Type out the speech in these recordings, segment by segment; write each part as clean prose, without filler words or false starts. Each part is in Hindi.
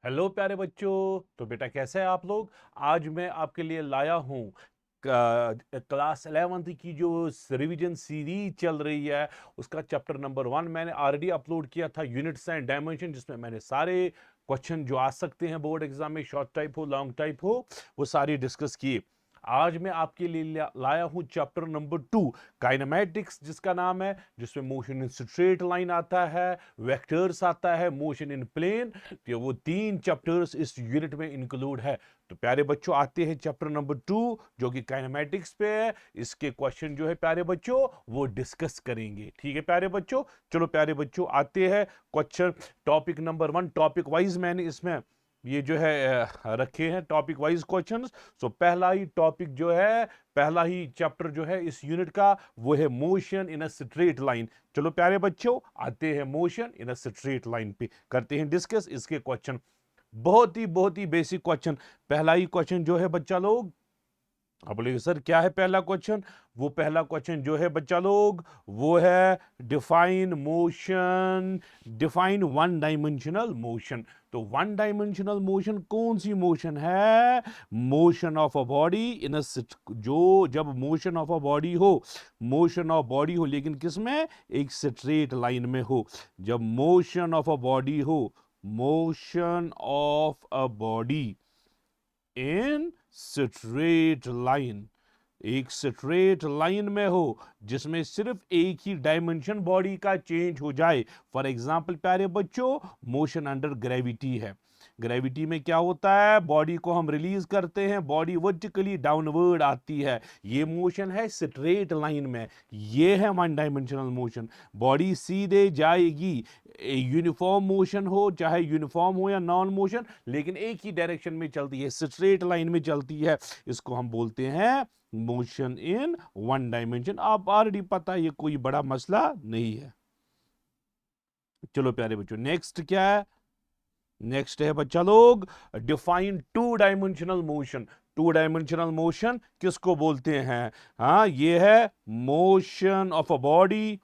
हेलो प्यारे बच्चों। तो बेटा कैसे हैं आप लोग। आज मैं आपके लिए लाया हूँ क्लास 11th की जो रिवीजन सीरीज चल रही है उसका चैप्टर नंबर 1 मैंने ऑलरेडी अपलोड किया था, यूनिट्स एंड डायमेंशन, जिसमें मैंने सारे क्वेश्चन जो आ सकते हैं बोर्ड एग्जाम में, शॉर्ट टाइप हो लॉन्ग टाइप हो, वो सारी डिस्कस किए। आज मैं आपके लिए लाया हूं चैप्टर नंबर 2, काइनेमैटिक्स जिसका नाम है, जिसमें मोशन इन स्ट्रेट लाइन आता है, वेक्टर्स आता है, मोशन इन प्लेन। तो वो 3 चैप्टर्स इस यूनिट में इंक्लूड है। तो प्यारे बच्चों आते हैं चैप्टर नंबर 2 जो कि काइनेमैटिक्स पे है। इसके क्वेश्चन जो है प्यारे बच्चों वो डिस्कस करेंगे। ठीक है प्यारे बच्चों, चलो प्यारे बच्चों आते हैं question. Topic number 1, topic wise मैंने इसमें ये जो है रखे हैं टॉपिक वाइज क्वेश्चंस। सो पहला ही टॉपिक जो है, पहला ही चैप्टर जो है इस यूनिट का, वो है motion in a straight line. चलो प्यारे बच्चों आते हैं motion in a straight line पे, करते हैं डिस्कस इसके क्वेश्चन। बहुत ही बेसिक क्वेश्चन। पहला ही क्वेश्चन जो है बच्चा लोग, आप बोलेंगे सर क्या है पहला क्वेश्चन। वो पहला क्वेश्चन जो है बच्चा लोग वो है define motion, define one dimensional motion. तो वन डायमेंशनल मोशन कौन सी मोशन है? Motion of a body in a, जो जब मोशन ऑफ अ बॉडी हो, मोशन ऑफ बॉडी हो लेकिन किस में? एक स्ट्रेट लाइन में हो। जब मोशन ऑफ अ बॉडी हो, motion of a body in straight line, एक स्ट्रेट लाइन में हो जिसमें सिर्फ एक ही डायमेंशन बॉडी का चेंज हो जाए। फॉर एग्जाम्पल प्यारे बच्चों, मोशन अंडर ग्रेविटी है। ग्रेविटी में क्या होता है? बॉडी को हम रिलीज करते हैं, बॉडी वर्टिकली डाउनवर्ड आती है, ये मोशन है स्ट्रेट लाइन में, ये है वन डायमेंशनल मोशन। बॉडी सीधे जाएगी, यूनिफॉर्म मोशन हो, चाहे यूनिफॉर्म हो या नॉन मोशन, लेकिन एक ही डायरेक्शन में चलती है, स्ट्रेट लाइन में चलती है। इसको हम बोलते हैं मोशन इन वन डायमेंशन। आप ऑलरेडी पता है, ये कोई बड़ा मसला नहीं है। चलो प्यारे बच्चों नेक्स्ट क्या है? नेक्स्ट है बच्चा लोग define two dimensional motion. Two dimensional motion किसको बोलते हैं? हाँ, ये है motion of a body,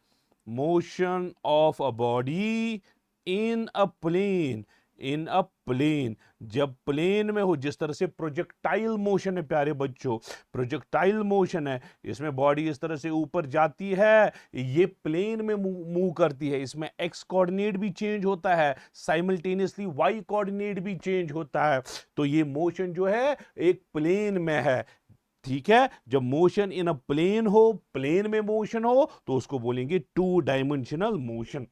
motion of a body in a plane, in a plane. जब प्लेन में हो, जिस तरह से प्रोजेक्टाइल मोशन है प्यारे बच्चों, प्रोजेक्टाइल मोशन है, इसमें बॉडी इस तरह से ऊपर जाती है, ये प्लेन में मूव करती है, इसमें एक्स कोऑर्डिनेट भी चेंज होता है, साइमल्टेनियसली वाई कोऑर्डिनेट भी चेंज होता है। तो ये मोशन जो है एक प्लेन में है। ठीक है, जब मोशन इन अ प्लेन हो, प्लेन में मोशन हो, तो उसको बोलेंगे टू डायमेंशनल मोशन।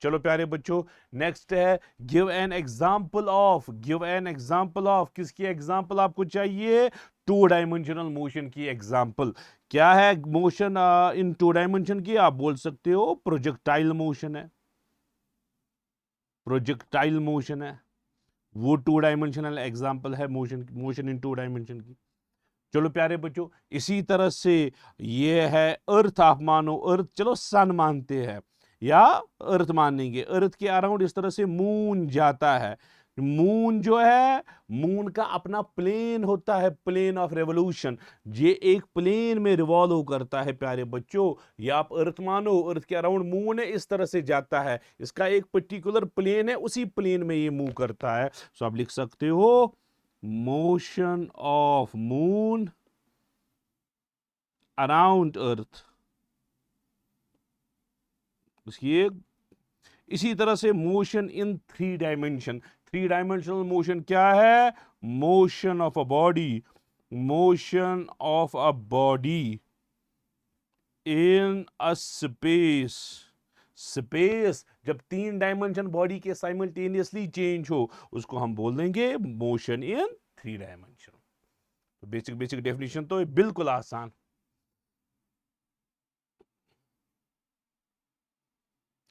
चलो प्यारे बच्चों नेक्स्ट है give an example of, give an example of, किसकी एग्जांपल आपको चाहिए? टू डायमेंशनल मोशन की एग्जांपल। क्या है मोशन इन टू डायमेंशन की? आप बोल सकते हो प्रोजेक्टाइल मोशन है, प्रोजेक्टाइल मोशन है, वो टू डायमेंशनल एग्जांपल है motion, motion in two dimension की। चलो प्यारे बच्चों इसी तरह से ये है अर्थ। आप मानो अर्थ, चलो सन मानते हैं या अर्थ मानेंगे, अर्थ के अराउंड इस तरह से मून जाता है। मून जो है, मून का अपना प्लेन होता है, प्लेन ऑफ रेवोल्यूशन, ये एक प्लेन में रिवॉल्व करता है प्यारे बच्चों। या आप अर्थ मानो, अर्थ के अराउंड मून है, इस तरह से जाता है, इसका एक पर्टिकुलर प्लेन है, उसी प्लेन में ये मूव करता है। सो आप लिख सकते हो मोशन ऑफ मून अराउंड अर्थ। उसकी इसी तरह से motion in three dimension, three dimensional motion क्या है? Motion of a body, motion of a body in a space. Space जब तीन डायमेंशन बॉडी के साइमल्टेनियसली चेंज हो, उसको हम बोल देंगे मोशन इन थ्री डायमेंशन। तो बेसिक बेसिक डेफिनेशन तो बिल्कुल आसान।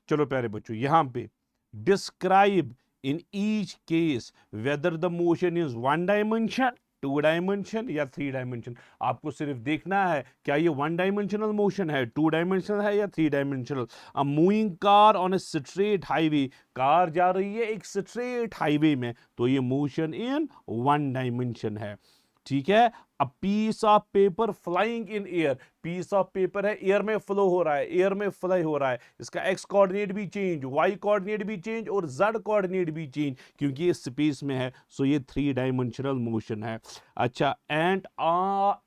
चलो प्यारे बच्चों यहां पे describe in each case whether the motion is one dimension, to dimension या थ्री डायमेंशन। आपको सिर्फ देखना है क्या ये वन डायमेंशनल मोशन है, टू डायमेंशनल है या three dimensional. A moving car on a straight highway, car जा रही है एक स्ट्रेट हाईवे में, तो ये मोशन इन वन डायमेंशन है। ठीक है। A piece of paper flying in air, piece of paper है एयर में फ्लो हो रहा है, एयर में फ्लाई हो रहा है, इसका एक्स कोऑर्डिनेट भी चेंज, वाई कोऑर्डिनेट भी चेंज और जेड कोऑर्डिनेट भी चेंज, क्योंकि ये स्पेस में है, सो ये 3 डायमेंशनल मोशन है। अच्छा, and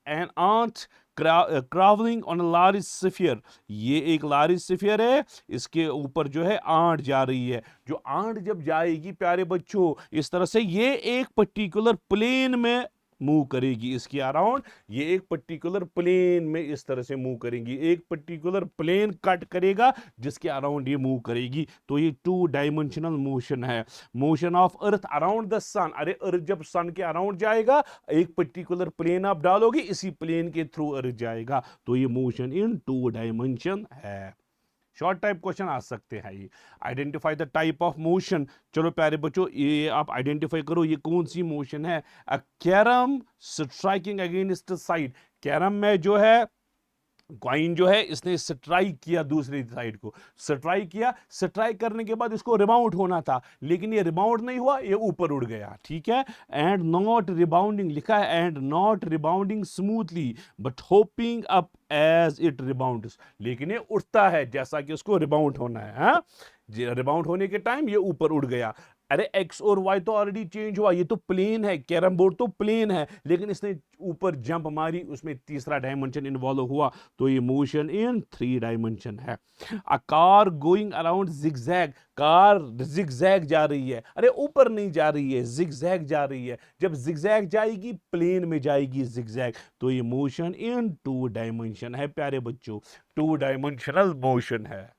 an ant travelling on a large sphere, ये एक लार्ज स्फीयर है, इसके ऊपर जो है आंट जा रही है। जो आंट जब जाएगी प्यारे बच्चों इस तरह से, ये एक पर्टिकुलर प्लेन में मूव करेगी, इसके अराउंड ये एक पर्टिकुलर प्लेन में इस तरह से मूव करेंगी, एक पर्टिकुलर प्लेन कट करेगा जिसके अराउंड ये मूव करेगी। तो ये 2 डायमेंशनल मोशन है। Motion of earth around the sun, अरे अर्थ जब सन के अराउंड जाएगा एक पर्टिकुलर प्लेन आप डालोगे, इसी प्लेन के थ्रू अर्थ जाएगा, तो ये मोशन इन 2 डायमेंशन है। शॉर्ट टाइप क्वेश्चन आ सकते हैं ये। Identify the type of motion, चलो प्यारे बच्चों ये आप आइडेंटिफाई करो ये कौन सी मोशन है। अ carrom striking against side, carrom में जो है कॉइन जो है इसने स्ट्राइक किया दूसरी साइड को, स्ट्राइक किया, स्ट्राइक करने के बाद इसको रिबाउंड होना था, लेकिन ये रिबाउंड नहीं हुआ, ये ऊपर उड़ गया, ठीक है। एंड नॉट रिबाउंडिंग लिखा है, and not rebounding smoothly but hopping up as it rebounds, लेकिन ये उठता है जैसा कि उसको रिबाउंड होना है, हाँ? रिबाउंड होने के टाइम ये ऊपर उड़ गया। अरे एक्स और वाई तो ऑलरेडी चेंज हुआ, ये तो प्लेन है, कैरम बोर्ड तो प्लेन है, लेकिन इसने ऊपर जंप मारी, उसमें तीसरा डायमेंशन इन्वॉल्व हुआ, तो ये मोशन इन 3 डायमेंशन है। A car going around zigzag, car zigzag जा रही है, अरे ऊपर नहीं जा रही है, जिगजैग जा रही है, जब जिगजैग जाएगी प्लेन में जाएगी जिगजैग, तो ये मोशन इन 2 डायमेंशन है प्यारे बच्चों, 2 डायमेंशनल मोशन है।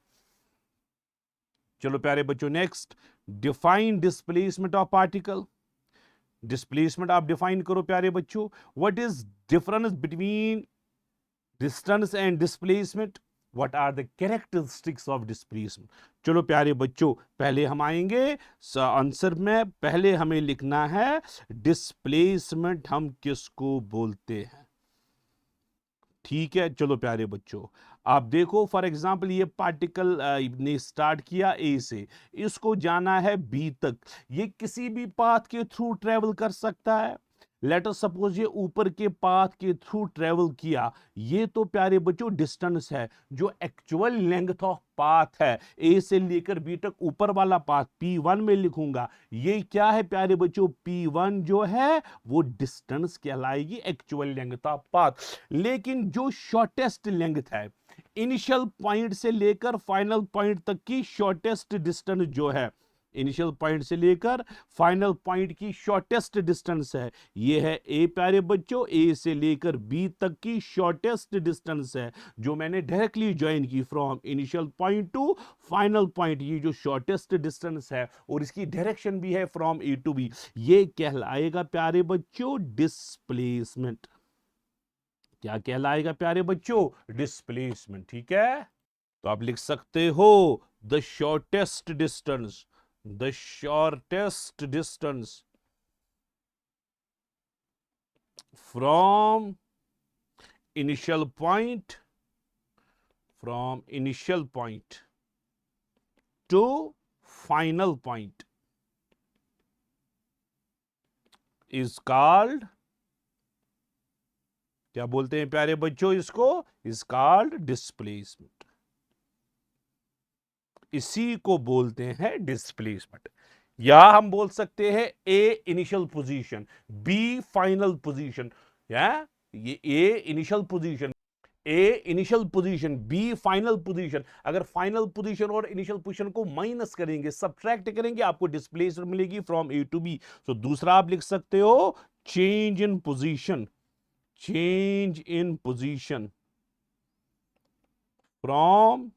चलो प्यारे बच्चों next, define displacement of particle. Displacement आप डिफाइन करो प्यारे बच्चों। What is difference between distance and displacement, what are the characteristics of displacement. चलो प्यारे बच्चों पहले हम आएंगे आंसर में, पहले हमें लिखना है डिस्प्लेसमेंट हम किसको बोलते हैं, ठीक है। चलो प्यारे बच्चों आप देखो फॉर एग्जांपल ये पार्टिकल ने स्टार्ट किया ए से, इसको जाना है बी तक, ये किसी भी पाथ के थ्रू ट्रेवल कर सकता है। लेट अस सपोज ये ऊपर के पाथ के थ्रू ट्रेवल किया, ये तो प्यारे बच्चों डिस्टेंस है। जो एक्चुअल लेंथ ऑफ पाथ है ए से लेकर बी तक ऊपर वाला पाथ P1 में लिखूंगा, ये क्या है प्यारे बच्चों, P1 जो है वो डिस्टेंस कहलाएगी, एक्चुअल लेंथ ऑफ पाथ। लेकिन जो शॉर्टेस्ट लेंथ है इनिशियल पॉइंट से लेकर फाइनल पॉइंट तक की शॉर्टेस्ट डिस्टेंस जो है, इनिशियल पॉइंट से लेकर फाइनल पॉइंट की शॉर्टेस्ट डिस्टेंस है, ये है ए प्यारे बच्चों, ए से लेकर बी तक की शॉर्टेस्ट डिस्टेंस है जो मैंने डायरेक्टली ज्वाइन की from initial point two final point, ये जो शॉर्टेस्ट डिस्टेंस है और इसकी डायरेक्शन भी है फ्रॉम ए टू बी, ये कहलाएगा प्यारे बच्चों डिस्प्लेसमेंट। क्या कहलाएगा प्यारे बच्चों, डिस्प्लेसमेंट, ठीक है। तो आप लिख सकते हो the shortest distance, the shortest distance from initial point to final point is called, क्या बोलते हैं प्यारे बच्चों इसको, is called displacement, इसी को बोलते हैं डिस्प्लेसमेंट। या हम बोल सकते हैं A initial position, B final position, या ये A initial position, B final position. अगर फाइनल पोजीशन और इनिशियल पोजीशन को माइनस करेंगे, सब्ट्रैक्ट करेंगे, आपको डिस्प्लेसमेंट मिलेगी फ्रॉम ए टू बी। तो दूसरा आप लिख सकते हो change in position, from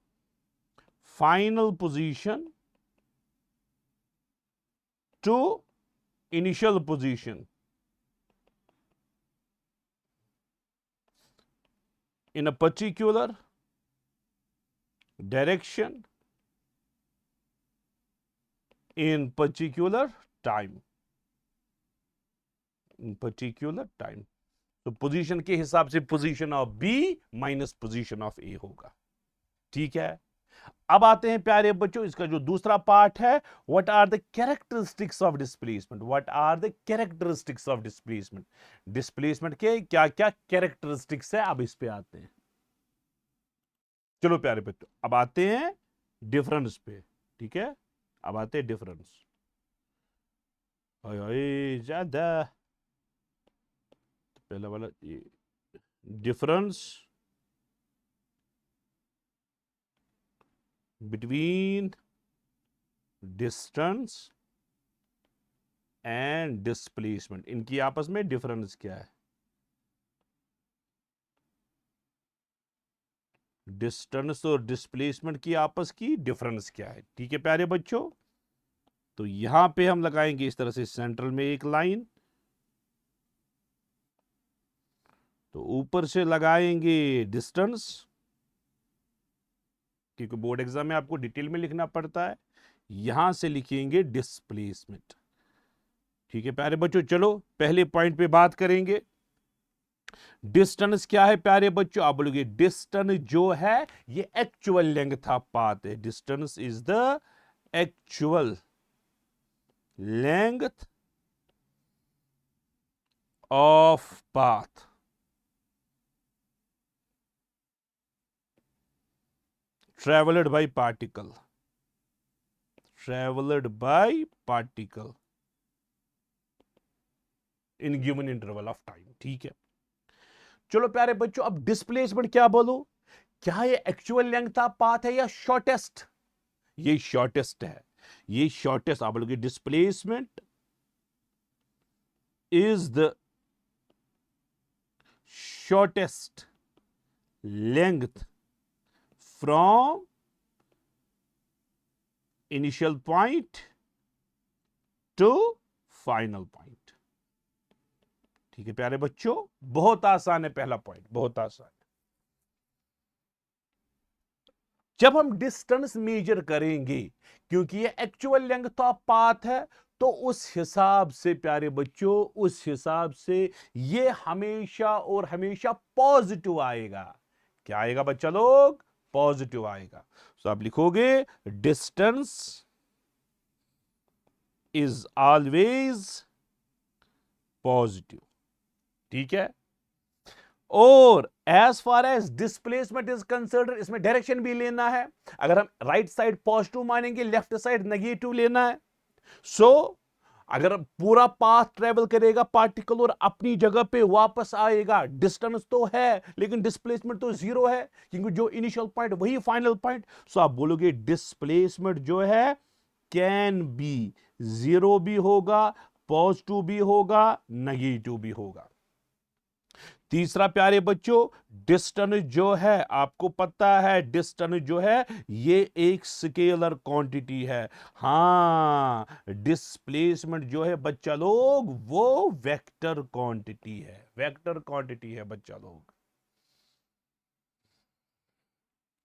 final position to initial position in a particular direction in particular time, तो पोजीशन के हिसाब से position of B minus position of A होगा, ठीक है। अब आते हैं प्यारे बच्चों, इसका जो दूसरा पार्ट है, what are the characteristics of displacement, what are the characteristics of displacement, displacement के क्या क्या कैरेक्टरिस्टिक्स है, अब इस पे आते हैं। चलो प्यारे बच्चों, अब आते हैं डिफरेंस पे, ठीक है, अब आते हैं डिफरेंस। ज्यादा पहला वाला difference between distance and displacement, इनकी आपस में डिफरेंस क्या है? डिस्टेंस और डिस्प्लेसमेंट की आपस की डिफरेंस क्या है? ठीक है प्यारे बच्चों, तो यहां पे हम लगाएंगे इस तरह से सेंट्रल में एक लाइन, तो ऊपर से लगाएंगे डिस्टेंस, क्योंकि बोर्ड एग्जाम में आपको डिटेल में लिखना पड़ता है, यहां से लिखेंगे डिस्प्लेसमेंट। ठीक है प्यारे बच्चों, चलो पहले पॉइंट पे बात करेंगे। डिस्टेंस क्या है प्यारे बच्चों? आप बोलोगे डिस्टेंस जो है ये एक्चुअल लेंथ ऑफ पाथ है, distance is the actual length of path traveled by particle, traveled by particle in given interval of time। ठीक है, चलो प्यारे बच्चों, अब डिस्प्लेसमेंट क्या बोलो? क्या ये एक्चुअल लेंथ ऑफ पाथ है या शॉर्टेस्ट? ये शॉर्टेस्ट है, ये शॉर्टेस्ट। आप बोलोगे displacement is the shortest length from initial point two final point. ठीक है प्यारे बच्चों, बहुत आसान है पहला पॉइंट, बहुत आसान है। जब हम डिस्टेंस मेजर करेंगे, क्योंकि ये एक्चुअल लेंथ ऑफ पाथ है, तो उस हिसाब से प्यारे बच्चों, उस हिसाब से ये हमेशा और हमेशा पॉजिटिव आएगा। क्या आएगा बच्चा लोग? पॉजिटिव आएगा। तो आप लिखोगे डिस्टेंस इज ऑलवेज पॉजिटिव। ठीक है, और as far as displacement is consider, इसमें डायरेक्शन भी लेना है। अगर हम राइट साइड पॉजिटिव मानेंगे, लेफ्ट साइड नेगेटिव लेना है। सो अगर पूरा पाथ ट्रेवल करेगा पार्टिकल और अपनी जगह पे वापस आएगा, डिस्टेंस तो है लेकिन डिस्प्लेसमेंट तो जीरो है, क्योंकि जो इनिशियल पॉइंट वही फाइनल पॉइंट। सो आप बोलोगे डिस्प्लेसमेंट जो है कैन बी, जीरो भी होगा, पॉजिटिव भी होगा, नेगेटिव भी होगा। तीसरा प्यारे बच्चों, डिस्टेंस जो है, आपको पता है डिस्टेंस जो है ये एक स्केलर क्वांटिटी है। हां, डिस्प्लेसमेंट जो है बच्चा लोग वो वेक्टर क्वांटिटी है, वेक्टर क्वांटिटी है बच्चा लोग।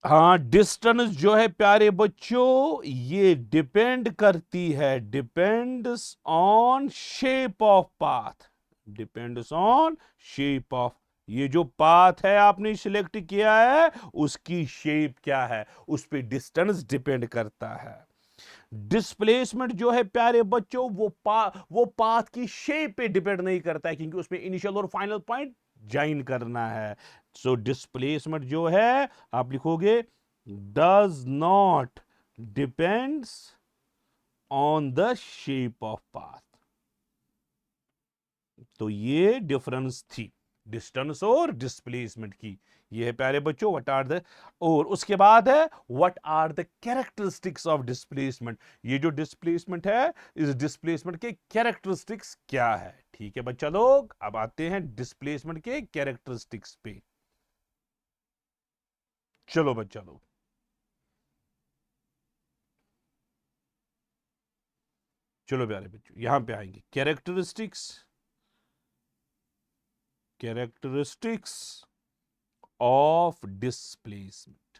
हाँ, डिस्टेंस जो है प्यारे बच्चों ये डिपेंड करती है, depends on shape of path, depends on shape of, ये जो पाथ है आपने सिलेक्ट किया है उसकी शेप क्या है, उस पे डिस्टेंस डिपेंड करता है। डिस्प्लेसमेंट जो है प्यारे बच्चों वो पाथ की शेप पे डिपेंड नहीं करता है, क्योंकि उसमें इनिशियल और फाइनल पॉइंट ज्वाइन करना है। सो डिस्प्लेसमेंट जो है आप लिखोगे does not depends on the shape of path. तो ये डिफरेंस थी डिस्टेंस और डिस्प्लेसमेंट की। ये है प्यारे बच्चों व्हाट आर द, और उसके बाद है what are the characteristics of displacement. ये जो डिस्प्लेसमेंट है, इस डिस्प्लेसमेंट के कैरेक्टरिस्टिक्स क्या है। ठीक है बच्चा लोग, अब आते हैं डिस्प्लेसमेंट के कैरेक्टरिस्टिक्स पे। चलो बच्चा लोग, चलो प्यारे बच्चों यहां पे आएंगे कैरेक्टरिस्टिक्स, कैरेक्टरिस्टिक्स ऑफ डिस्प्लेसमेंट।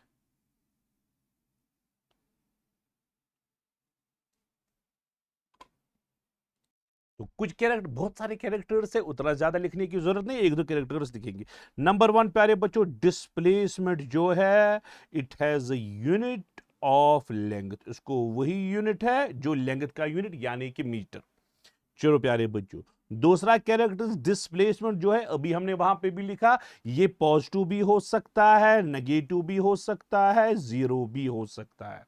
तो कुछ कैरेक्टर, बहुत सारे कैरेक्टर्स है, उतना ज्यादा लिखने की जरूरत नहीं, एक दो कैरेक्टर्स लिखेंगे। नंबर वन प्यारे बच्चों, डिस्प्लेसमेंट जो है it has a unit of length, इसको वही यूनिट है जो लेंथ का यूनिट यानी कि मीटर। चलो प्यारे बच्चों, दूसरा कैरेक्टर डिस्प्लेसमेंट जो है अभी हमने वहां पे भी लिखा, ये पॉजिटिव भी हो सकता है, नेगेटिव भी हो सकता है, जीरो भी हो सकता है।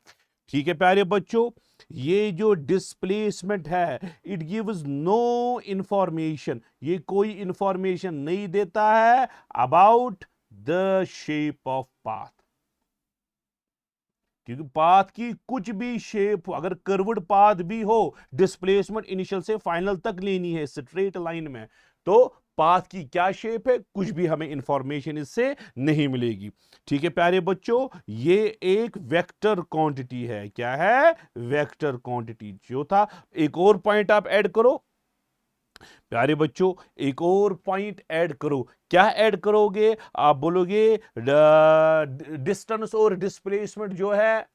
ठीक है प्यारे बच्चों, ये जो डिस्प्लेसमेंट है इट गिव्स नो इंफॉर्मेशन, ये कोई इंफॉर्मेशन नहीं देता है about the shape of path, क्योंकि पाथ की कुछ भी शेप, अगर कर्व्ड पाथ भी हो, डिस्प्लेसमेंट इनिशियल से फाइनल तक लेनी है स्ट्रेट लाइन में, तो पाथ की क्या शेप है कुछ भी हमें इंफॉर्मेशन इससे नहीं मिलेगी। ठीक है प्यारे बच्चों, ये एक वेक्टर क्वांटिटी है। क्या है? वेक्टर क्वांटिटी जो था। एक और पॉइंट आप ऐड करो प्यारे बच्चों, एक और पॉइंट ऐड करो। क्या ऐड करोगे? आप बोलोगे डिस्टेंस और डिस्प्लेसमेंट जो है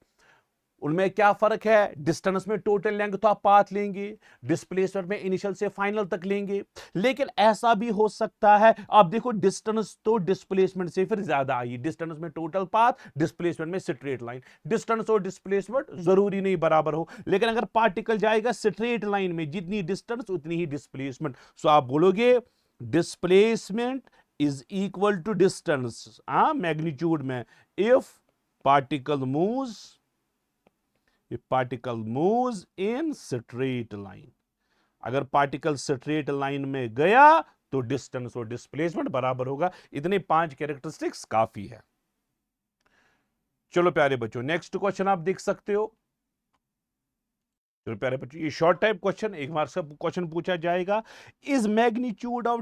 उनमें क्या फर्क है? डिस्टेंस में टोटल लेंगे तो आप पाथ लेंगे, डिस्प्लेसमेंट में इनिशियल से फाइनल तक लेंगे। लेकिन ऐसा भी हो सकता है, आप देखो डिस्टेंस तो डिस्प्लेसमेंट से फिर ज्यादा आई, डिस्टेंस में टोटल पाथ, डिस्प्लेसमेंट में स्ट्रेट लाइन। डिस्टेंस और डिस्प्लेसमेंट जरूरी नहीं बराबर हो, लेकिन अगर पार्टिकल जाएगा स्ट्रेट लाइन में, जितनी डिस्टेंस उतनी ही डिस्प्लेसमेंट। सो आप बोलोगे displacement is equal to distance magnitude में, if particle moves in straight line. अगर पार्टिकल स्ट्रेट लाइन में गया तो डिस्टेंस और डिस्प्लेसमेंट बराबर होगा। इतने 5 कैरेक्टरिस्टिक्स काफी है। चलो प्यारे बच्चों, नेक्स्ट क्वेश्चन आप देख सकते हो। चलो प्यारे बच्चों, ये शॉर्ट टाइप क्वेश्चन, एक बार सब क्वेश्चन पूछा जाएगा। Is magnitude of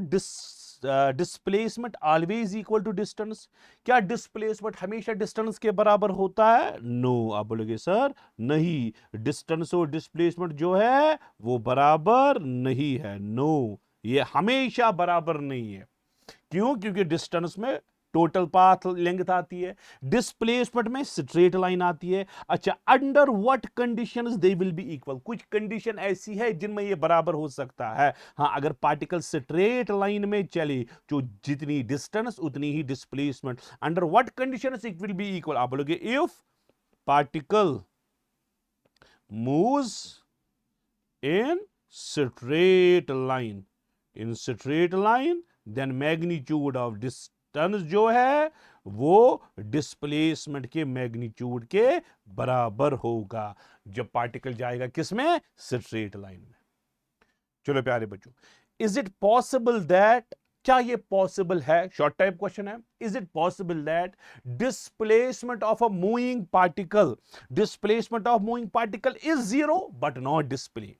displacement always equal to distance? क्या डिस्प्लेसमेंट हमेशा डिस्टेंस के बराबर होता है? नो। आप बोलोगे सर नहीं, डिस्टेंस और डिस्प्लेसमेंट जो है वो बराबर नहीं है। नो, ये हमेशा बराबर नहीं है। क्यों? क्योंकि डिस्टेंस में टोटल पाथ लेंथ आती है, डिस्प्लेसमेंट में स्ट्रेट लाइन आती है। अच्छा, under what conditions they will be equal? कुछ कंडीशन ऐसी है जिनमें ये बराबर हो सकता है। हाँ, अगर पार्टिकल स्ट्रेट लाइन में चले तो जितनी डिस्टेंस उतनी ही displacement. Under what conditions it will be equal? आप बोलोगे if particle moves in straight line, in straight line, then magnitude of distance जो है वो डिस्प्लेसमेंट के मैग्नीट्यूड के बराबर होगा जब पार्टिकल जाएगा किसमें? स्ट्रेट लाइन में। चलो प्यारे बच्चों, इज इट पॉसिबल दैट, क्या ये पॉसिबल है? शॉर्ट टाइप क्वेश्चन है। Is it possible that displacement of a moving particle, displacement of moving particle is zero but not display?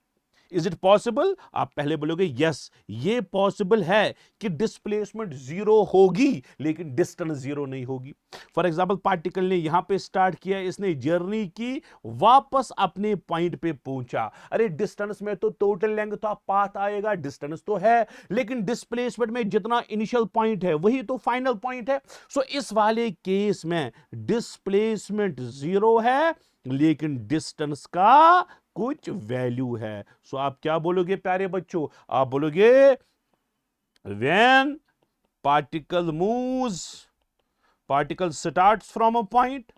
Is it possible? आप पहले बोलोगे यस, ये पॉसिबल है कि डिस्प्लेसमेंट जीरो होगी लेकिन डिस्टेंस जीरो नहीं होगी। फॉर एग्जांपल, पार्टिकल ने यहां पे स्टार्ट किया, इसने जर्नी की, वापस अपने पॉइंट पे पहुंचा। अरे डिस्टेंस में तो टोटल लेंगे तो आप पाथ आएगा, डिस्टेंस तो है, लेकिन डिस्प्लेसमेंट में जितना इनिशियल पॉइंट है वही तो फाइनल पॉइंट है। सो इस वाले केस में डिस्प्लेसमेंट जीरो है लेकिन डिस्टेंस का कुछ वैल्यू है। सो आप क्या बोलोगे प्यारे बच्चों? आप बोलोगे when particle moves, particle starts from a point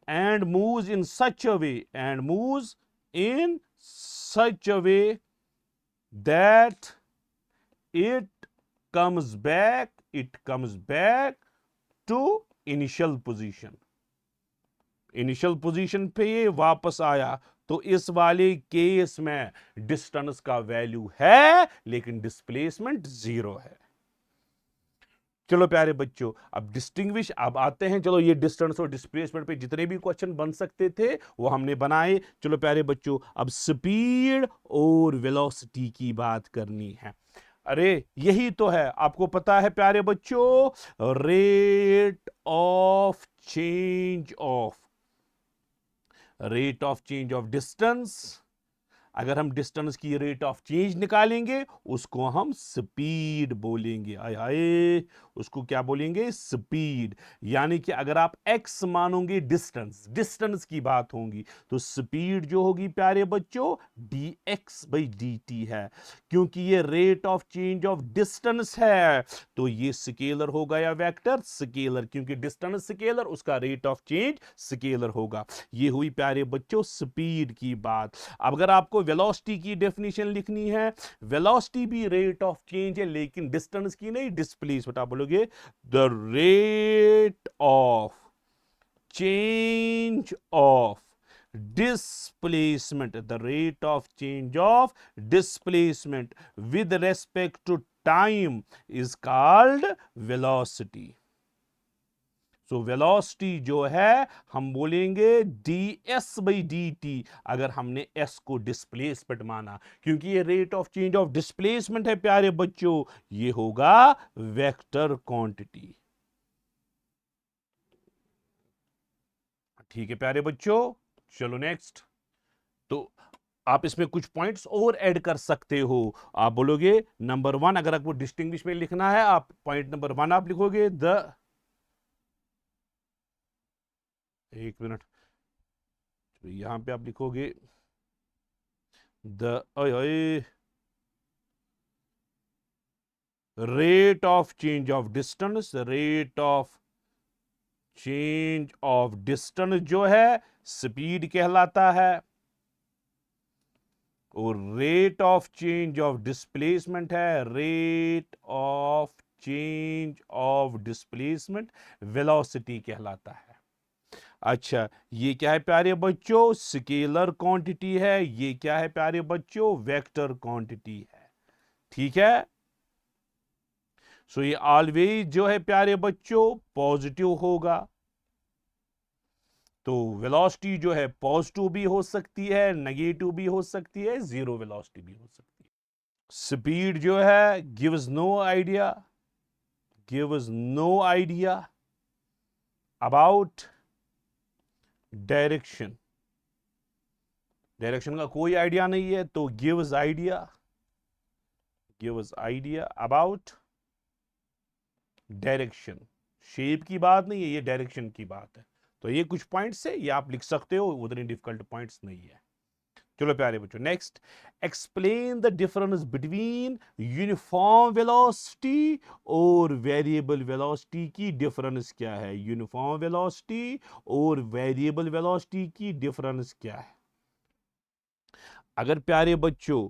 and moves in such a way, that it comes back to initial position, initial position पे ये वापस आया, तो इस वाले केस में डिस्टेंस का वैल्यू है लेकिन डिस्प्लेसमेंट जीरो है। चलो प्यारे बच्चों, अब डिस्टिंग्विश, अब आते हैं, चलो ये डिस्टेंस और डिस्प्लेसमेंट पे जितने भी क्वेश्चन बन सकते थे वो हमने बनाए। चलो प्यारे बच्चों, अब स्पीड और वेलोसिटी की बात करनी है। अरे यही तो है, आपको पता है प्यारे बच्चों, rate of change of distance अगर हम डिस्टेंस की रेट ऑफ चेंज निकालेंगे उसको हम स्पीड बोलेंगे। आय हाय, उसको क्या बोलेंगे? स्पीड। यानी कि अगर आप x मानोगे डिस्टेंस, डिस्टेंस की बात होगी, तो स्पीड जो होगी प्यारे बच्चों dx/dt है। क्योंकि ये rate of change of distance है तो ये स्केलर होगा या वेक्टर? स्केलर, क्योंकि डिस्टेंस स्केलर, उसका रेट ऑफ चेंज स्केलर होगा। ये हुई प्यारे बच्चों स्पीड की बात। अब अगर आपको वेलोसिटी की डेफिनेशन लिखनी है, वेलोसिटी भी रेट ऑफ चेंज है लेकिन डिस्टेंस की नहीं, डिस्प्लेसमेंट। आप बोलोगे the rate of change of displacement, the rate of change of displacement with respect to time is called velocity. So velocity जो है हम बोलेंगे ds/dt अगर हमने s को डिस्प्लेसमेंट माना, क्योंकि ये rate of change of displacement है प्यारे बच्चों, ये होगा वेक्टर क्वांटिटी। ठीक है प्यारे बच्चों, चलो नेक्स्ट। तो आप इसमें कुछ पॉइंट्स और ऐड कर सकते हो। आप बोलोगे नंबर 1, अगर आपको डिस्टिंग्विश में लिखना है, आप पॉइंट नंबर 1 आप लिखोगे द, एक मिनट, तो यहां पे आप लिखोगे the rate of change of distance, rate of change of distance जो है स्पीड कहलाता है, और rate of change of displacement है, rate of change of displacement velocity कहलाता है। अच्छा, ये क्या है प्यारे बच्चों? स्केलर क्वांटिटी है। ये क्या है प्यारे बच्चों? वेक्टर क्वांटिटी है। ठीक है, सो ये ऑलवेज जो है प्यारे बच्चों पॉजिटिव होगा। तो वेलोसिटी जो है पॉजिटिव भी हो सकती है, नेगेटिव भी हो सकती है, जीरो वेलोसिटी भी हो सकती है। स्पीड जो है gives no idea about direction, direction का कोई आइडिया नहीं है, तो gives idea about direction. Shape की बात नहीं है, ये डायरेक्शन की बात है। तो ये कुछ पॉइंट्स है, ये आप लिख सकते हो, उतनी डिफिकल्ट पॉइंट्स नहीं है। चलो प्यारे बच्चों next, explain the difference between uniform velocity और वेरिएबल वेलोसिटी की डिफरेंस क्या है? यूनिफॉर्म वेलोसिटी और वेरिएबल वेलोसिटी की डिफरेंस क्या है? अगर प्यारे बच्चों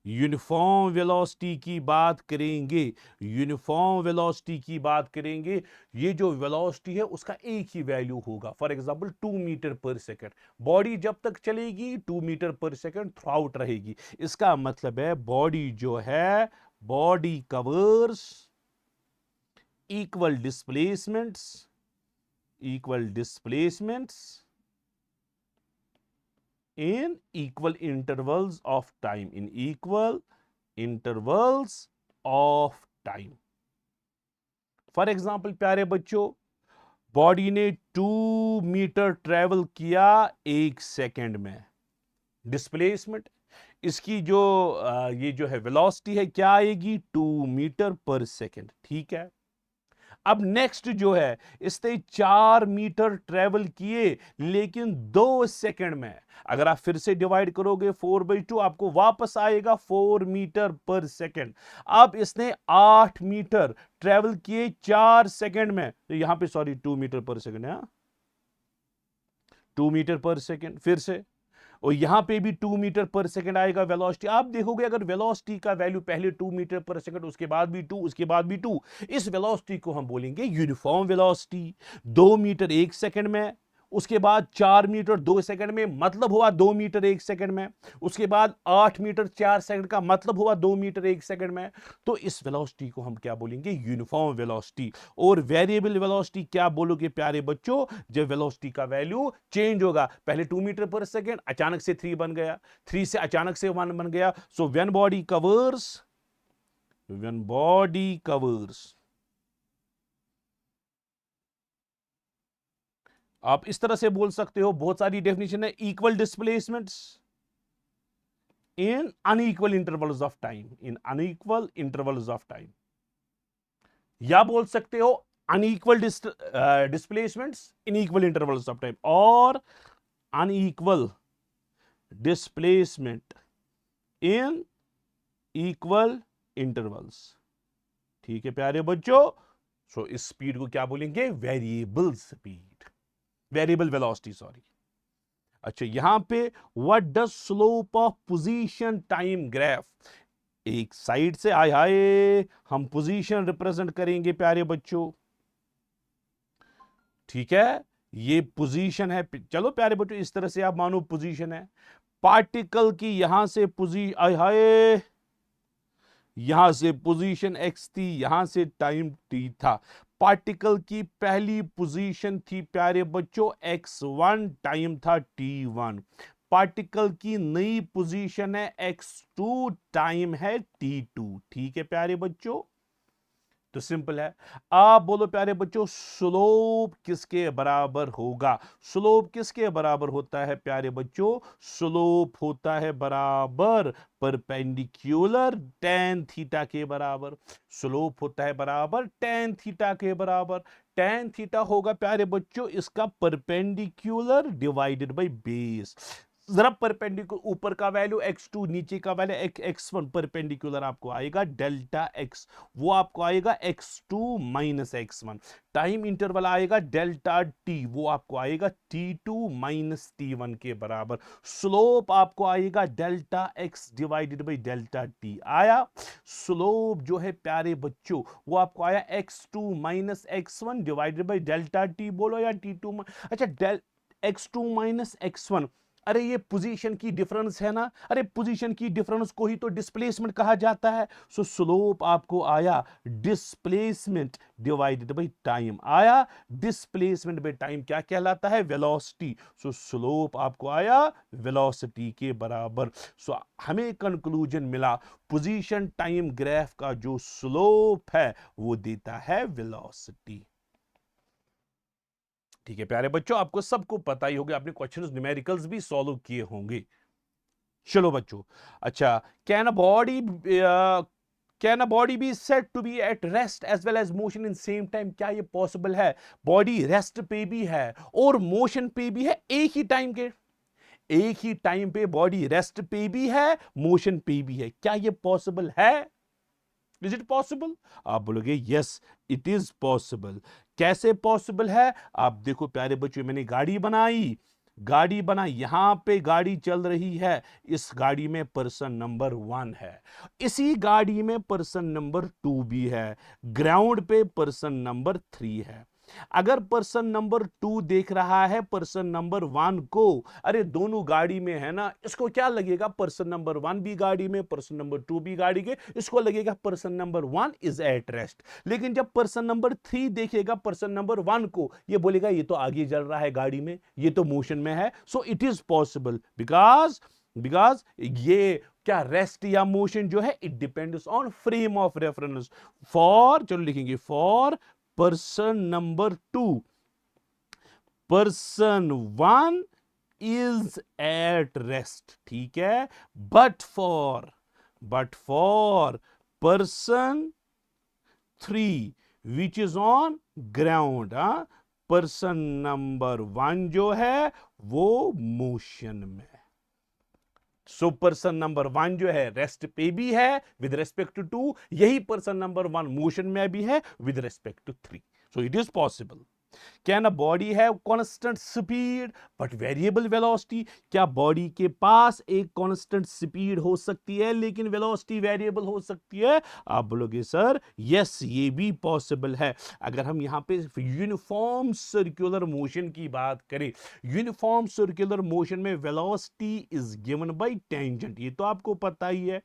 यूनिफॉर्म वेलोसिटी की बात करेंगे, यूनिफॉर्म वेलोसिटी की बात करेंगे, ये जो वेलोसिटी है उसका एक ही वैल्यू होगा। फॉर एग्जांपल 2 मीटर पर सेकंड, बॉडी जब तक चलेगी 2 मीटर पर सेकंड थ्रू आउट रहेगी। इसका मतलब है बॉडी जो है, body covers equal displacements in equal intervals of time, in equal intervals of time. For example प्यारे बच्चों, बॉडी ने 2 मीटर ट्रेवल किया 1 सेकेंड में, डिस्प्लेसमेंट इसकी जो ये जो है वेलोसिटी है क्या आएगी? 2 मीटर पर सेकेंड। ठीक है, अब नेक्स्ट जो है, इसने 4 मीटर ट्रेवल किए लेकिन 2 सेकंड में। अगर आप फिर से डिवाइड करोगे 4/2, आपको वापस आएगा 4 मीटर पर सेकंड। अब इसने 8 मीटर ट्रेवल किए 4 सेकंड में, तो यहां पे सॉरी 2 मीटर पर सेकंड है, 2 मीटर पर सेकंड फिर से, और यहां पे भी 2 मीटर पर सेकंड आएगा वेलोसिटी। आप देखोगे अगर वेलोसिटी का वैल्यू पहले 2 मीटर पर सेकंड, उसके बाद भी 2, उसके बाद भी 2, इस वेलोसिटी को हम बोलेंगे यूनिफॉर्म वेलोसिटी। 2 मीटर 1 सेकंड में, उसके बाद 4 मीटर 2 सेकंड में, मतलब हुआ 2 मीटर 1 सेकंड में, उसके बाद 8 मीटर 4 सेकंड का मतलब हुआ 2 मीटर 1 सेकंड में। तो इस वेलोसिटी को हम क्या बोलेंगे? Uniform velocity. और वेरिएबल वेलोसिटी क्या बोलोगे प्यारे बच्चों? जब वेलोसिटी का वैल्यू चेंज होगा, पहले 2 मीटर पर सेकंड, अचानक से 3 बन गया, 3 से अचानक से 1 बन गया। सो व्हेन बॉडी कवर्स, आप इस तरह से बोल सकते हो, बहुत सारी डेफिनेशन है। Equal displacements, in unequal intervals of time, in unequal intervals of time, या बोल सकते हो unequal displacements in equal intervals of time, और unequal displacement in equal intervals। ठीक है प्यारे बच्चों, सो इस स्पीड को क्या बोलेंगे? Variable speed, variable velocity, sorry. अच्छा, यहां पे what does slope of position time graph, एक साइड से आए हाय हम पोजीशन रिप्रेजेंट करेंगे प्यारे बच्चों, ठीक है, ये पोजीशन है। चलो प्यारे बच्चों, इस तरह से आप मानो पोजीशन है, पार्टिकल की यहां से पोजीशन, आए हाय यहां से पोजीशन x थी, यहां से टाइम t था। पार्टिकल की पहली पोजीशन थी प्यारे बच्चों x1, टाइम था t1। पार्टिकल की नई पोजीशन है x2, टाइम है t2। ठीक है प्यारे बच्चों, तो सिंपल है। आप बोलो प्यारे बच्चों, स्लोप किसके बराबर होगा? स्लोप किसके बराबर होता है प्यारे बच्चों? स्लोप होता है बराबर परपेंडिक्युलर tan थीटा के बराबर। स्लोप होता है बराबर tan थीटा के बराबर। tan थीटा होगा प्यारे बच्चों इसका परपेंडिक्युलर डिवाइडेड बाय बेस। जरा परपेंडिकुलर, ऊपर का वैल्यू x2, नीचे का वैल्यू x1, परपेंडिकुलर आपको आएगा डेल्टा x, वो आपको आएगा x2 minus x1। Time interval आएगा डेल्टा t, वो आपको आएगा t2 माइनस t1 के बराबर। स्लोप आपको आएगा delta x divided by delta t। आया स्लोप जो है प्यारे बच्चों वो आपको आया x2 minus x1 divided by delta t, बोलो या t2। अच्छा, x2 माइनस x1, अरे ये पोजीशन की डिफरेंस है ना, अरे पोजीशन की डिफरेंस को ही तो डिस्प्लेसमेंट कहा जाता है। सो स्लोप आपको आया डिस्प्लेसमेंट डिवाइडेड बाय टाइम। आया डिस्प्लेसमेंट बाय टाइम क्या कहलाता है? वेलोसिटी। सो स्लोप आपको आया वेलोसिटी के बराबर। सो हमें कंक्लूजन मिला पोजीशन टाइम ग्राफ का जो स्लोप है वो देता है वेलोसिटी। ठीक है प्यारे बच्चों, आपको सबको पता ही होगा, आपने क्वेश्चंस न्यूमेरिकल्स भी सॉल्व किए होंगे। चलो बच्चों, अच्छा, can a body be said to be at rest as well as motion in same time? क्या ये पॉसिबल है? बॉडी रेस्ट पे भी है और मोशन पे भी है एक ही टाइम के, एक ही टाइम पे बॉडी रेस्ट पे भी है, मोशन पे भी है। क्या ये पॉसिबल है? Is it possible? आप बोलोगे यस इट इज पॉसिबल। कैसे पॉसिबल है? आप देखो प्यारे बच्चों, मैंने गाड़ी बनाई, यहां पे गाड़ी चल रही है, इस गाड़ी में पर्सन नंबर 1 है, इसी गाड़ी में पर्सन नंबर 2 भी है, ग्राउंड पे पर्सन नंबर 3 है। अगर पर्सन नंबर 2 देख रहा है पर्सन नंबर 1 को, अरे दोनों गाड़ी में है ना, इसको क्या लगेगा? पर्सन नंबर 1 भी गाड़ी में, पर्सन नंबर 2 भी गाड़ी के, इसको लगेगा person number 1 is at rest. लेकिन जब पर्सन नंबर 3 देखेगा पर्सन नंबर 1 को, ये बोलेगा ये तो आगे चल रहा है गाड़ी में, ये तो मोशन में है। सो इट इज पॉसिबल बिकॉज ये क्या रेस्ट या मोशन जो है it depends on frame of reference. For, चलो लिखेंगे, for person number 2, person 1 is at rest. ठीक है, but for person 3 which is on ground, person number 1 जो है वो मोशन में। सो पर्सन नंबर 1 जो है रेस्ट पे भी है विद रेस्पेक्ट टू 2, यही पर्सन नंबर 1 मोशन में भी है with respect to 3। So it is possible. Can a body have constant speed but variable velocity? क्या बॉडी के पास एक कांस्टेंट स्पीड हो सकती है लेकिन वेलोसिटी वेरिएबल हो सकती है? आप बोलोगे सर यस ये भी पॉसिबल है। अगर हम यहां पे यूनिफॉर्म सर्कुलर मोशन की बात करें, यूनिफॉर्म सर्कुलर मोशन में velocity is given bye tangent, ये तो आपको पता ही है।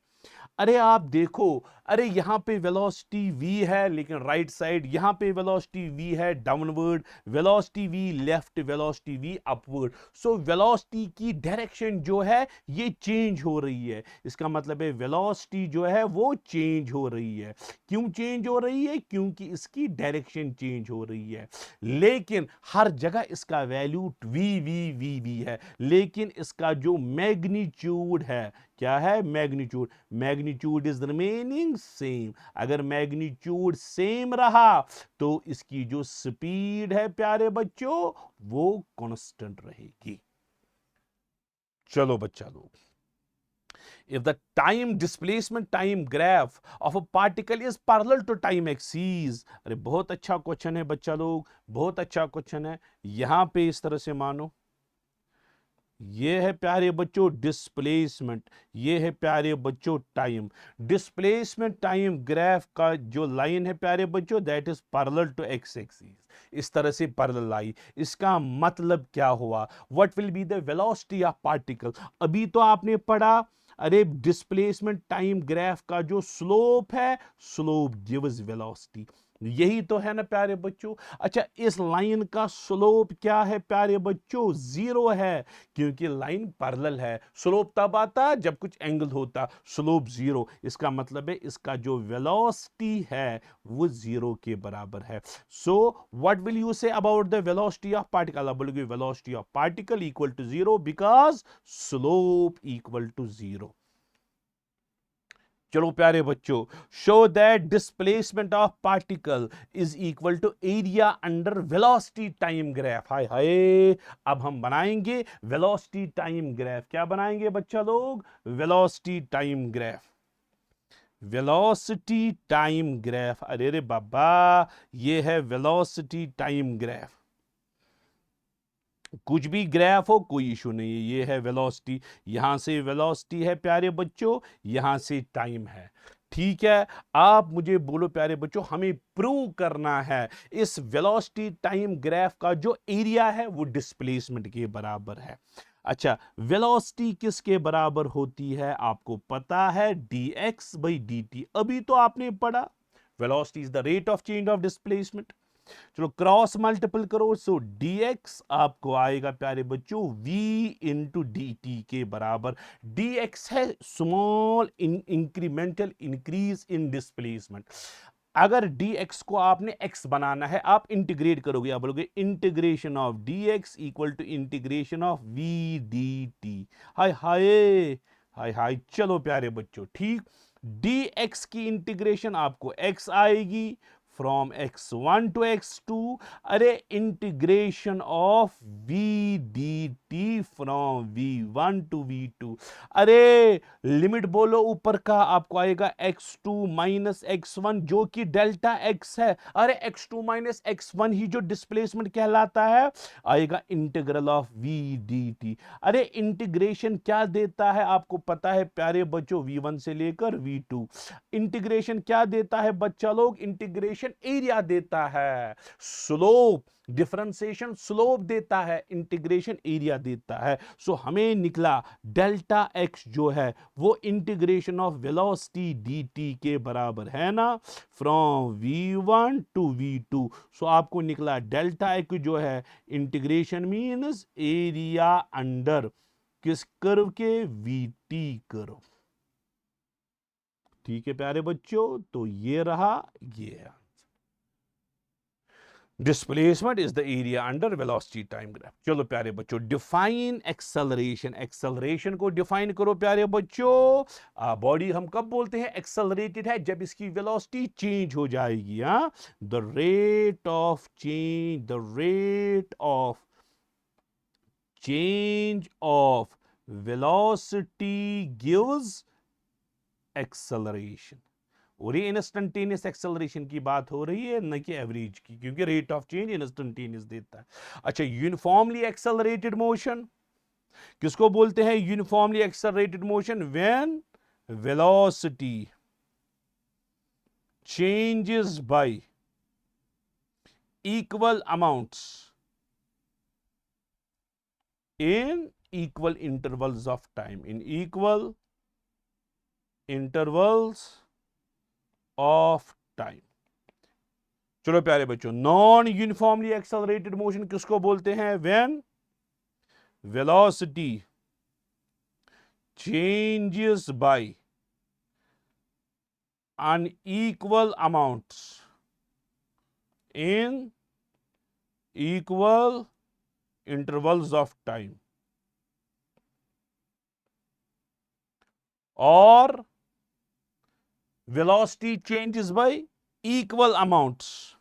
अरे आप देखो, अरे यहां पे वेलोसिटी v है लेकिन राइट साइड, यहां पे वेलोसिटी v है downward, velocity v left, velocity v upward. So velocity की डायरेक्शन जो है ये चेंज हो रही है। इसका मतलब है वेलोसिटी जो है वो चेंज हो रही है। क्यों चेंज हो रही है? क्योंकि इसकी डायरेक्शन चेंज हो रही है। लेकिन हर जगह इसका value v v v v है, लेकिन इसका जो मैग्नीट्यूड है क्या है? Magnitude. Magnitude is remaining same. अगर मैग्नीट्यूड सेम रहा तो इसकी जो स्पीड है प्यारे बच्चों वो कांस्टेंट रहेगी। चलो बच्चा लोग, if the time displacement time graph of a particle is parallel to time axis, अरे बहुत अच्छा क्वेश्चन है बच्चा लोग, बहुत अच्छा क्वेश्चन है। यहां पे इस तरह से मानो, ये है प्यारे बच्चों डिस्प्लेसमेंट, ये है प्यारे बच्चों टाइम। डिस्प्लेसमेंट टाइम ग्राफ का जो लाइन है प्यारे बच्चों that is parallel to X axis, इस तरह से पैरेलल आई। इसका मतलब क्या हुआ? What will be the velocity of particle? अभी तो आपने पढ़ा, अरे डिस्प्लेसमेंट टाइम ग्राफ का जो स्लोप है, स्लोप गिव्स वेलोसिटी। यही तो है ना प्यारे बच्चों। अच्छा, इस लाइन का स्लोप क्या है प्यारे बच्चों? जीरो है, क्योंकि लाइन पैरेलल है। स्लोप तब आता जब कुछ एंगल होता, स्लोप जीरो। इसका मतलब है इसका जो वेलोसिटी है वो जीरो के बराबर है। So what will you say about the velocity of particle? आप बोलोगे velocity of particle equal to zero because slope equal to zero. चलो प्यारे बच्चों, show that displacement of particle is equal to area under velocity time graph. हाय हाय, अब हम बनाएंगे वेलोसिटी टाइम ग्राफ। क्या बनाएंगे बच्चा लोग? Velocity time graph. Velocity time graph, अरे रे बाबा, ये है वेलोसिटी टाइम ग्राफ। कुछ भी ग्राफ हो कोई इशू नहीं है, ये है वेलोसिटी। यहां से वेलोसिटी है प्यारे बच्चों, यहां से टाइम है। ठीक है, आप मुझे बोलो प्यारे बच्चों, हमें प्रूव करना है इस वेलोसिटी टाइम ग्राफ का जो एरिया है वो डिस्प्लेसमेंट के बराबर है। अच्छा, वेलोसिटी किसके बराबर होती है? आपको पता है dx/dt। अभी तो आपने पढ़ा, velocity is the rate of change of displacement. चलो क्रॉस मल्टीपल करो, सो dx आपको आएगा प्यारे बच्चों v इंटू dt के बराबर। dx है small incremental increase in displacement. अगर dx को आपने x बनाना है, आप इंटीग्रेट करोगे, आप बोलोगे integration of dx equal to integration of v dt। हाय हाय, हाय हाय। चलो प्यारे बच्चों, ठीक, dx की इंटीग्रेशन आपको x आएगी फ्रॉम x1 टू x2। अरे integration of v dt from v1 to v2। अरे लिमिट बोलो ऊपर का, आपको आएगा x2 माइनस x1 जो कि डेल्टा x है। अरे x2 माइनस x1 ही जो डिस्प्लेसमेंट कहलाता है, आएगा इंटीग्रल ऑफ v dt। अरे इंटीग्रेशन क्या देता है आपको पता है प्यारे बच्चों? v1 से लेकर v2। इंटीग्रेशन क्या देता है बच्चा लोग? इंटीग्रेशन एरिया देता है। स्लोप, डिफरेंशिएशन स्लोप देता है, इंटीग्रेशन एरिया देता है। सो हमें निकला डेल्टा एक्स जो है वो इंटीग्रेशन ऑफ वेलोसिटी dt के बराबर है ना, फ्रॉम v1 टू v2। सो आपको निकला डेल्टा एक्स जो है इंटीग्रेशन मींस एरिया अंडर किस कर्व के? vt curve. ठीक है प्यारे बच्चों, तो ये रहा, ये है displacement is the area under velocity time graph. चलो प्यारे बच्चों, डिफाइन एक्सेलरेशन। एक्सेलरेशन को डिफाइन करो प्यारे बच्चों। बॉडी हम कब बोलते हैं एक्सेलरेटेड है? जब इसकी वेलोसिटी चेंज हो जाएगी। हाँ, the rate of change, the rate of change of velocity gives acceleration. और ये इंस्टेंटेनियस एक्सेलरेशन की बात हो रही है, न कि एवरेज की, क्योंकि रेट ऑफ चेंज इंस्टेंटेनियस देता है। अच्छा, यूनिफॉर्मली एक्सेलरेटेड मोशन किसको बोलते हैं? Uniformly accelerated motion when velocity changes y equal amounts in equal intervals of time, in equal intervals of time। चलो प्यारे बच्चों, नॉन यूनिफॉर्मली एक्सेलरेटेड मोशन किसको बोलते हैं? When velocity changes by unequal amounts in equal intervals of time। or velocity changes by equal amounts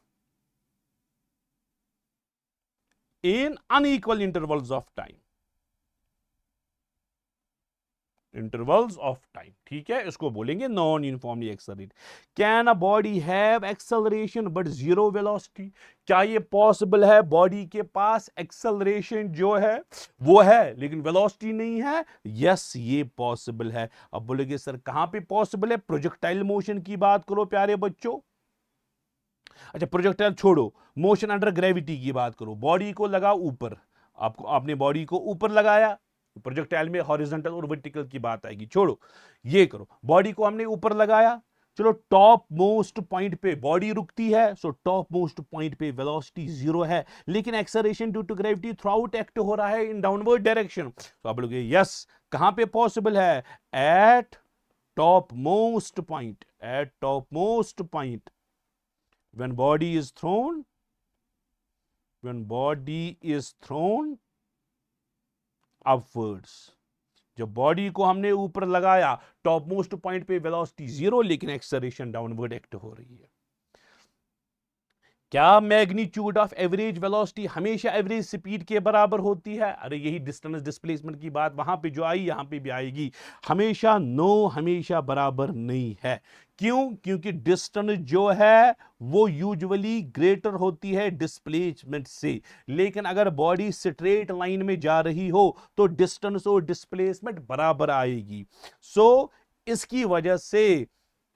in unequal intervals of time. Intervals of time, ठीक है, इसको बोलेंगे non uniformly accelerate. Can a body have acceleration but zero velocity? क्या ये पॉसिबल है बॉडी के पास एक्सेलरेशन जो है वो है लेकिन वेलोसिटी नहीं है? यस, ये पॉसिबल है. अब बोलेंगे सर कहां पे पॉसिबल है? प्रोजेक्टाइल मोशन की बात करो प्यारे बच्चों. अच्छा, प्रोजेक्टाइल छोड़ो, मोशन अंडर ग्रेविटी की बात करो. बॉडी को लगा ऊपर, आपने बॉडी को ऊपर लगाया, प्रोजेक्टाइल में हॉरिजॉन्टल और वर्टिकल की बात आएगी, छोड़ो ये करो. बॉडी को हमने ऊपर लगाया, चलो टॉप मोस्ट पॉइंट पे बॉडी रुकती है, सो टॉप मोस्ट पॉइंट पे वेलोसिटी जीरो है, लेकिन acceleration due to gravity throughout act हो रहा है इन डाउनवर्ड डायरेक्शन. तो आप बोलोगे यस, कहां पे पॉसिबल है? Eight top most point. Eight top most point when body is thrown upwards. जब बॉडी को हमने ऊपर लगाया, टॉप मोस्ट पॉइंट पे वेलोसिटी जीरो लेकिन एक्सेलरेशन डाउनवर्ड एक्ट हो रही है. क्या मैग्नीट्यूड ऑफ एवरेज वेलोसिटी हमेशा एवरेज स्पीड के बराबर होती है? अरे यही डिस्टेंस डिस्प्लेसमेंट की बात वहां पे जो आई यहां पे भी आएगी. हमेशा नो, हमेशा बराबर नहीं है. क्यों? क्योंकि डिस्टेंस जो है वो यूजुअली ग्रेटर होती है डिस्प्लेसमेंट से, लेकिन अगर बॉडी स्ट्रेट लाइन में जा रही हो तो डिस्टेंस और डिस्प्लेसमेंट बराबर आएगी. सो इसकी वजह से,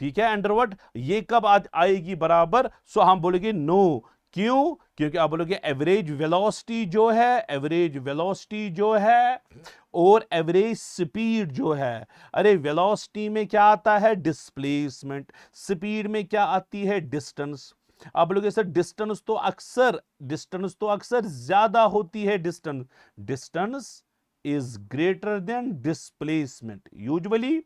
ठीक है, अंडरवर्ड ये कब आएगी बराबर? सो हम बोलेंगे नो. क्यों? क्योंकि आप बोलोगे एवरेज वेलोसिटी जो है, एवरेज वेलोसिटी जो है और एवरेज स्पीड जो है, अरे वेलोसिटी में क्या आता है? डिस्प्लेसमेंट. स्पीड में क्या आती है? डिस्टेंस. आप बोलोगे सर डिस्टेंस तो अक्सर ज्यादा होती है. Distance is greater than displacement usually,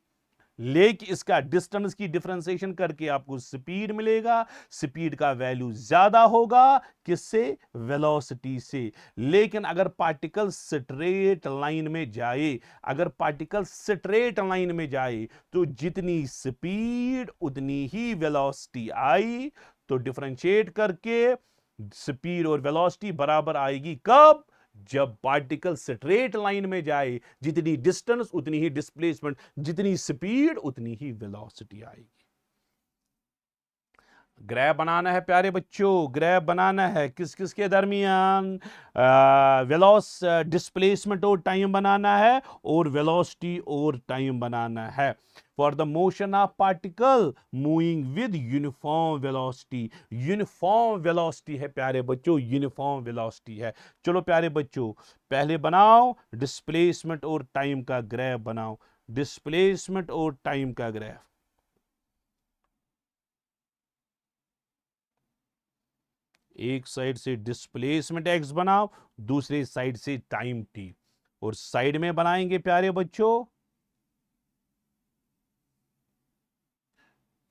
लेकिन इसका डिस्टेंस की डिफरेंशिएशन करके आपको स्पीड मिलेगा. स्पीड का वैल्यू ज्यादा होगा किससे? वेलोसिटी से. लेकिन अगर पार्टिकल स्ट्रेट लाइन में जाए, तो जितनी स्पीड उतनी ही वेलोसिटी आई. तो डिफरेंशिएट करके स्पीड और वेलोसिटी बराबर आएगी. कब? जब पार्टिकल स्ट्रेट लाइन में जाए. जितनी डिस्टेंस उतनी ही डिस्प्लेसमेंट, जितनी स्पीड उतनी ही वेलोसिटी आएगी. ग्राफ बनाना है प्यारे बच्चों, ग्राफ बनाना है किस किस के दरमियान? डिस्प्लेसमेंट और टाइम बनाना है और वेलोसिटी और टाइम बनाना है. For the motion of particle moving with uniform velocity. Uniform velocity है प्यारे बच्चों, यूनिफॉर्म वेलोसिटी है. चलो प्यारे बच्चों, पहले बनाओ डिस्प्लेसमेंट और टाइम का ग्राफ बनाओ. डिस्प्लेसमेंट और टाइम का ग्राफ. एक साइड से डिस्प्लेसमेंट एक्स बनाओ, दूसरी साइड से टाइम टी, और साइड में बनाएंगे प्यारे बच्चों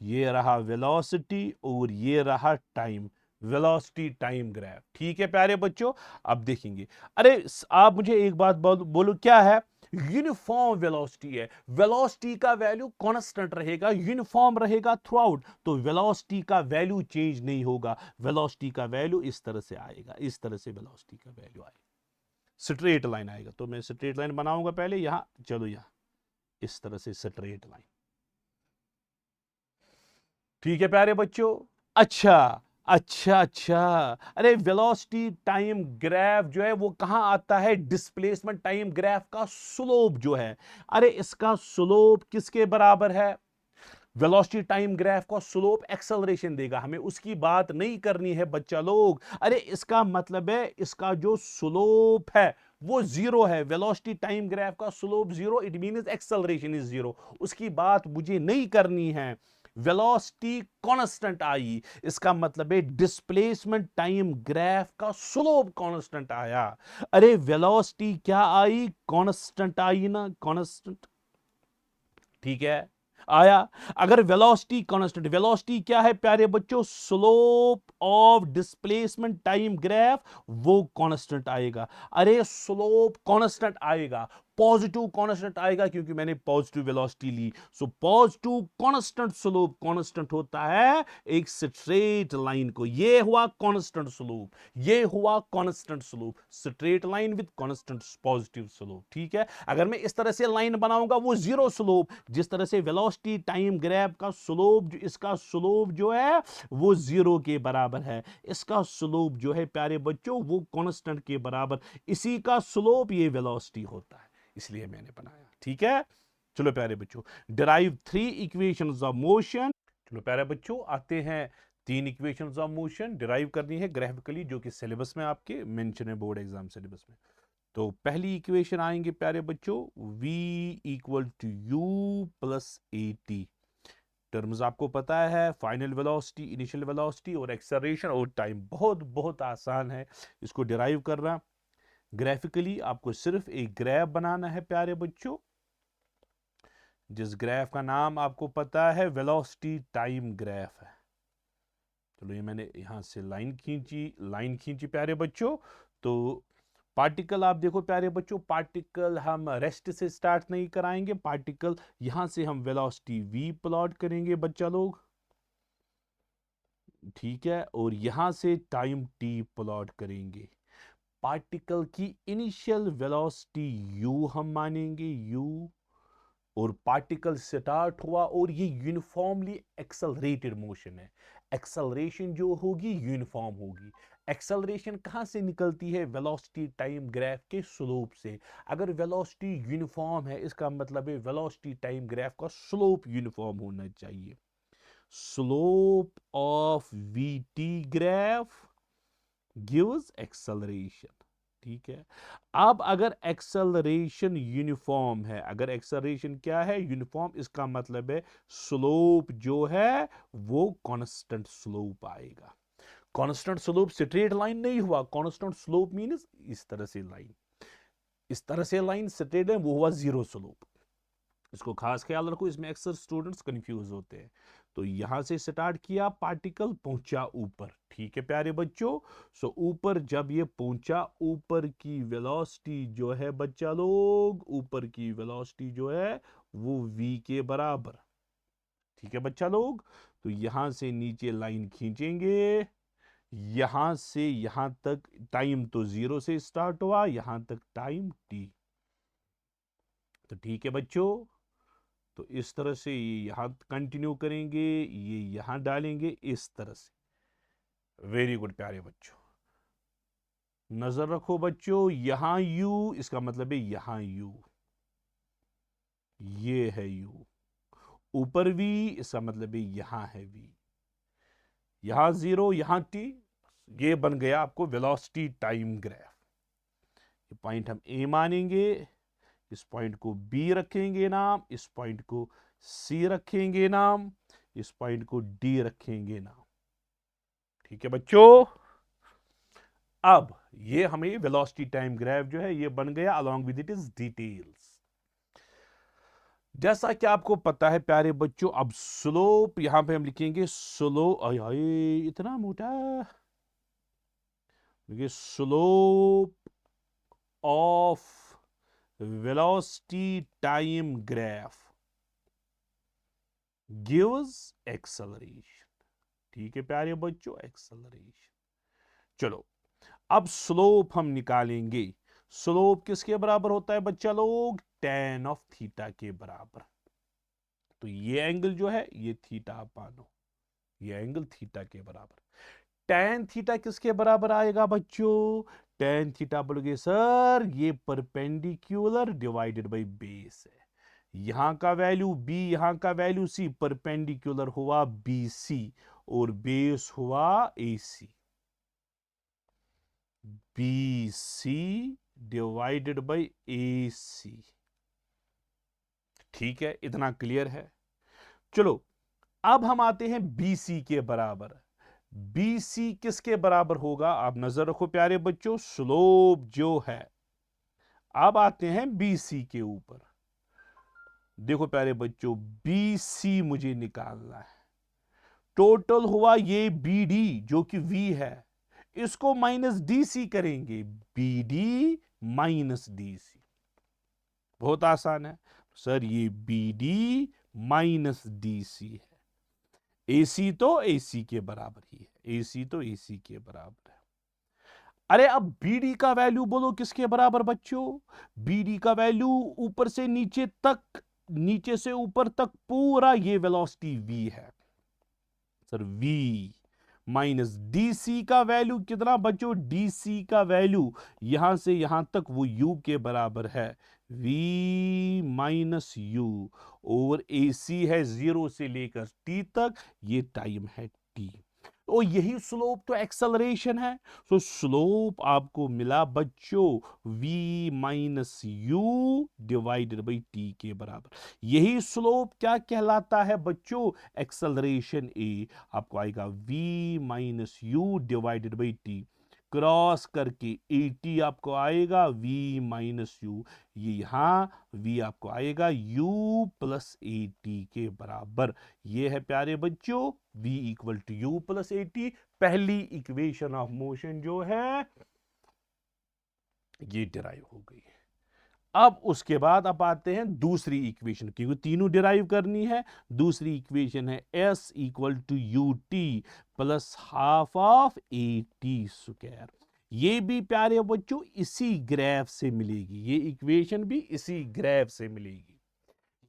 ये रहा वेलोसिटी और ये रहा टाइम. Velocity time graph. ठीक है प्यारे बच्चों, अब देखेंगे. अरे आप मुझे एक बात बोलो क्या है? यूनिफॉर्म वेलोसिटी है. वेलोसिटी का वैल्यू कांस्टेंट रहेगा, यूनिफॉर्म रहेगा थ्रू आउट, तो वेलोसिटी का वैल्यू चेंज नहीं होगा. वेलोसिटी का वैल्यू इस तरह से आएगा, इस तरह से वेलोसिटी का वैल्यू आएगा, स्ट्रेट लाइन आएगा. तो मैं स्ट्रेट लाइन बनाऊंगा पहले यहां, चलो यहां इस तरह से स्ट्रेट लाइन. ठीक है प्यारे बच्चों. अच्छा, अरे वेलोसिटी टाइम ग्राफ जो है वो कहां आता है? डिस्प्लेसमेंट टाइम ग्राफ का स्लोप जो है, अरे इसका स्लोप किसके बराबर है? वेलोसिटी टाइम ग्राफ का स्लोप एक्सेलरेशन देगा. हमें उसकी बात नहीं करनी है बच्चा लोग. अरे इसका मतलब है इसका जो स्लोप है वो जीरो है. वेलोसिटी टाइम ग्राफ का slope zero, it means acceleration is zero. उसकी बात मुझे नहीं करनी है. वेलोसिटी कांस्टेंट आई, इसका मतलब है डिस्प्लेसमेंट टाइम ग्राफ का स्लोप कांस्टेंट आया. अरे वेलोसिटी क्या आई? कांस्टेंट आई ना, कांस्टेंट. ठीक है, आया. अगर वेलोसिटी कांस्टेंट, वेलोसिटी क्या है प्यारे बच्चों? Slope of displacement time graph, वो कांस्टेंट आएगा. अरे स्लोप कांस्टेंट आएगा, पॉजिटिव कांस्टेंट आएगा क्योंकि मैंने पॉजिटिव वेलोसिटी ली। So positive constant slope, constant होता है एक स्ट्रेट लाइन को। ये हुआ कांस्टेंट स्लोप, ये हुआ constant slope, straight line with constant positive slope. ठीक है, अगर मैं इस तरह से लाइन बनाऊंगा वो जीरो स्लोप, जिस तरह से वेलोसिटी टाइम ग्राफ का स्लोप, इसका स्लोप जो है वो जीरो के बराबर है, इसका स्लोप जो है प्यारे बच्चों वो कांस्टेंट के बराबर, इसी का स्लोप ये वेलोसिटी होता है, इसलिए मैंने बनाया। ठीक है, चलो प्यारे बच्चों, डिराइव 3 इक्वेशंस ऑफ मोशन। चलो प्यारे बच्चों, आते हैं 3 इक्वेशंस ऑफ मोशन डिराइव करनी है ग्राफिकली, जो कि सिलेबस में आपके मेंशन है, बोर्ड एग्जाम सिलेबस में। तो पहली इक्वेशन आएंगे प्यारे बच्चों, v equal to u plus A t. Terms आपको पता है, फाइनल वेलोसिटी, इनिशियल वेलोसिटी और एक्सेलरेशन और टाइम। बहुत बहुत आसान है इसको डिराइव करना। ग्राफिकली आपको सिर्फ एक ग्राफ बनाना है प्यारे बच्चों, जिस ग्राफ का नाम आपको पता है वेलोसिटी टाइम ग्राफ है। चलो ये मैंने यहां से लाइन खींची प्यारे बच्चों। तो पार्टिकल आप देखो प्यारे बच्चों, पार्टिकल हम रेस्ट से स्टार्ट नहीं कराएंगे, पार्टिकल यहां से हम वेलोसिटी v प्लॉट करेंगे बच्चा लोग। ठीक है, और यहां से टाइम t प्लॉट करेंगे। पार्टिकल की इनिशियल वेलोसिटी u हम मानेंगे u, और पार्टिकल स्टार्ट हुआ और ये यूनिफॉर्मली एक्सेलरेटेड मोशन है। एक्सेलरेशन जो होगी यूनिफॉर्म होगी। एक्सेलरेशन कहां से निकलती है? वेलोसिटी टाइम ग्राफ के स्लोप से। अगर वेलोसिटी यूनिफॉर्म है, इसका मतलब है वेलोसिटी टाइम ग्राफ का स्लोप यूनिफॉर्म होना चाहिए। Slope of VT graph gives acceleration. ठीक है, अब अगर एक्सेलरेशन यूनिफॉर्म है, अगर एक्सेलरेशन क्या है? यूनिफॉर्म, इसका मतलब है स्लोप जो है वो कांस्टेंट स्लोप आएगा। कांस्टेंट स्लोप स्ट्रेट लाइन नहीं हुआ, कांस्टेंट स्लोप मींस इस तरह से लाइन, इस तरह से लाइन स्ट्रेट है, वो हुआ जीरो स्लोप। इसको खास ख्याल रखो, इसमें अक्सर स्टूडेंट्स कंफ्यूज होते हैं। तो यहां से स्टार्ट किया, पार्टिकल पहुंचा ऊपर। ठीक है प्यारे बच्चों, सो ऊपर जब ये पहुंचा, ऊपर की वेलोसिटी जो है बच्चा लोग, ऊपर की वेलोसिटी जो है वो v के बराबर। ठीक है बच्चा लोग, तो यहां से नीचे लाइन खींचेंगे, यहां से यहां तक टाइम तो जीरो से स्टार्ट हुआ, यहां तक टाइम t। तो ठीक है बच्चों, तो इस तरह से ये यहां कंटिन्यू करेंगे, ये यहां डालेंगे इस तरह से। वेरी गुड प्यारे बच्चों, नजर रखो बच्चों, यहां u, इसका मतलब है यहां u, ये है u। ऊपर v, इसका मतलब है यहां है v। यहां जीरो, यहां t, ये बन गया आपको वेलोसिटी टाइम ग्राफ। ये पॉइंट हम a मानेंगे, इस पॉइंट को B रखेंगे नाम, इस पॉइंट को C रखेंगे नाम, इस पॉइंट को D रखेंगे नाम। ठीक है बच्चों, अब ये हमें वेलोसिटी टाइम ग्राफ जो है ये बन गया, along with it is details. जैसा कि आपको पता है प्यारे बच्चों, अब स्लोप यहां पे हम लिखेंगे स्लो, इतना मोटा, slope of velocity time graph gives acceleration. ठीक है प्यारे बच्चों, एक्सेलरेशन। चलो अब स्लोप हम निकालेंगे। स्लोप किसके बराबर होता है बच्चा लोग? tan ऑफ थीटा के बराबर। तो ये एंगल जो है ये थीटा आप मानो, ये एंगल थीटा के बराबर। tan थीटा किसके बराबर आएगा बच्चों? tan थीटा बोलोगे सर ये परपेंडिकुलर डिवाइडेड बाय बेस है। यहां का वैल्यू b, यहां का वैल्यू c, परपेंडिकुलर हुआ bc और बेस हुआ ac। BC divided by AC। ठीक है, इतना क्लियर है। चलो अब हम आते हैं BC के बराबर। BC किसके बराबर होगा? आप नजर रखो प्यारे बच्चों, स्लोप जो है। अब आते हैं BC के ऊपर। देखो प्यारे बच्चों, BC मुझे निकालना है। टोटल हुआ ये BD जो कि V है, इसको माइनस DC करेंगे, BD माइनस DC। बहुत आसान है सर, ये B D minus D C है। AC तो AC के बराबर ही है, AC तो AC के बराबर है। अरे अब BD का वैल्यू बोलो किसके बराबर बच्चों? BD का वैल्यू ऊपर से नीचे तक, नीचे से ऊपर तक पूरा ये वेलोसिटी V है सर। V माइनस DC का वैल्यू कितना बच्चों? DC का वैल्यू यहां से यहां तक वो U के बराबर है, V माइनस U। और AC है 0 से लेकर T तक, ये टाइम है T। और यही स्लोप तो एक्सेलरेशन है। तो स्लोप आपको मिला बच्चों v minus you divided by T के बराबर। यही स्लोप क्या कहलाता है बच्चों? एक्सेलरेशन ए। आपको आएगा v minus you divided by T, cross करके 80 आपको आएगा v माइनस यू, ये यहां v आपको आएगा u प्लस ए टी के बराबर। ये है प्यारे बच्चों v equal to you plus A T. पहली इक्वेशन ऑफ मोशन जो है ये डिराइव हो गई। अब उसके बाद अब आते हैं दूसरी इक्वेशन, क्योंकि तीनों डिराइव करनी है। दूसरी इक्वेशन है s equal to u t plus half of a t square. ये भी प्यारे बच्चों इसी ग्राफ से मिलेगी, ये इक्वेशन भी इसी ग्राफ से मिलेगी।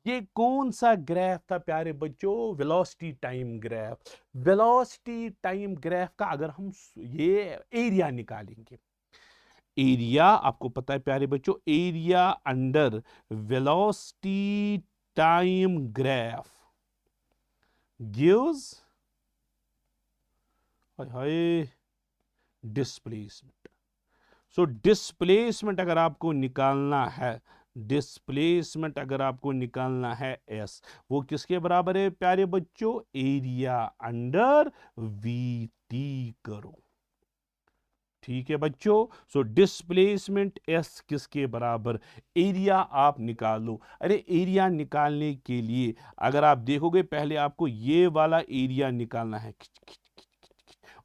ये कौन सा ग्राफ था प्यारे बच्चों? Velocity time graph. Velocity time graph का अगर हम ये एरिया निकालेंगे, एरिया आपको पता है प्यारे बच्चों, area under velocity time graph gives हाय डिस्प्लेसमेंट। सो डिस्प्लेसमेंट अगर आपको निकालना है, डिस्प्लेसमेंट अगर आपको निकालना है एस, वो किसके बराबर है प्यारे बच्चों? एरिया अंडर वी टी करो। ठीक है बच्चों। सो डिस्प्लेसमेंट एस किसके बराबर? एरिया आप निकालो। अरे एरिया निकालने के लिए अगर आप देखोगे, पहले आपको ये वाला एरिया निकालना है,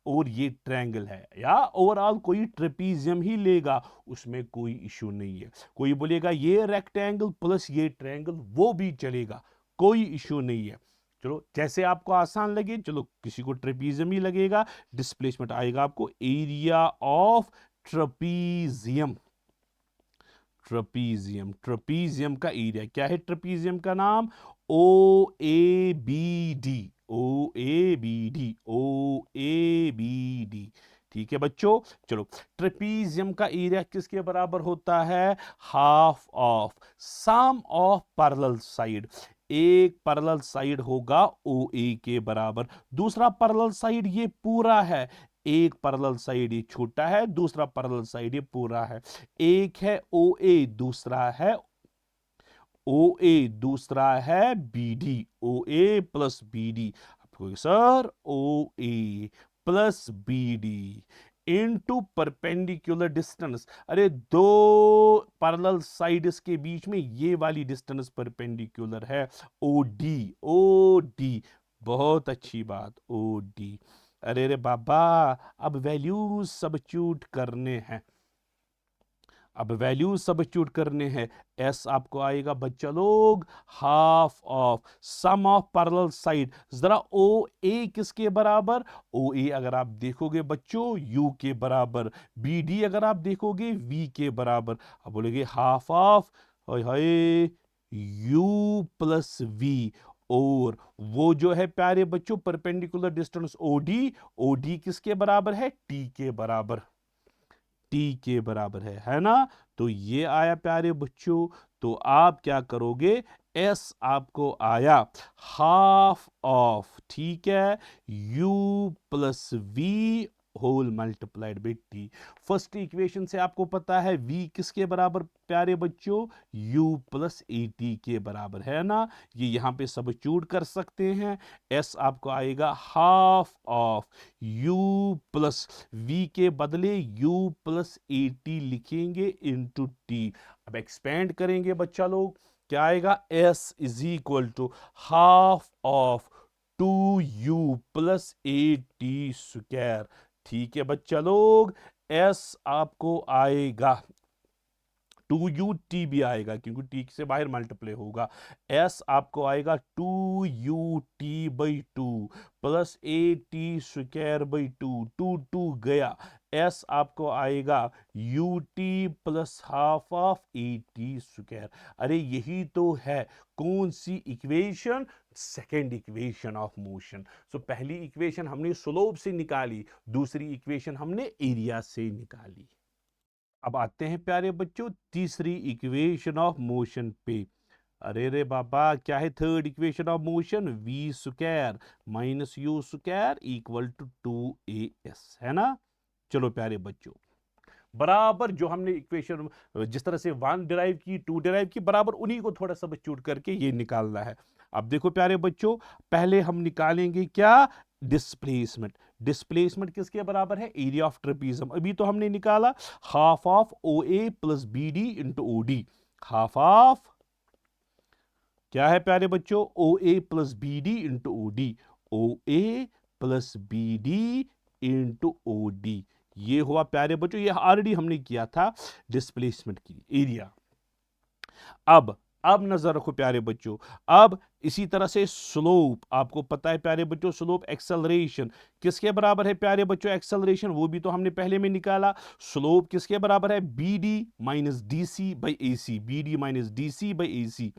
और ये ट्रायंगल है, या ओवरऑल कोई ट्रेपीजियम ही लेगा, उसमें कोई इशू नहीं है। कोई बोलेगा ये रेक्टेंगल प्लस ये ट्रायंगल, वो भी चलेगा, कोई इशू नहीं है। चलो जैसे आपको आसान लगे, चलो किसी को ट्रेपीजियम ही लगेगा। डिस्प्लेसमेंट आएगा आपको area of trapezium. Trapezium, trapezium का एरिया क्या है? ट्रेपीजियम का नाम O A B D, O A B D, O A B D. ठीक है बच्चों। चलो ट्रेपीजियम का एरिया किसके बराबर होता है? Half of sum of parallel side. एक पैरेलल साइड होगा ओ ए के बराबर, दूसरा पैरेलल साइड ये पूरा है। एक पैरेलल साइड ये छोटा है, दूसरा पैरेलल साइड ये पूरा है। एक है ओ ए, दूसरा है ओ ए, दूसरा है B D. O A plus B D, आपको sir O A plus B D into perpendicular distance. अरे दो पैरेलल साइड्स के बीच में ये वाली डिस्टेंस परपेंडिकुलर है, ओ डी। ओ डी, बहुत अच्छी बात, ओ डी। अरे रे बाबा, अब वैल्यूज सब्स्टिट्यूट करने हैं, अब वैल्यू सब्स्टिट्यूट करने हैं। एस आपको आएगा बच्चा लोग half of sum of parallel side. जरा ओ ए किसके बराबर? ओ ए अगर आप देखोगे बच्चों यू के बराबर, बी डी अगर आप देखोगे वी के बराबर। अब बोलेंगे half of u plus v, और वो जो है प्यारे बच्चों परपेंडिकुलर डिस्टेंस ओडी, ओडी किसके बराबर है? टी के बराबर, टी के बराबर है ना। तो ये आया प्यारे बच्चों। तो आप क्या करोगे? एस आपको आया हाफ ऑफ, ठीक है, u plus v whole multiplied by t. First equation से आपको पता है v किसके बराबर प्यारे बच्चों? u प्लस ए टी के बराबर है ना। ये यहां पे सब्स्टिट्यूट कर सकते हैं। s आपको आएगा half of u plus v के बदले u प्लस ए टी लिखेंगे इनटू t। अब एक्सपेंड करेंगे बच्चा लोग, क्या आएगा? s is equal to half of 2u plus A t square. ठीक है बच्चा लोग, s आपको आएगा 2ut भी आएगा क्योंकि टी से बाहर मल्टीप्लाई होगा। s आपको आएगा 2ut/2 प्लस at² 2 गया। s आपको आएगा ut plus half of at²। अरे यही तो है कौन सी equation? Second equation of motion. So पहली इक्वेशन हमने स्लोप से निकाली, दूसरी इक्वेशन हमने एरिया से निकाली। अब आते हैं प्यारे बच्चों तीसरी इक्वेशन ऑफ मोशन पे। अरे रे बाबा, क्या है third equation of motion? v² minus u² equal to 2as, है ना। चलो प्यारे बच्चों, बराबर जो हमने इक्वेशन जिस तरह से 1 डिराइव की, 2 डिराइव की, बराबर उन्हीं को थोड़ा सब्स्टिट्यूट करके ये निकालना है। अब देखो प्यारे बच्चों, पहले हम निकालेंगे क्या? डिस्प्लेसमेंट। डिस्प्लेसमेंट किसके बराबर है? Area of trapezium. अभी तो हमने निकाला half of OA plus BD into OD। Half of क्या है प्यारे बच्चों? OA plus BD into OD। OA plus BD into OD। ये हुआ प्यारे बच्चों, ये ऑलरेडी हमने किया था डिस्प्लेसमेंट की एरिया। अब नजर रखो प्यारे बच्चों, अब इसी तरह से स्लोप, आपको पता है प्यारे बच्चों स्लोप एक्सेलरेशन किसके बराबर है प्यारे बच्चों? एक्सेलरेशन वो भी तो हमने पहले में निकाला। स्लोप किसके बराबर है? BD minus DC by AC। BD minus DC by AC।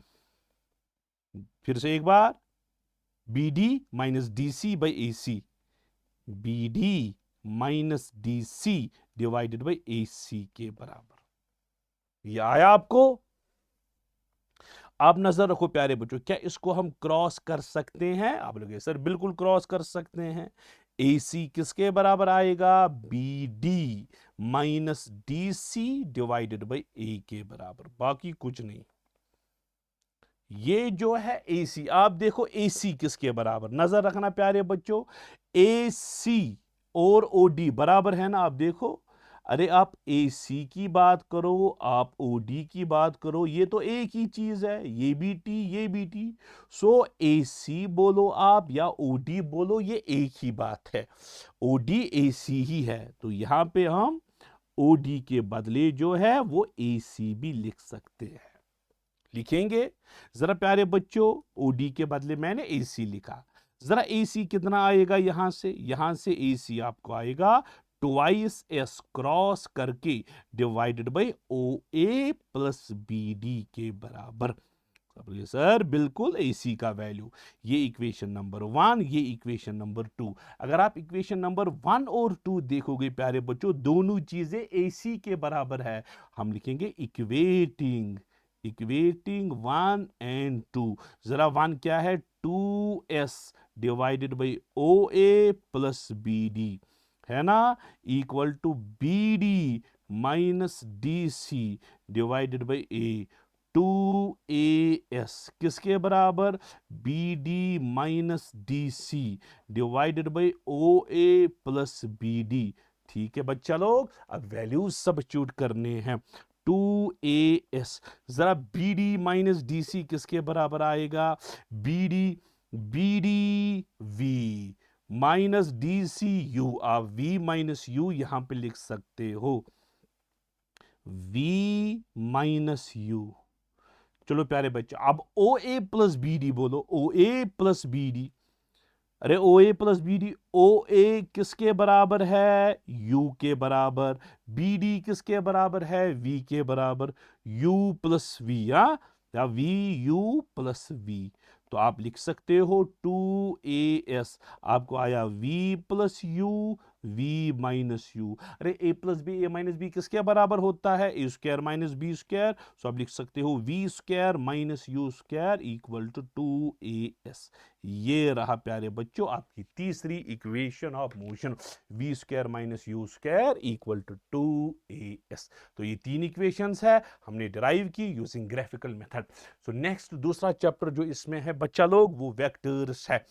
फिर से एक बार, BD minus DC by AC। BD minus DC divided by AC के बराबर। ये आया आपको? आप नजर रखो प्यारे बच्चों, क्या इसको हम क्रॉस कर सकते हैं? आप लोग सर बिल्कुल क्रॉस कर सकते हैं। AC किसके बराबर आएगा? BD minus DC divided by A के बराबर, बाकी कुछ नहीं। ये जो है AC, आप देखो AC किसके बराबर, नजर रखना प्यारे बच्चों। AC और OD बराबर है ना? आप देखो, अरे आप AC की बात करो, आप OD की बात करो, ये तो एक ही चीज है, ये भी T ये भी T। सो AC बोलो आप या OD बोलो, ये एक ही बात है, OD AC ही है। तो यहां पे हम OD के बदले जो है वो AC भी लिख सकते हैं। लिखेंगे जरा प्यारे बच्चों, OD के बदले मैंने AC लिखा। जरा AC कितना आएगा? यहां से AC आपको आएगा ट्वाइस S क्रॉस करके divided by OA plus BD के बराबर। सर बिल्कुल AC का वैल्यू, ये इक्वेशन नंबर 1, ये इक्वेशन नंबर 2। अगर आप इक्वेशन नंबर 1 और 2 देखोगे प्यारे बच्चों, दोनों चीजें AC के बराबर है। हम लिखेंगे इक्वेटिंग 1 एंड 2। जरा 1 क्या है? 2S divided by OA plus BD, है ना, equal to BD minus DC divided by A। 2AS किसके बराबर? BD minus DC divided by OA plus BD। ठीक है बच्चा लोग, अब वैल्यूज सब्स्टिट्यूट करने हैं। 2AS, जरा BD माइनस DC किसके बराबर आएगा? BD V minus DC U। आप V माइनस U यहां पे लिख सकते हो, V माइनस U। चलो प्यारे बच्चे, अब OA प्लस BD बोलो, OA प्लस BD। अरे OA प्लस BD, OA किसके बराबर है? U के बराबर। BD किसके बराबर है? V के बराबर। U प्लस V, या VU प्लस V। तो आप लिख सकते हो 2AS, आपको आया V plus U, V minus U। अरे A plus B, A minus B किसके बराबर होता है? A square minus B square. So आप लिख सकते हो V square minus U square equal to 2AS। ये रहा प्यारे बच्चों आपकी तीसरी equation of motion, V square minus U square equal to 2AS। तो ये 3 इक्वेशंस है, हमने डिराइव की using graphical method. So next दूसरा चैप्टर जो इसमें है बच्चा लोग, वो वेक्टर्स है।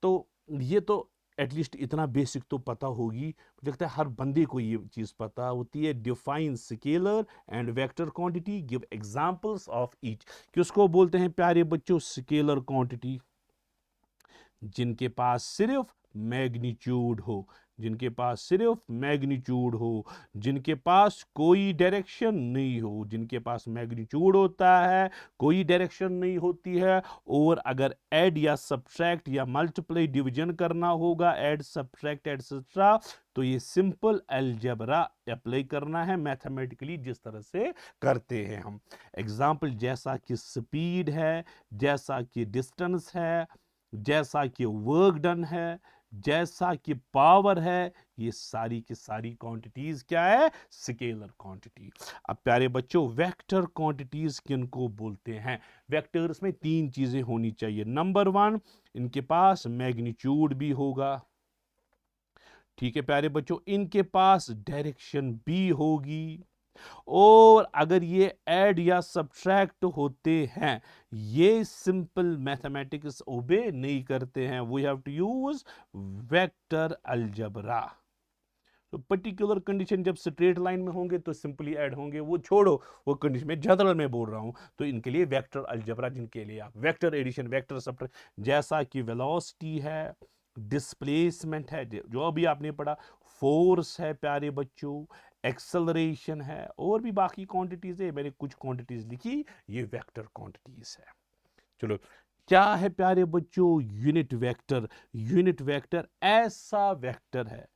तो ये तो एटलीस्ट इतना बेसिक तो पता होगी, मुझे लगता है हर बंदे को ये चीज पता होती है। Define scalar and vector quantity, give examples of each. किसको बोलते हैं प्यारे बच्चों? Scalar quantity. जिनके पास सिर्फ मैग्नीट्यूड हो, जिनके पास सिर्फ मैग्नीट्यूड हो, जिनके पास कोई डायरेक्शन नहीं हो, जिनके पास मैग्नीट्यूड होता है, कोई डायरेक्शन नहीं होती है, और अगर ऐड या सब्ट्रैक्ट या मल्टीप्लाई डिवीजन करना होगा, ऐड सब्ट्रैक्ट एटसेट्रा, तो ये सिंपल अलजेब्रा अप्लाई करना है मैथमेटिकली, जिस तरह से करते हैं हम। एग्जाम्पल जैसा कि स्पीड है, जैसा कि डिस्टेंस है, जैसा कि वर्क डन है, जैसा कि पावर है, ये सारी की सारी क्वांटिटीज क्या है? Scalar quantity. अब प्यारे बच्चों, वेक्टर क्वांटिटीज किनको बोलते हैं? वेक्टर्स में तीन चीजें होनी चाहिए। नंबर वन, इनके पास मैग्नीट्यूड भी होगा, ठीक है प्यारे बच्चों, इनके पास डायरेक्शन भी होगी, और अगर ये ऐड या सब्ट्रैक्ट होते हैं, ये सिंपल मैथमेटिक्स ओबे नहीं करते हैं, we have to use vector algebra. तो पर्टिकुलर कंडीशन जब स्ट्रेट लाइन में होंगे तो सिंपली ऐड होंगे, वो छोड़ो, वो कंडीशन में जनरल में बोल रहा हूं, तो इनके लिए वेक्टर अलजेब्रा, जिनके लिए आप वेक्टर एडिशन, वेक्टर सब्ट्रैक्ट, जैसा कि वेलोसिटी है, डिस्प्लेसमेंट है, जो अभी आपने पढ़ा, फोर्स है प्यारे बच्चों, एक्सेलरेशन है, और भी बाकी क्वांटिटीज है, मैंने कुछ क्वांटिटीज लिखी, ये वेक्टर क्वांटिटीज है। चलो, क्या है प्यारे बच्चों यूनिट वेक्टर? यूनिट वेक्टर ऐसा वेक्टर है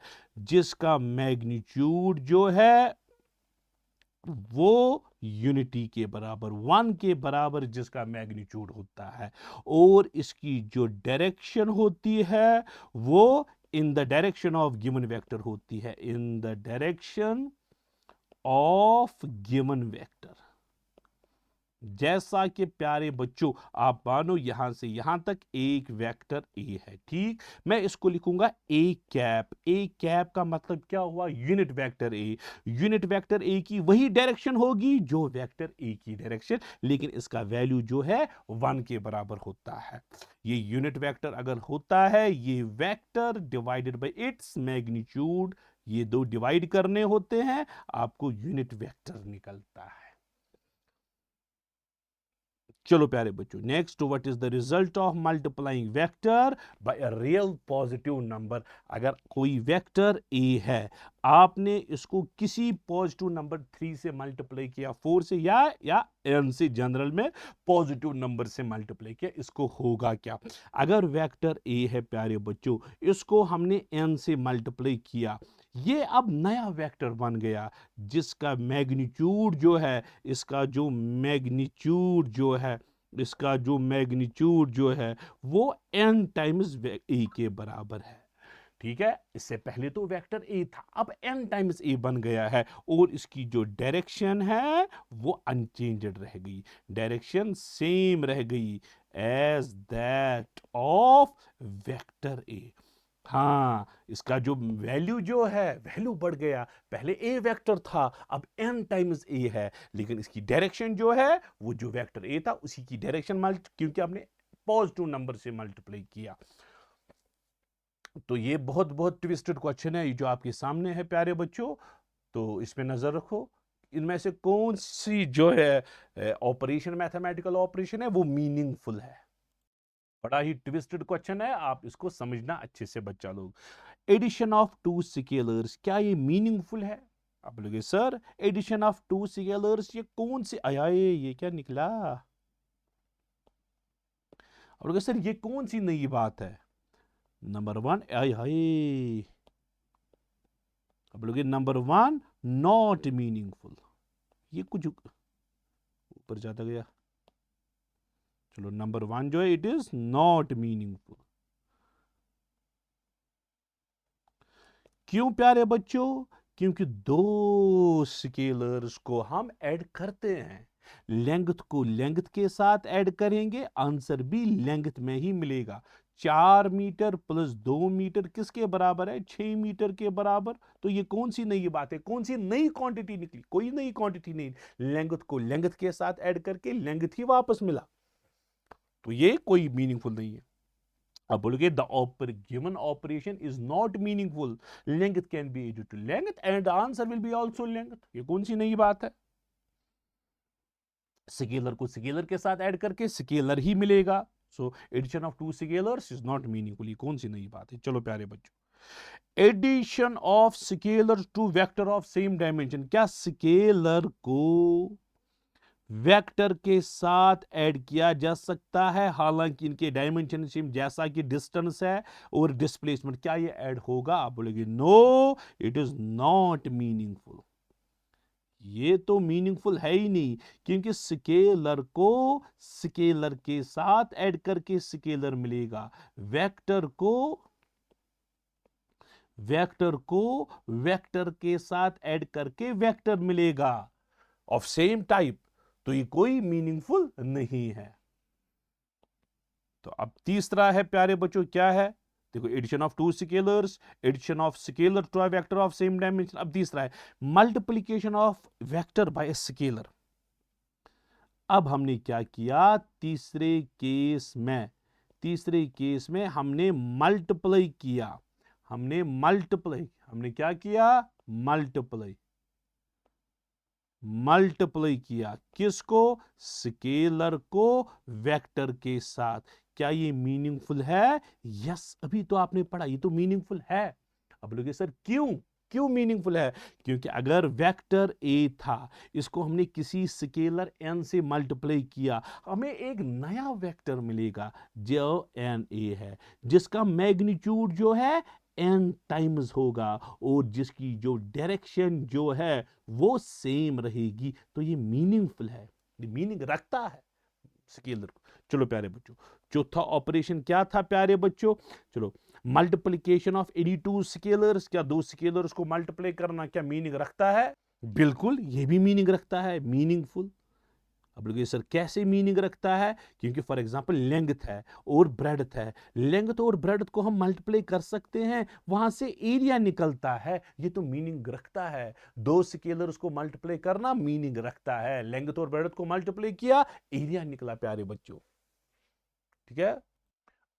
जिसका मैग्नीट्यूड जो है वो यूनिटी के बराबर, वन के बराबर जिसका मैग्नीट्यूड होता है, और इसकी जो डायरेक्शन होती है वो in the direction of given vector होती है, in the direction of given vector. जैसा कि प्यारे बच्चों आप मानो यहां से यहां तक एक वेक्टर ए है, ठीक, मैं इसको लिखूंगा ए कैप। ए कैप का मतलब क्या हुआ? Unit vector A. Unit vector A की वही डायरेक्शन होगी जो वेक्टर ए की डायरेक्शन, लेकिन इसका वैल्यू जो है 1 के बराबर होता है। ये यूनिट वेक्टर अगर होता है, ये vector divided by its magnitude, ये दो डिवाइड करने होते हैं, आपको यूनिट वेक्टर निकलता है। चलो प्यारे बच्चों, next, what is the result of multiplying vector by a real positive number? अगर कोई वेक्टर ए है, आपने इसको किसी पॉजिटिव नंबर 3 से मल्टीप्लाई किया, 4 से या n से, जनरल में पॉजिटिव नंबर से मल्टीप्लाई किया, इसको होगा क्या? अगर वेक्टर ए है प्यारे बच्चों, इसको हमने n से मल्टीप्लाई किया, ये अब नया वेक्टर बन गया जिसका मैग्नीट्यूड जो है, इसका जो मैग्नीट्यूड जो है, इसका जो मैग्नीट्यूड जो है वो n टाइम्स ए के बराबर है, ठीक है। इससे पहले तो वेक्टर ए था, अब n टाइम्स ए बन गया है, और इसकी जो डायरेक्शन है वो अनचेंज्ड रह गई, डायरेक्शन सेम रह गई as that of vector A. हाँ, इसका जो वैल्यू जो है, वैल्यू बढ़ गया, पहले ए वेक्टर था, अब n टाइम्स ए है, लेकिन इसकी डायरेक्शन जो है वो जो वेक्टर ए था उसी की डायरेक्शन, क्योंकि आपने पॉजिटिव नंबर से मल्टीप्लाई किया। तो ये बहुत बहुत ट्विस्टेड क्वेश्चन है जो आपके सामने है प्यारे बच्चों, तो इसमें नजर रखो, इनमें से कौन सी जो है ऑपरेशन, मैथमेटिकल ऑपरेशन है, वो मीनिंगफुल है। बड़ा ही ट्विस्टेड क्वेश्चन है, आप इसको समझना अच्छे से बच्चा लोग। एडिशन ऑफ टू स्केलर्स, क्या ये मीनिंगफुल है? आप बोलोगे sir addition of two scalars ये कौन से आया, ये क्या निकला? आप बोलोगे सर ये कौन सी नई बात है? नंबर वन, आय हाय, आप बोलोगे नंबर वन नॉट मीनिंगफुल, ये कुछ ऊपर जाता गया। चलो, नंबर वन जो है इट इज नॉट मीनिंगफुल। क्यों प्यारे बच्चों? क्योंकि दो स्केलर्स को हम ऐड करते हैं, लेंथ को लेंथ के साथ ऐड करेंगे, आंसर भी लेंथ में ही मिलेगा। 4 मीटर प्लस 2 मीटर किसके बराबर है? 6 मीटर के बराबर। तो ये कौन सी नई बात है, कौन सी नई क्वांटिटी निकली? कोई नई क्वांटिटी नहीं, लेंथ को लेंथ के साथ ऐड करके लेंथ ही वापस मिला, तो ये कोई मीनिंगफुल नहीं है। अब बोलोगे the given operation is not meaningful, length can be added to length and answer will be also length, ये कौन सी नई बात है? स्केलर को स्केलर के साथ ऐड करके स्केलर ही मिलेगा, so addition of two scalars is not meaningful, ये कौन सी नई बात है? चलो प्यारे बच्चों, addition of scalar to vector of same dimension, क्या स्केलर को वेक्टर के साथ ऐड किया जा सकता है हालांकि इनके डायमेंशन सेम, जैसा कि डिस्टेंस है और डिस्प्लेसमेंट, क्या ये ऐड होगा? आप बोलेंगे no, it is not meaningful. ये तो मीनिंगफुल है ही नहीं, क्योंकि स्केलर को स्केलर के साथ ऐड करके स्केलर मिलेगा, वेक्टर को वेक्टर के साथ ऐड करके वेक्टर मिलेगा ऑफ सेम टाइप, तो ये कोई मीनिंगफुल नहीं है। तो अब तीसरा है प्यारे बच्चों, क्या है? देखो, addition of two scalars, addition of scalar to a vector of same dimension. अब तीसरा है multiplication of vector by scalar. अब हमने क्या किया? तीसरे केस में हमने मल्टीप्लाई किया, हमने क्या किया? मल्टीप्लाई किया किसको? स्केलर को वेक्टर के साथ। क्या ये मीनिंगफुल है? यस, अभी तो आपने पढ़ा, ये तो मीनिंगफुल है। अब लोगे सर क्यों मीनिंगफुल है? क्योंकि अगर वेक्टर ए था, इसको हमने किसी स्केलर एन से मल्टीप्लाई किया, हमें एक नया वेक्टर मिलेगा जो एन ए है, जिसका मैग्नीट्यूड जो है एन टाइम्स होगा और जिसकी जो डायरेक्शन जो है वो सेम रहेगी। तो ये मीनिंगफुल है, ये मीनिंग रखता है स्केलर को। चलो प्यारे बच्चों, चौथा ऑपरेशन क्या था प्यारे बच्चों? चलो, multiplication of any two scalars. क्या दो स्केलर्स को मल्टीप्लाई करना क्या मीनिंग रखता है? बिल्कुल, ये भी मीनिंग रखता है, मीनिंगफुल। अब लोग सर कैसे मीनिंग रखता है? क्योंकि फॉर एग्जांपल लेंथ है और ब्रेडथ है, लेंथ और ब्रेडथ को हम मल्टीप्लाई कर सकते हैं, वहां से एरिया निकलता है, ये तो मीनिंग रखता है। दो स्केलर्स को मल्टीप्लाई करना मीनिंग रखता है, लेंथ और ब्रेडथ को मल्टीप्लाई किया, एरिया निकला प्यारे बच्चों। ठीक है।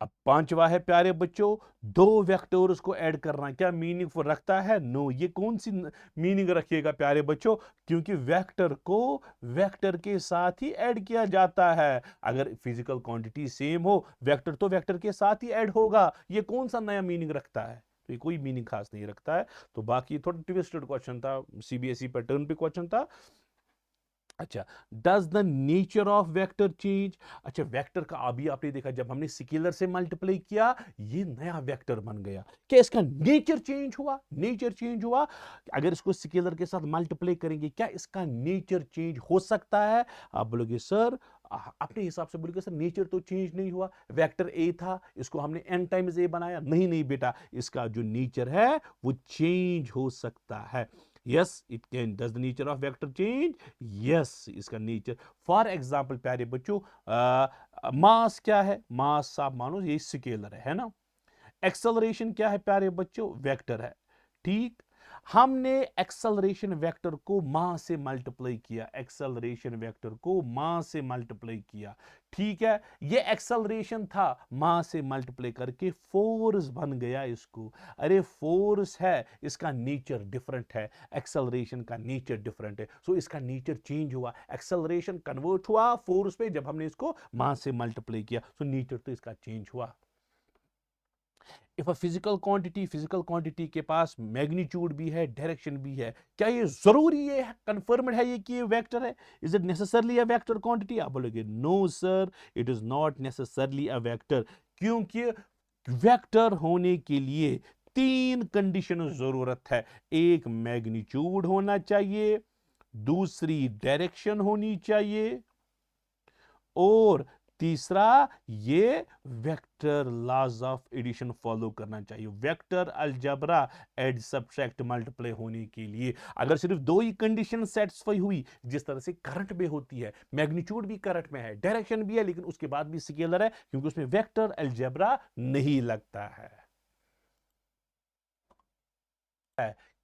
अब पांचवा है प्यारे बच्चों, दो वेक्टर्स को ऐड करना क्या मीनिंगफुल रखता है? नो। ये कौन सी मीनिंग रखिएगा प्यारे बच्चों? क्योंकि वेक्टर को वेक्टर के साथ ही ऐड किया जाता है। अगर फिजिकल क्वांटिटी सेम हो, वेक्टर तो वेक्टर के साथ ही ऐड होगा। ये कौन सा नया मीनिंग रखता है? तो ये कोई मीनिंग खास नहीं रखता है। तो बाकी थोड़ा ट्विस्टेड क्वेश्चन था, सीबीएसई पैटर्न पे क्वेश्चन था। अच्छा, does the nature of vector change? अच्छा, वेक्टर का अभी आपने देखा, जब हमने स्केलर से मल्टीप्लाई किया, ये नया वेक्टर बन गया। क्या इसका नेचर चेंज हुआ? नेचर चेंज हुआ। अगर इसको स्केलर के साथ मल्टीप्लाई करेंगे, क्या इसका नेचर चेंज हो सकता है? आप बोलोगे सर, अपने हिसाब से बोलोगे सर नेचर तो चेंज नहीं हुआ, वेक्टर ए था, इसको हमने n टाइम्स ए बनाया। नहीं नहीं बेटा, इसका जो नेचर है वो चेंज हो सकता है। Yes, it can. Does the nature of vector change? Yes, इसका नेचर। फॉर एग्जाम्पल प्यारे बच्चों, मास क्या है? मास आप मानो ये स्केलर है ना। एक्सेलरेशन क्या है प्यारे बच्चों? वेक्टर है। ठीक, हमने एक्सेलरेशन वेक्टर को मास से मल्टीप्लाई किया, एक्सेलरेशन वेक्टर को मास से मल्टीप्लाई किया। ठीक है, ये एक्सेलरेशन था, मास से मल्टीप्लाई करके फोर्स बन गया इसको। अरे फोर्स है, इसका नेचर डिफरेंट है, एक्सेलरेशन का नेचर डिफरेंट है, सो इसका नेचर चेंज हुआ। एक्सेलरेशन कन्वर्ट हुआ फोर्स पे जब हमने इसको मास से मल्टीप्लाई किया, सो नेचर तो इसका चेंज हुआ। इफ अ फिजिकल क्वांटिटी के पास मैग्नीट्यूड भी है, डायरेक्शन भी है, क्या ये जरूरी है, कंफर्म्ड है ये कि ये वेक्टर है? Is it necessarily a vector quantity? आप बोलोगे no sir, it is not necessarily a vector. क्योंकि वेक्टर होने के लिए तीन कंडीशन जरूरत है। एक, मैग्नीट्यूड होना चाहिए, दूसरी डायरेक्शन होनी चाहिए, और तीसरा ये vector laws of addition follow करना चाहिए। Vector algebra add subtract multiply होने के लिए अगर सिर्फ दो ही कंडीशन सेटिस्फाई हुई, जिस तरह से करंट में होती है, मैग्नीट्यूड भी करंट में है, डायरेक्शन भी है, लेकिन उसके बाद भी स्केलर है क्योंकि उसमें वेक्टर अलजेब्रा नहीं लगता है।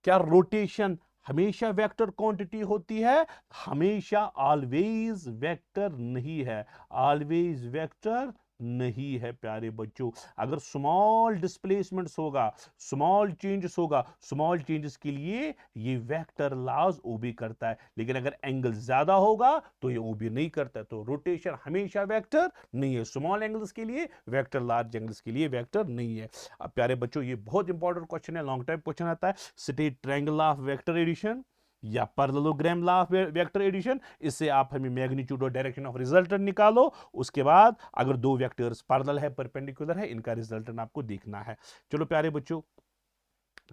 क्या रोटेशन हमेशा वेक्टर क्वांटिटी होती है? हमेशा ऑलवेज वेक्टर नहीं है, ऑलवेज वेक्टर नहीं है प्यारे बच्चों। अगर स्मॉल डिस्प्लेसमेंट्स होगा, स्मॉल चेंजेस होगा, स्मॉल चेंजेस के लिए ये वेक्टर लॉज ओबे करता है, लेकिन अगर एंगल ज्यादा होगा तो ये ओबे नहीं करता है। तो रोटेशन हमेशा वेक्टर नहीं है, स्मॉल एंगल्स के लिए वेक्टर, लार्ज एंगल्स के लिए वेक्टर नहीं है। अब प्यारे बच्चों ये बहुत इंपॉर्टेंट क्वेश्चन है, लॉन्ग टाइम क्वेश्चन आता है। State triangle of vector addition या parallelogram law of vector addition, इससे आप हमें मैग्नीट्यूड और डायरेक्शन ऑफ रिजल्टेंट निकालो। उसके बाद अगर दो वेक्टर्स पैरेलल है, परपेंडिकुलर है, इनका रिजल्टेंट आपको देखना है। चलो प्यारे बच्चों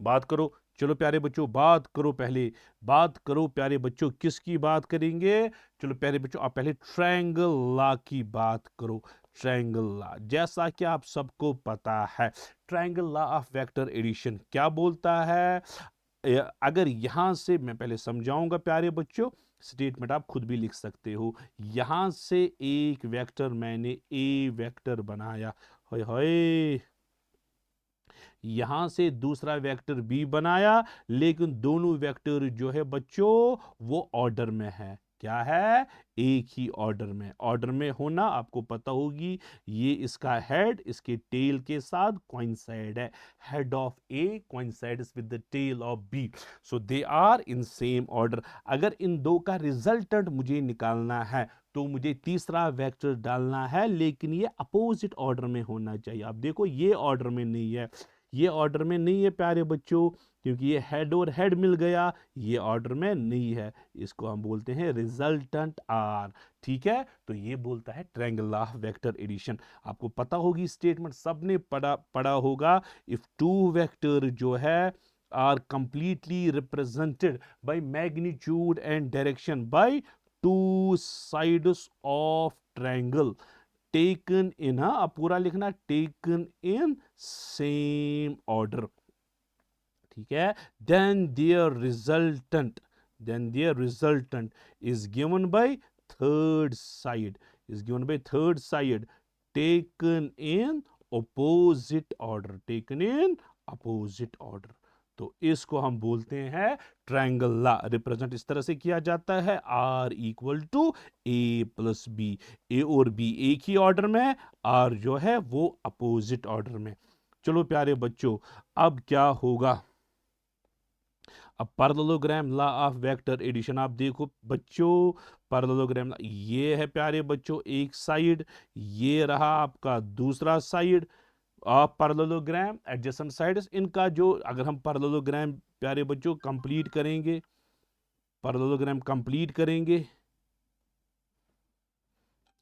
बात करो, चलो प्यारे बच्चों बात करो, पहले बात करो प्यारे बच्चों, किसकी बात करेंगे? चलो प्यारे बच्चों आप पहले ट्रायंगल लॉ की बात करो। ट्रायंगल लॉ, जैसा कि आप सबको पता है, triangle law of vector addition क्या बोलता है? अगर यहां से मैं पहले समझाऊंगा प्यारे बच्चों, स्टेटमेंट आप खुद भी लिख सकते हो। यहां से एक वेक्टर मैंने ए वेक्टर बनाया, होय होय, यहां से दूसरा वेक्टर बी बनाया, लेकिन दोनों वेक्टर जो है बच्चों वो ऑर्डर में है। क्या है? एक ही ऑर्डर में होना आपको पता होगी। ये इसका हेड इसके टेल के साथ कोइंसाइड है। Head of A coincides with the tail of B, so they are in same order. अगर इन दो का रिजल्टेंट मुझे निकालना है तो मुझे तीसरा वेक्टर डालना है, लेकिन ये अपोजिट ऑर्डर में होना चाहिए। आप देखो ये ऑर्डर में नहीं है, ये ऑर्डर में नहीं है प्यारे बच्चों, क्योंकि ये हेड और हेड मिल गया, ये ऑर्डर में नहीं है। इसको हम बोलते हैं रिजल्टेंट आर। ठीक है, तो ये बोलता है triangle law of vector addition. आपको पता होगी स्टेटमेंट, सबने पढ़ा पढ़ा होगा। इफ टू वेक्टर जो है are completely represented by magnitude and direction by two sides of triangle taken in, हाँ आप पूरा लिखना, टेकन इन सेम ऑर्डर। ठीक है, then their resultant is given by third side, taken in opposite order. तो इसको हम बोलते हैं ट्रायंगल लॉ। रिप्रेजेंट इस तरह से किया जाता है, R equal to A plus B. A और बी एक ही ऑर्डर में, आर जो है वो अपोजिट ऑर्डर में। चलो प्यारे बच्चों अब क्या होगा? अब parallelogram law of vector addition आप देखो बच्चों, पैरेललोग्राम ये है प्यारे बच्चों एक साइड, ये रहा आपका दूसरा side of parallelogram, adjacent sides. इनका जो अगर हम पैरेललोग्राम प्यारे बच्चों कंप्लीट करेंगे, पैरेललोग्राम कंप्लीट करेंगे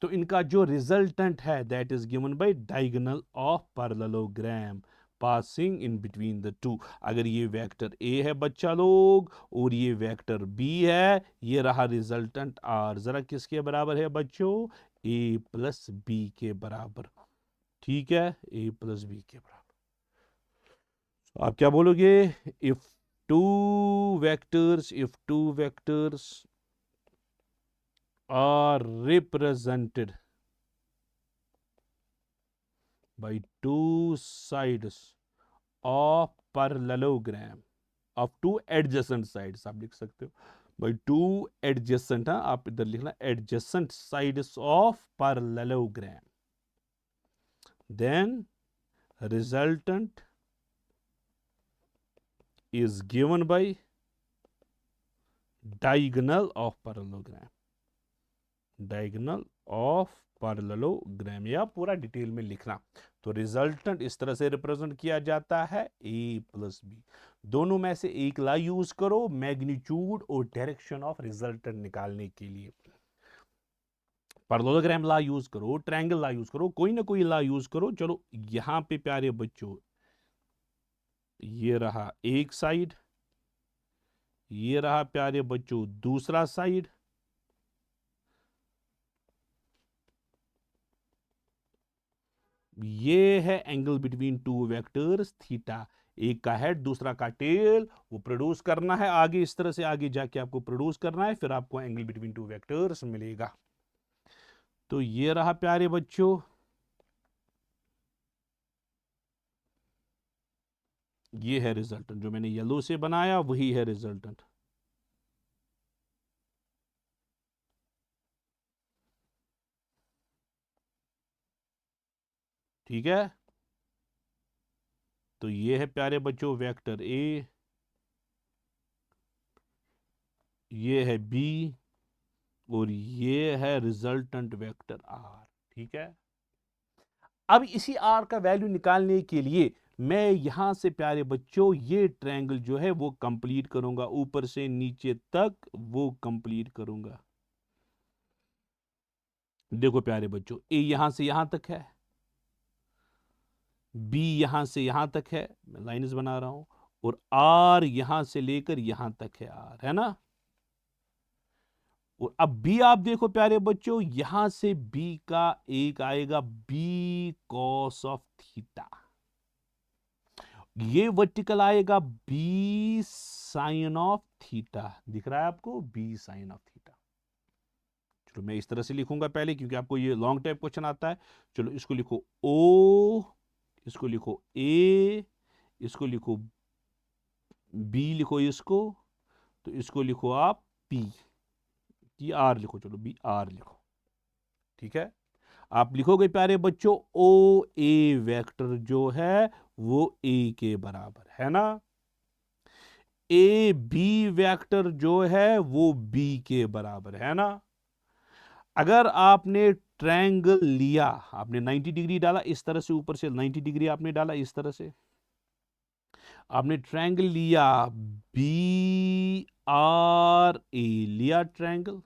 तो इनका जो रिजल्टेंट है that is given bye diagonal of parallelogram passing in between the two. अगर ये वेक्टर ए है बच्चा लोग और ये वेक्टर बी है, ये रहा रिजल्टेंट आर, जरा किसके बराबर है बच्चों? ए प्लस बी के बराबर। ठीक है, ए प्लस बी के बराबर। तो आप क्या बोलोगे? If two vectors are represented by two sides of parallelogram of two adjacent sides, आप लिख सकते हो by two adjacent, हाँ आप इधर लिखना adjacent sides of parallelogram, then resultant is given by diagonal of parallelogram, या पूरा डिटेल में लिखना। तो रिजल्टेंट इस तरह से रिप्रेजेंट किया जाता है, ए प्लस बी। दोनों में से एक ला यूज करो मैग्नीट्यूड और डायरेक्शन ऑफ रिजल्टेंट निकालने के लिए। पैरेललोग्राम ला यूज करो, ट्रायंगल ला यूज करो, कोई ना कोई ला यूज करो। चलो यहां पे प्यारे बच्चों ये रहा एक साइड, ये रहा प्यारे बच्चों दूसरा साइड, ये है angle between two vectors theta. एक का हेड दूसरा का टेल, वो प्रोड्यूस करना है आगे, इस तरह से आगे जाके आपको प्रोड्यूस करना है, फिर आपको एंगल बिटवीन टू वेक्टर्स मिलेगा। तो ये रहा प्यारे बच्चों, ये है रिजल्टेंट, जो मैंने येलो से बनाया वही है रिजल्टेंट। ठीक है, तो ये है प्यारे बच्चों वेक्टर ए, ये है बी, और ये है रिजल्टेंट वेक्टर आर। ठीक है, अब इसी आर का वैल्यू निकालने के लिए मैं यहां से प्यारे बच्चों ये ट्रायंगल जो है वो कंप्लीट करूंगा, ऊपर से नीचे तक वो कंप्लीट करूंगा। देखो प्यारे बच्चों, ए यहां से यहां तक है, बी यहां से यहां तक है, मैं लाइन्स बना रहा हूं, और आर यहां से लेकर यहां तक है, आर है ना। और अब बी आप देखो प्यारे बच्चों, यहां से बी का एक आएगा बी कॉस ऑफ थीटा, ये वर्टिकल आएगा बी साइन ऑफ थीटा, दिख रहा है आपको, बी साइन ऑफ थीटा। चलो मैं इस तरह से लिखूंगा पहले, क्योंकि आपको ये लॉन्ग टाइप क्वेश्चन आता है। चलो इसको लिखो ओ, इसको लिखो ए, इसको लिखो बी, लिखो इसको, तो इसको लिखो आप पी, की आर लिखो, चलो बी आर लिखो। ठीक है, आप लिखोगे प्यारे बच्चों ओ ए वेक्टर जो है वो ए के बराबर है ना, ए बी वेक्टर जो है वो बी के बराबर है ना। अगर आपने ट्रायंगल लिया, आपने 90 डिग्री डाला इस तरह से, ऊपर से 90 डिग्री आपने डाला इस तरह से, आपने ट्रायंगल लिया बी आर ए, लिया triangle,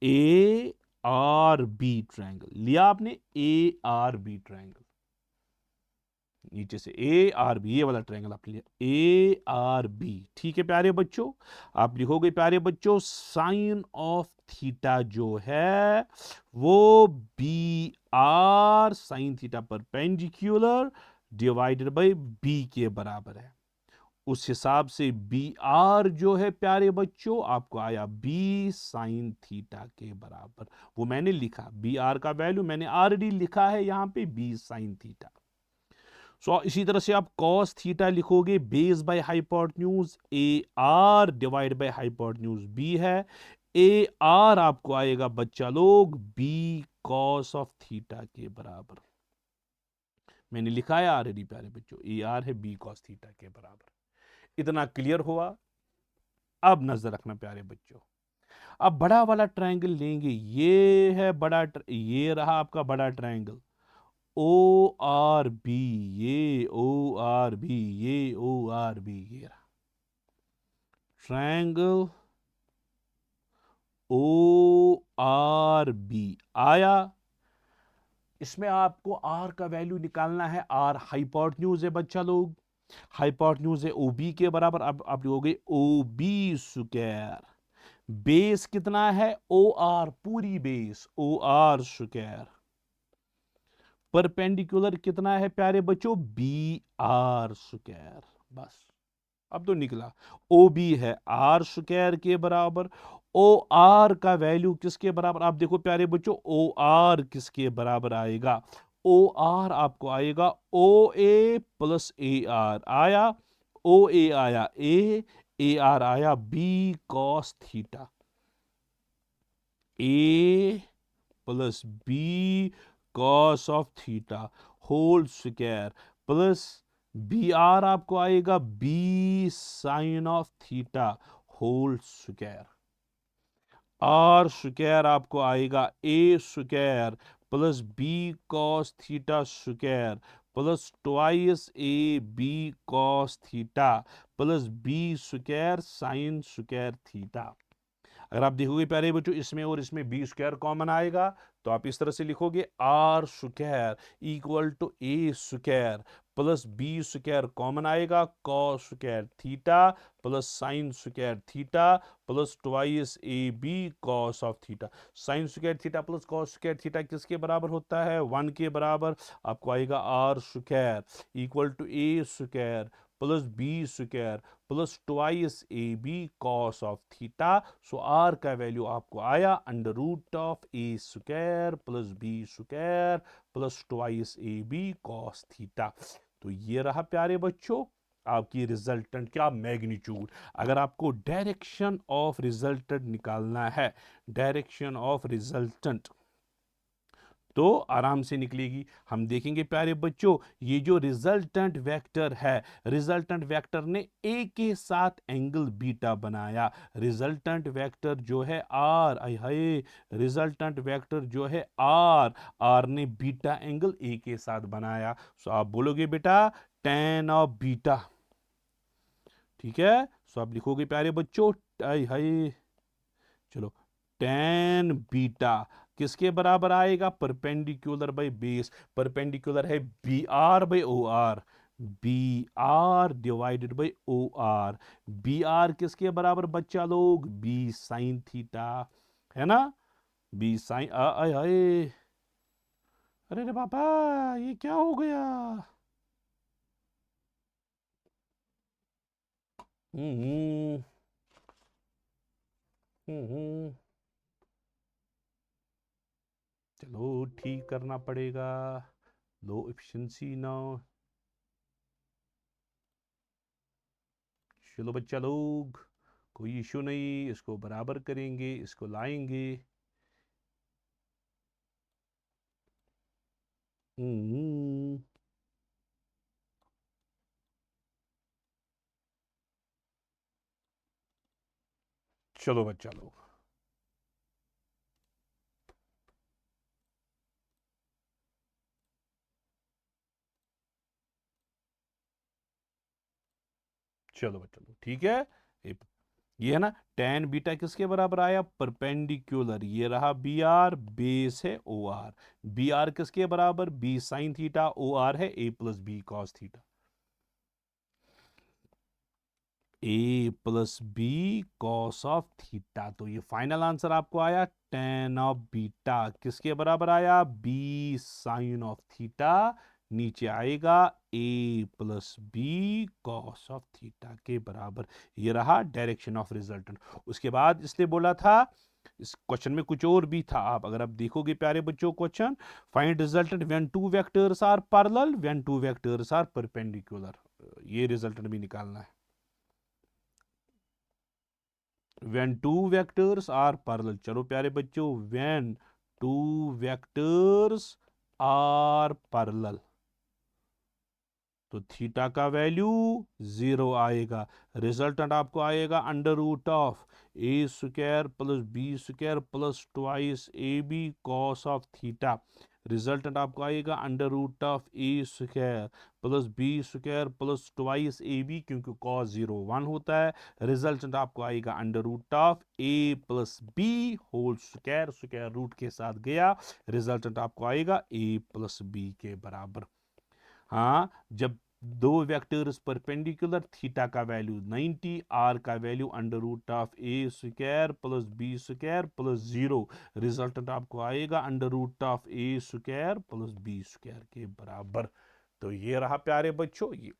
A R B triangle लिया आपने, ए आर बी ट्रायंगल, नीचे से ए आर बी, ये वाला ट्रायंगल आपने लिया ए आर बी। ठीक है प्यारे बच्चों, आप लिखोगे प्यारे बच्चों साइन ऑफ थीटा जो है वो B R sine theta perpendicular divided by B के बराबर है। उस हिसाब से बी आर जो है प्यारे बच्चों आपको आया बी साइन थीटा के बराबर, वो मैंने लिखा, बी आर का वैल्यू मैंने ऑलरेडी लिखा है यहां पे, बी साइन थीटा। सो इसी तरह से आप कॉस थीटा लिखोगे, base by hypotenuse A R divide by hypotenuse B है, ए आर आपको आएगा बच्चा लोग बी कॉस ऑफ थीटा के बराबर, मैंने लिखा है ऑलरेडी प्यारे बच्चों, ए आर है बी कॉस थीटा के बराबर। इतना क्लियर हुआ। अब नजर रखना प्यारे बच्चों, अब बड़ा वाला ट्रायंगल लेंगे, ये है बड़ा ये रहा आपका बड़ा ट्रायंगल ओ आर बी, ये ओ आर बी, ये ओ आर बी, ये रहा ट्रायंगल ओ आर बी आया। इसमें आपको आर का वैल्यू निकालना है, आर हाइपोटेन्यूज है बच्चा लोग, हाइपोटेन्यूज है ओ बी के बराबर। अब आप लिखोगे ओ बी स्क्वायर, बेस कितना है ओ आर, पूरी base O R square, perpendicular कितना है प्यारे बच्चों बी आर स्क्वायर। बस अब तो निकला, ओ बी है आर स्क्वायर के बराबर, ओ आर का वैल्यू किसके बराबर, आप देखो प्यारे बच्चों ओ आर किसके बराबर आएगा, ओ आर आपको आएगा ओ ए प्लस ए आर आया, ओ ए आया ए आर आया B cos theta, A plus B cos of theta whole square, plus B R आपको आएगा B sine of theta whole square, R square आपको आएगा A square plus B cos theta square plus twice A B cos theta plus B square sine square theta. अगर आप देखोगे प्यारे बच्चों इसमें और इसमें बी स्क्वायर कॉमन आएगा, तो आप इस तरह से लिखोगे R square equal to A square plus B square common आएगा cos square theta plus sine square theta plus twice A B cos of theta. Sine square theta plus cos square theta किसके बराबर होता है, 1 के बराबर। आपको आएगा R square equal to A square plus B square plus twice A B cos of theta. So R का वैल्यू आपको आया under root of A square plus B square plus twice A B cos theta. तो ये रहा प्यारे बच्चों आपकी रिजल्टेंट क्या मैग्नीट्यूड। अगर आपको डायरेक्शन ऑफ रिजल्टेंट निकालना है, डायरेक्शन ऑफ रिजल्टेंट, तो आराम से निकलेगी। हम देखेंगे प्यारे बच्चों, ये जो रिजल्टेंट वेक्टर है, रिजल्टेंट वेक्टर ने ए के साथ एंगल बीटा बनाया। रिजल्टेंट वेक्टर जो है आर, आई हाय, रिजल्टेंट वेक्टर जो है आर, आर ने बीटा एंगल ए के साथ बनाया। सो आप बोलोगे बेटा tan ऑफ बीटा, ठीक है। सो आप लिखोगे प्यारे बच्चों, आई हाय, चलो, tan बीटा किसके बराबर आएगा, परपेंडिकुलर बाई बेस, परपेंडिकुलर है B R by O R, B R divided by O R, B R किसके बराबर बच्चा लोग, बी साइन थीटा, है ना, बी साइन, आए हाय, अरे रे पापा, ये क्या हो गया। हम्म हम्म, चलो ठीक करना पड़ेगा, लो एफिशिएंसी नाउ। चलो बच्चा लोग, कोई इशू नहीं, इसको बराबर करेंगे, इसको लाएंगे। हम्म, चलो बच्चा लोग, चलो बच्चा लोग, ठीक है। ये है ना, tan बीटा किसके बराबर आया, परपेंडिकुलर, ये रहा बी आर, बेस है ओ आर, बी आर किसके बराबर, B sine theta, O R है A plus B cos theta, A plus B cos of theta. तो ये फाइनल आंसर आपको आया tan ऑफ बीटा किसके बराबर आया, बी साइन ऑफ थीटा, नीचे आएगा A plus B cos of theta के बराबर। ये रहा डायरेक्शन ऑफ रिजल्टेंट। उसके बाद इसने बोला था, इस क्वेश्चन में कुछ और भी था, आप अगर आप देखोगे प्यारे बच्चों question, find resultant when two vectors are parallel when two vectors are perpendicular, ये रिजल्टेंट भी निकालना है। when two vectors are parallel, चलो प्यारे बच्चों, when two vectors are parallel, तो थीटा का वैल्यू 0 आएगा। रिजल्टेंट आपको आएगा under root of A square plus B square plus twice A B cos of theta. Resultant आपको आएगा under root of A square plus B square plus twice A B, क्योंकि कॉस 0 1 होता है। रिजल्टेंट आपको आएगा under root of A plus B whole square, square root के साथ गया, रिजल्टेंट आपको आएगा ए प्लस बी के बराबर। हाँ, जब दो वेक्टर्स परपेंडिकुलर, थीटा का वैल्यू 90, आर का value under root of A square plus B square plus 0, resultant आपको आएगा under root of A square plus B square के बराबर। तो ये रहा प्यारे बच्चों ये।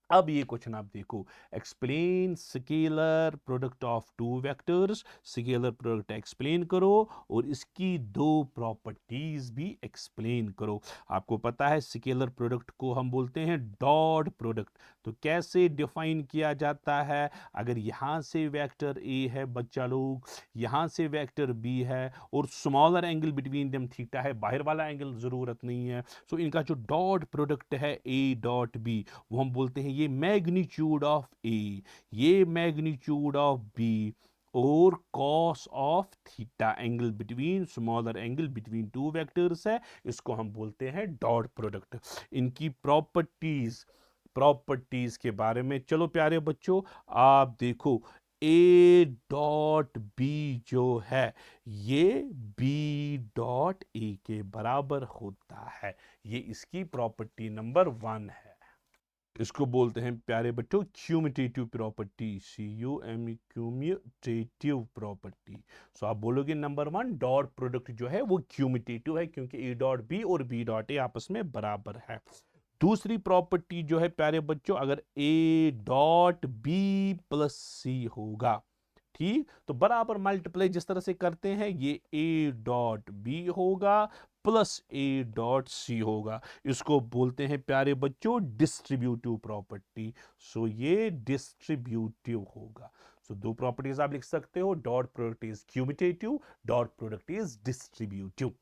अब ये क्वेश्चन आप देखो, explain scalar product of two vectors, scalar product explain करो और इसकी दो प्रॉपर्टीज भी एक्सप्लेन करो। आपको पता है स्केलर प्रोडक्ट को हम बोलते हैं डॉट प्रोडक्ट। तो कैसे डिफाइन किया जाता है, अगर यहां से वेक्टर ए है बच्चा लोग, यहां से वेक्टर बी है और smaller angle between them theta है, बाहर वाला एंगल जरूरत नहीं है, सो इनका जो डॉट प्रोडक्ट है ए डॉट बी, वो हम बोलते हैं ये मैग्नीट्यूड ऑफ ए, ये मैग्नीट्यूड ऑफ बी और cos of theta, angle between, smaller angle between two vectors है, इसको हम बोलते हैं डॉट प्रोडक्ट। इनकी प्रॉपर्टीज, प्रॉपर्टीज के बारे में चलो प्यारे बच्चों आप देखो, ए डॉट बी जो है ये बी डॉट ए के बराबर होता है, ये इसकी प्रॉपर्टी नंबर 1 है। इसको बोलते हैं प्यारे बच्चों क्यूमिटेटिव property, C you M क्यूमिटेटिव property. सो आप बोलोगे नंबर 1 डॉट प्रोडक्ट जो है वो क्यूमिटेटिव है, क्योंकि ए डॉट बी और बी डॉट ए आपस में बराबर है। दूसरी प्रॉपर्टी जो है प्यारे बच्चों, अगर ए डॉट बी प्लस सी होगा, ठीक, तो बराबर मल्टीप्लाई जिस तरह से करते हैं, ये ए डॉट बी होगा प्लस ए डॉट सी होगा। इसको बोलते हैं प्यारे बच्चों डिस्ट्रीब्यूटिव प्रॉपर्टी। सो ये डिस्ट्रीब्यूटिव होगा। सो दो प्रॉपर्टीज आप लिख सकते हो, dot product is commutative, dot product is distributive.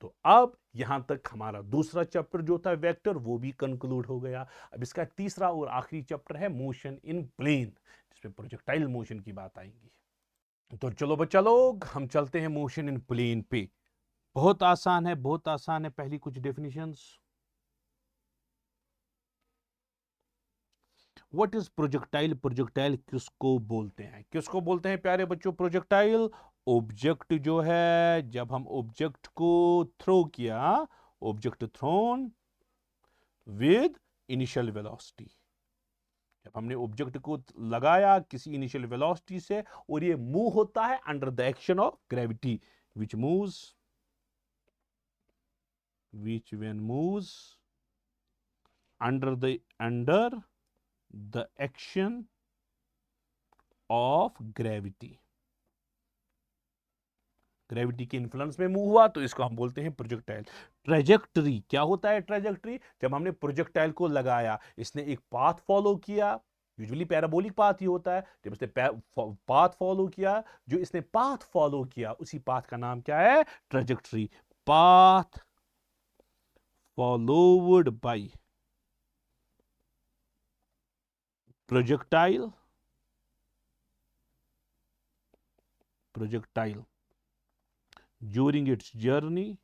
तो अब यहां तक हमारा दूसरा चैप्टर जो था वेक्टर वो भी कंक्लूड हो गया। अब इसका तीसरा और आखिरी चैप्टर है मोशन इन प्लेन, जिसमें प्रोजेक्टाइल मोशन की बात आएगी। तो चलो बच्चा लोग हम चलते हैं मोशन इन प्लेन पे। बहुत आसान है, बहुत आसान है। पहली कुछ definitions. What is projectile? Projectile किसको बोलते हैं? किसको बोलते हैं प्यारे बच्चों प्रोजेक्टाइल? ऑब्जेक्ट जो है, जब हम ऑब्जेक्ट को थ्रो किया, object thrown with initial velocity, जब हमने ऑब्जेक्ट को लगाया किसी इनिशियल वेलोसिटी से और ये मूव होता है under the action of gravity, which moves, which when moves under the action of gravity, gravity के इन्फ्लुएंस में मूव हुआ तो इसको हम बोलते हैं प्रोजेक्टाइल। ट्रेजेक्टरी क्या होता है? ट्रेजेक्टरी, जब हमने प्रोजेक्टाइल को लगाया, इसने एक पाथ फॉलो किया, यूजुअली पैराबोलिक पाथ ही होता है। जब इसने पाथ फॉलो किया, जो इसने पाथ फॉलो किया उसी पाथ का नाम क्या है? Trajectory. Path followed by projectile during its journey,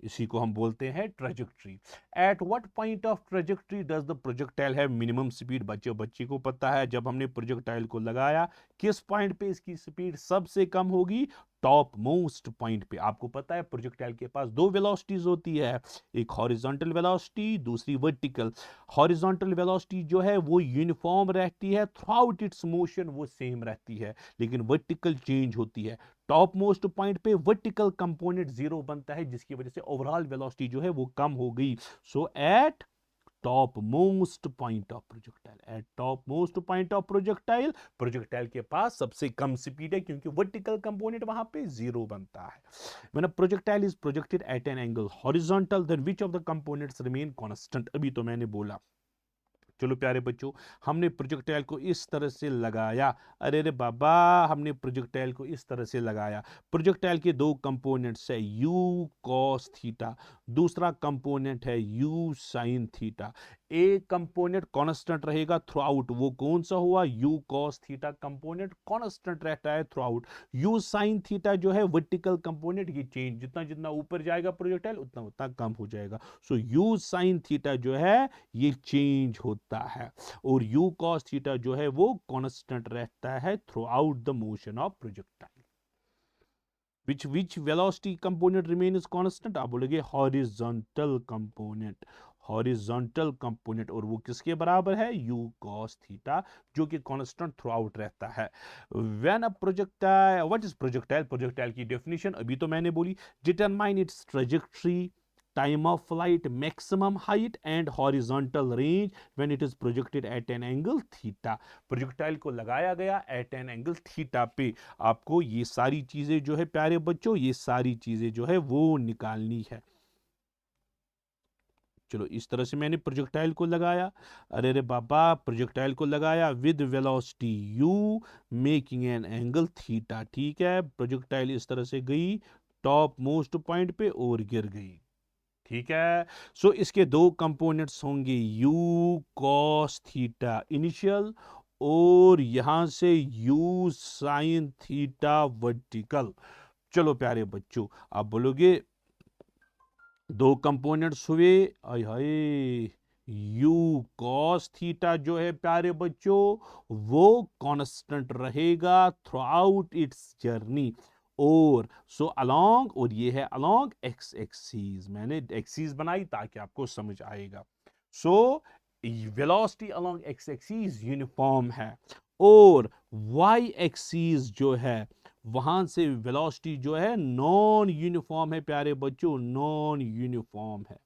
इसी को हम बोलते हैं trajectory. At what point of trajectory does the projectile have minimum speed? बच्चे को पता है, जब हमने प्रोजेक्टाइल को लगाया किस पॉइंट पे इसकी स्पीड सबसे कम होगी? टॉप मोस्ट पॉइंट पे। आपको पता है प्रोजेक्टाइल के पास दो वेलोसिटीज होती है, एक हॉरिजॉन्टल वेलोसिटी, दूसरी वर्टिकल। हॉरिजॉन्टल वेलोसिटी जो है वो यूनिफॉर्म रहती है थ्रू आउट इट्स मोशन, वो सेम रहती है, लेकिन वर्टिकल चेंज होती है। टॉप मोस्ट पॉइंट पे वर्टिकल कंपोनेंट जीरो बनता है, जिसकी वजह से ओवरऑल वेलोसिटी जो है वो कम हो गई। So at top most point of projectile, at top most point of projectile, projectile के पास सबसे कम स्पीड है क्योंकि वर्टिकल कंपोनेंट वहां पे जीरो बनता है। When a projectile is projected at an angle horizontal, then which of the components remain constant? अभी तो मैंने बोला। चलो प्यारे बच्चों, हमने प्रोजेक्टाइल को इस तरह से लगाया। अरे रे बाबा, हमने प्रोजेक्टाइल को इस तरह से लगाया। प्रोजेक्टाइल के दो कंपोनेंट्स है, यू कॉस थीटा, दूसरा कंपोनेंट है यू साइन थीटा। एक कंपोनेंट कांस्टेंट रहेगा थ्रू आउट, वो कौन सा हुआ? You cos theta component constant रहता है through out. You sine theta जो है वर्टिकल कंपोनेंट, ये चेंज, जितना जितना ऊपर जाएगा प्रोजेक्टाइल उतना उतना कम हो जाएगा। सो यू साइन थीटा जो है ये चेंज होता है, और यू कॉस थीटा जो है वो कांस्टेंट रहता है through out the motion of projectile. which velocity component remains constant? आप बोलोगे हॉरिजॉन्टल कंपोनेंट, हॉरिजॉन्टल कंपोनेंट, और वो किसके बराबर है? u cos थीटा, जो कि कांस्टेंट थ्रू आउट रहता है। When a projectile, what is projectile? Projectile की डेफिनेशन अभी तो मैंने बोली, determine its trajectory, time of flight, maximum height and horizontal range when it is projected at an angle theta। Projectile को लगाया गया एट एन एंगल थीटा पे। आपको ये सारी चीजें जो है प्यारे बच्चों, ये सारी चीजें जो है वो निकालनी है। चलो इस तरह से मैंने प्रोजेक्टाइल को लगाया। अरे रे बाबा, प्रोजेक्टाइल को लगाया with velocity u making an angle theta. ठीक है, प्रोजेक्टाइल इस तरह से गई टॉप मोस्ट पॉइंट पे और गिर गई। ठीक है, सो इसके दो कंपोनेंट्स होंगे u cos थीटा इनिशियल, और यहां से u sin थीटा वर्टिकल। चलो प्यारे बच्चों, आप बोलोगे दो कंपोनेंट्स हुए, आय हाय, u cos थीटा जो है प्यारे बच्चों वो कांस्टेंट रहेगा थ्रू आउट इट्स जर्नी, और सो अलोंग, और ये है अलोंग एक्स एक्सीज। मैंने एक्सीज बनाई ताकि आपको समझ आएगा। So velocity along X axes uniform है, और वाई एक्सीज जो है वहां से वेलोसिटी जो है नॉन यूनिफॉर्म है प्यारे बच्चों, नॉन यूनिफॉर्म है।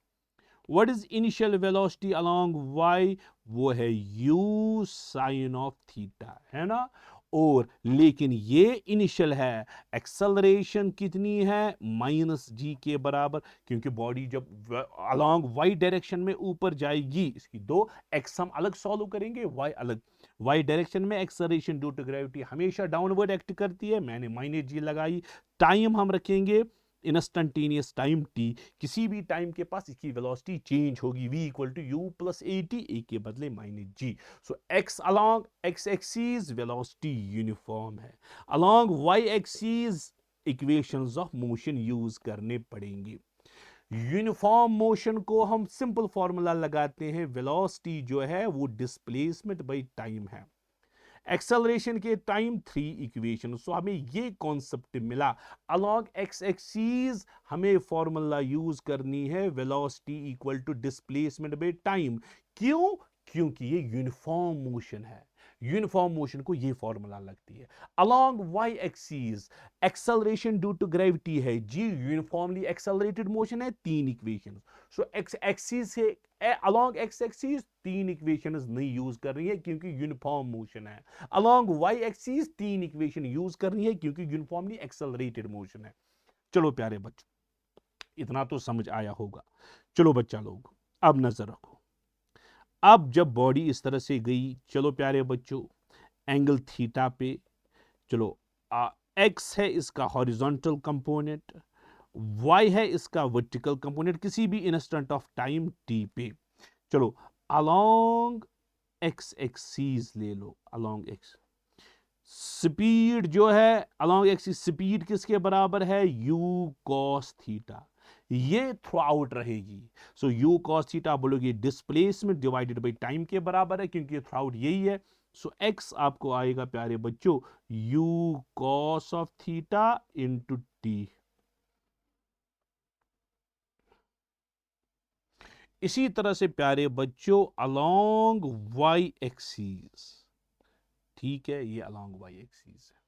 What is initial velocity along Y? वो है u साइन ऑफ थीटा, है ना। और लेकिन ये इनिशियल है, एक्सेलरेशन कितनी है, माइनस जी के बराबर, क्योंकि बॉडी जब अलोंग वाई डायरेक्शन में ऊपर जाएगी, इसकी दो एक्स हम अलग सॉल्व करेंगे, वाई अलग। वाई डायरेक्शन में एक्सेलरेशन ड्यू टू ग्रेविटी हमेशा डाउनवर्ड एक्ट करती है, मैंने माइनस जी लगाई। टाइम हम रखेंगे इंस्टेंटेनियस टाइम टी, किसी भी टाइम के पास इसकी वेलोसिटी चेंज होगी, v equal to you plus A T, A के बदले minus G. So x along x axis velocity uniform है, along y axis equations of motion use करने पड़ेंगे। यूनिफॉर्म मोशन को हम सिंपल फॉर्मूला लगाते हैं, वेलोसिटी जो है वो डिस्प्लेसमेंट बाय टाइम है, एक्सेलरेशन के टाइम 3 इक्वेशन। सो हमें ये कॉन्सेप्ट मिला, अलोंग एक्स एक्सिस हमें फॉर्मूला यूज करनी है, velocity equal to displacement by time. क्यों? क्योंकि ये यूनिफॉर्म मोशन है, यूनिफॉर्म मोशन को ये फॉर्मूला लगती है। Along Y axis acceleration due to gravity है जी, यूनिफॉर्मली एक्सेलरेटेड मोशन है, 3 इक्वेशन। सो एक्स एक्सिस से अलोंग एक्स एक्सिस 3 इक्वेशंस नहीं यूज कर रही है क्योंकि यूनिफॉर्म मोशन है। Along Y axis 3 equation use कर रही है क्योंकि यूनिफॉर्मली एक्सेलरेटेड मोशन है। चलो प्यारे बच्चों, इतना तो समझ आया होगा। चलो बच्चा लोग अब नजर रखो, अब जब बॉडी इस तरह से गई, चलो प्यारे बच्चों एंगल थीटा पे, चलो एक्स है इसका हॉरिजॉन्टल कंपोनेंट, वाई है इसका वर्टिकल कंपोनेंट, किसी भी इंस्टेंट ऑफ टाइम टी पे। चलो अलोंग एक्स एक्सीज ले लो, अलोंग एक्स स्पीड जो है, अलोंग एक्सिस स्पीड किसके बराबर है, यू कॉस थीटा, ये थ्रू आउट रहेगी। सो यू कॉस थीटा बोलोगे डिस्प्लेसमेंट डिवाइडेड बाय टाइम के बराबर है, क्योंकि ये थ्रू आउट यही है। सो एक्स आपको आएगा प्यारे बच्चों you cos of theta into T. इसी तरह से प्यारे बच्चों अलोंग वाई एक्सिस, ठीक है, ये अलोंग वाई एक्सिस है।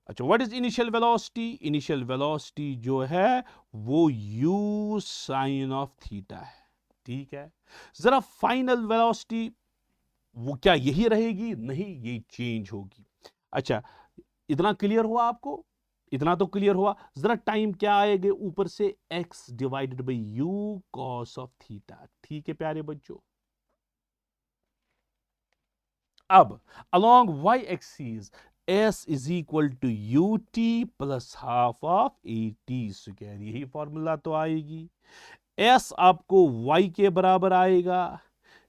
अच्छा, what is initial velocity, initial velocity जो है वो u साइन ऑफ थीटा है, ठीक है। जरा फाइनल वेलोसिटी वो क्या यही रहेगी, नहीं, ये चेंज होगी। अच्छा, इतना क्लियर हुआ आपको, इतना तो क्लियर हुआ। जरा टाइम क्या आएगा ऊपर से, x divided by u cos of theta, ठीक है प्यारे बच्चों। अब along y axis s is equal to u t plus half of a t square, यही फॉर्मूला तो आएगी। s आपको y के बराबर आएगा,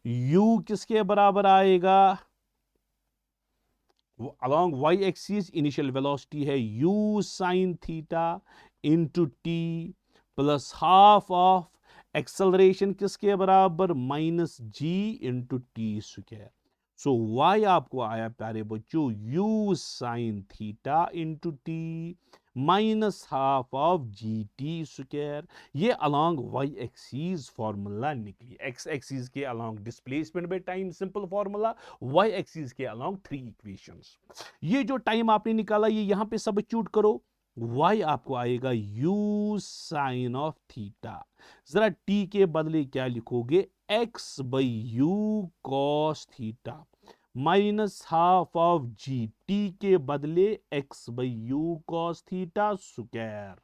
u किसके बराबर आएगा, along y axis initial velocity है u sine theta into T plus half of acceleration किसके बराबर, माइनस जी इंटू टी स्क्वायर। सो y आपको आया प्यारे बच्चों u sine theta into T minus half of g T square. ये अलोंग y एक्सिस फॉर्मूला निकली, x एक्सिस के along displacement by time simple formula, y axis के अलोंग 3 इक्वेशंस। ये जो टाइम आपने निकाला ये यहां पे सब्स्टिट्यूट करो, y आपको आएगा u साइन ऑफ थीटा, जरा t के बदले क्या लिखोगे, x by u cos theta minus half of g, t के बदले x by u cos theta square.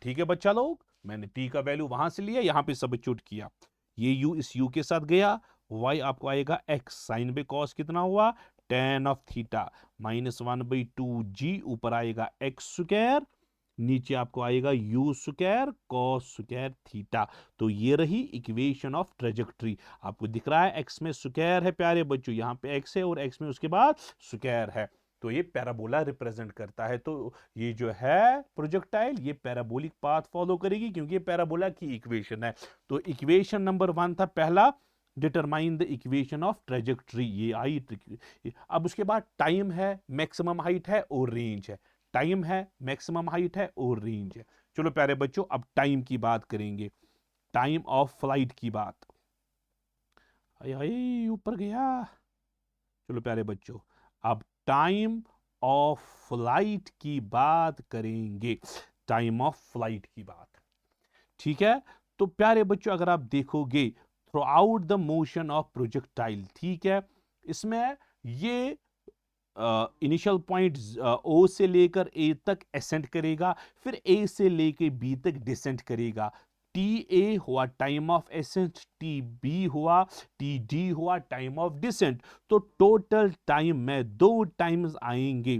ठीक है बच्चा लोग, मैंने t का वैल्यू वहां से लिया, यहां पे सब्स्टिट्यूट किया, ये u इस u के साथ गया, y आपको आएगा x साइन बाई कॉस कितना हुआ, ten of theta minus 1/2g, ऊपर आएगा x स्क्वायर, नीचे आपको आएगा you square cos square theta. तो ये रही इक्वेशन ऑफ ट्रेजेक्ट्री। आपको दिख रहा है एक्स में स्क्वायर है प्यारे बच्चों, यहां पे एक्स है और एक्स में उसके बाद स्क्वायर है, तो ये पैराबोला रिप्रेजेंट करता है। तो ये जो है प्रोजेक्टाइल ये पैराबोलिक पाथ फॉलो करेगी क्योंकि ये पैराबोला की इक्वेशन है। तो इक्वेशन नंबर 1 था पहला, determine the equation of trajectory, ये आई। अब उसके बाद टाइम है, मैक्सिमम हाइट है और रेंज है, टाइम है, मैक्सिमम हाइट है और रेंज है। चलो प्यारे बच्चों अब टाइम की बात करेंगे, टाइम ऑफ फ्लाइट की बात, ऊपर गया। चलो प्यारे बच्चों अब टाइम ऑफ फ्लाइट की बात करेंगे, टाइम ऑफ फ्लाइट की बात, ठीक है। तो प्यारे बच्चों अगर आप देखोगे through out the motion of projectile, ठीक है, इसमें ये इनिशियल पॉइंट ओ से लेकर ए तक असेंड करेगा, फिर ए से लेकर बी तक डिसेंट करेगा। टी ए हुआ time of ascent, t b हुआ, टी डी हुआ टाइम ऑफ डिसेंट। तो टोटल टाइम में दो टाइम्स आएंगे,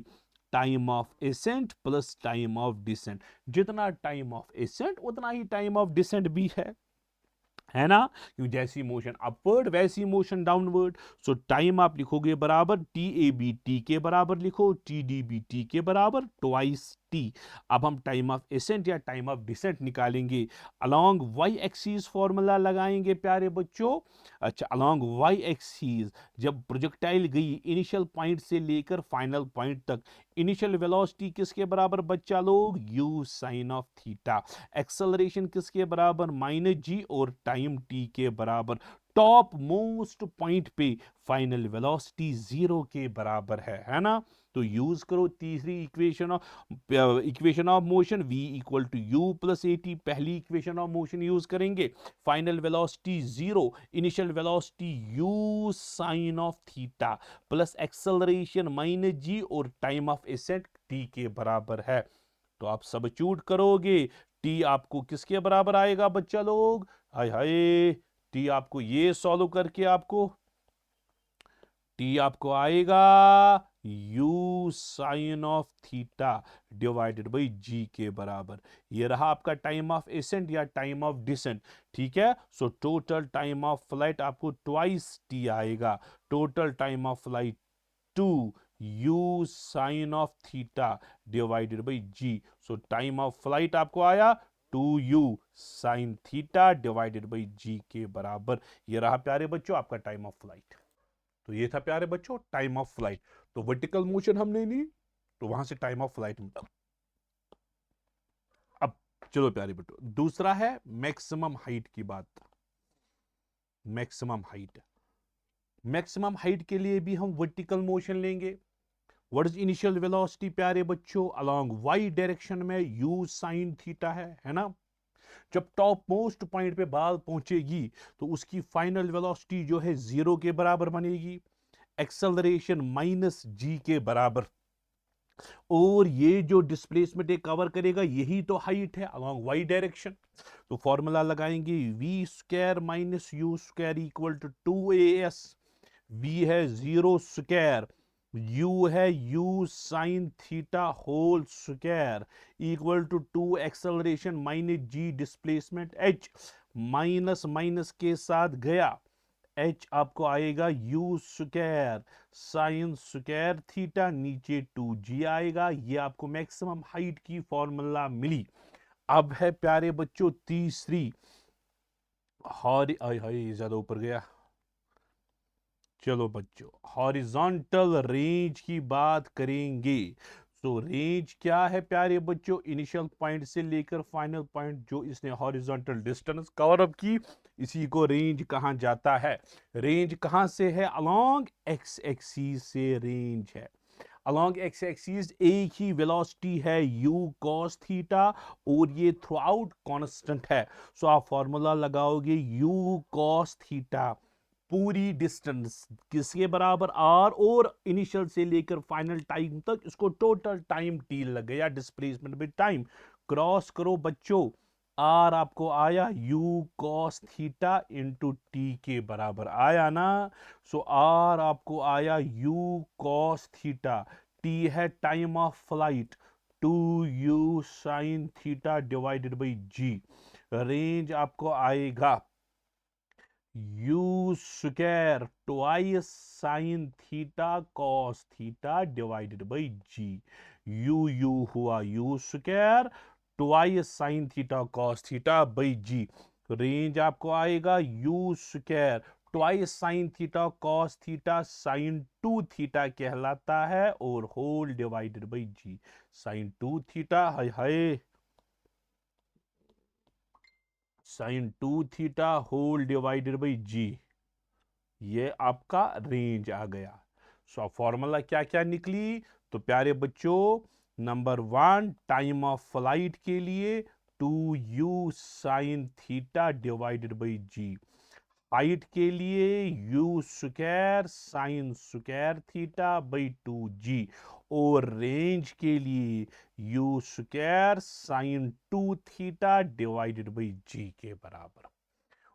time of ascent plus time of descent. जितना टाइम ऑफ एसेंट उतना ही टाइम ऑफ डिसेंट भी है ना, क्योंकि जैसी मोशन अपवर्ड वैसी मोशन डाउनवर्ड। सो टाइम आप लिखोगे बराबर टी ए बी टी के बराबर लिखो, टी डी बी टी के बराबर ट्वाइस टी। अब हम टाइम ऑफ एसेंट या टाइम ऑफ डिसेंट निकालेंगे। अलोंग वाई एक्सीज फॉर्मूला लगाएंगे प्यारे बच्चों। अच्छा, अलोंग वाई एक्सीज जब प्रोजेक्टाइल गई इनिशियल पॉइंट से लेकर फाइनल पॉइंट तक, इनिशियल वेलोसिटी किसके बराबर बच्चा लोग, u sine of theta. Acceleration किसके बराबर, माइनस जी, और टाइम टी के बराबर। टॉप मोस्ट पॉइंट पे फाइनल वेलोसिटी जीरो के बराबर है ना। तो यूज करो तीसरी equation of motion, v equal to you plus A T. पहली इक्वेशन ऑफ मोशन यूज करेंगे, final velocity zero, initial velocity u sine of theta plus acceleration minus जी, और टाइम ऑफ एसेंट t के बराबर है। तो आप सबस्टिट्यूट करोगे, टी आपको किसके बराबर आएगा बच्चा लोग, हाय हाय, टी आपको ये सॉल्व करके आपको टी आपको आएगा U sine of theta divided by G के बराबर। ये रहा आपका टाइम ऑफ एसेंट या टाइम ऑफ डिसेंट। ठीक है, so total time of flight आपको ट्वाइस टी आएगा। Total time of flight two U sine of theta divided by G. So time of flight आपको आया two U sine theta divided by G के बराबर। ये रहा प्यारे बच्चों आपका टाइम ऑफ फ्लाइट। तो ये था प्यारे बच्चों टाइम ऑफ फ्लाइट। तो वर्टिकल मोशन हमने ली, तो वहां से टाइम ऑफ फ्लाइट मिला। अब चलो प्यारे बच्चों, दूसरा है मैक्सिमम हाइट की बात। मैक्सिमम हाइट, मैक्सिमम हाइट के लिए भी हम वर्टिकल मोशन लेंगे। व्हाट इज इनिशियल वेलोसिटी प्यारे बच्चों, अलोंग वाई डायरेक्शन में यू साइन थीटा है ना। जब टॉप मोस्ट पॉइंट पे बाल पहुंचेगी तो उसकी फाइनल वेलोसिटी जो है जीरो के बराबर बनेगी, एक्सेलरेशन माइनस जी के बराबर। और ये जो डिस्प्लेसमेंट ये कवर करेगा यही तो हाइट है अलोंग वाई डायरेक्शन। तो फॉर्मूला लगाएंगे v square minus u square equal to 2as। V है जीरो स्क्वायर, यू है u sine theta whole square equal to 2 acceleration minus g displacement h। Minus minus के साथ गया, एच आपको आएगा you square sine square theta, नीचे 2g आएगा। ये आपको मैक्सिमम हाइट की फॉर्मूला मिली। अब है प्यारे बच्चों तीसरी, हाय ज्यादा ऊपर गया। चलो बच्चों, हॉरिजॉन्टल रेंज की बात करेंगे। तो रेंज क्या है प्यारे बच्चों, इनिशियल पॉइंट से लेकर फाइनल पॉइंट जो इसने हॉरिजॉन्टल डिस्टेंस कवर अप की, इसी को रेंज कहा जाता है। रेंज कहां से है, अलोंग एक्स एक्सिस से रेंज है। अलोंग एक्स एक्सिस एक ही वेलोसिटी है u cos थीटा, और ये थ्रू आउट कॉन्स्टेंट है। सो आप फॉर्मूला लगाओगे u cos थीटा पूरी डिस्टेंस किसके बराबर, आर, और इनिशियल से लेकर फाइनल टाइम तक इसको टोटल टाइम टी लग गया, डिस्प्लेसमेंट में टाइम। क्रॉस करो बच्चों, आर आपको आया U cos theta into T के बराबर आया ना। सो आर आपको आया यू कॉस थीटा, टी है time of flight, two U sine theta divided by G. Range आपको आएगा you square twice sine theta cos theta divided by G. U हुआ U square twice sine theta cos theta by G. Range आपको आएगा you square twice sine theta cos theta sine two theta कहलाता है, और whole divided by ji. Sine two theta, हाय हाय, sine two theta whole divided by G. ये आपका रेंज आ गया। सो फॉर्मूला क्या क्या निकली, तो प्यारे बच्चों, number one time of flight के लिए two U sine theta divided by G. Height के लिए U square sine square theta by 2g, और रेंज के लिए U square sine 2 theta divided by G के बराबर।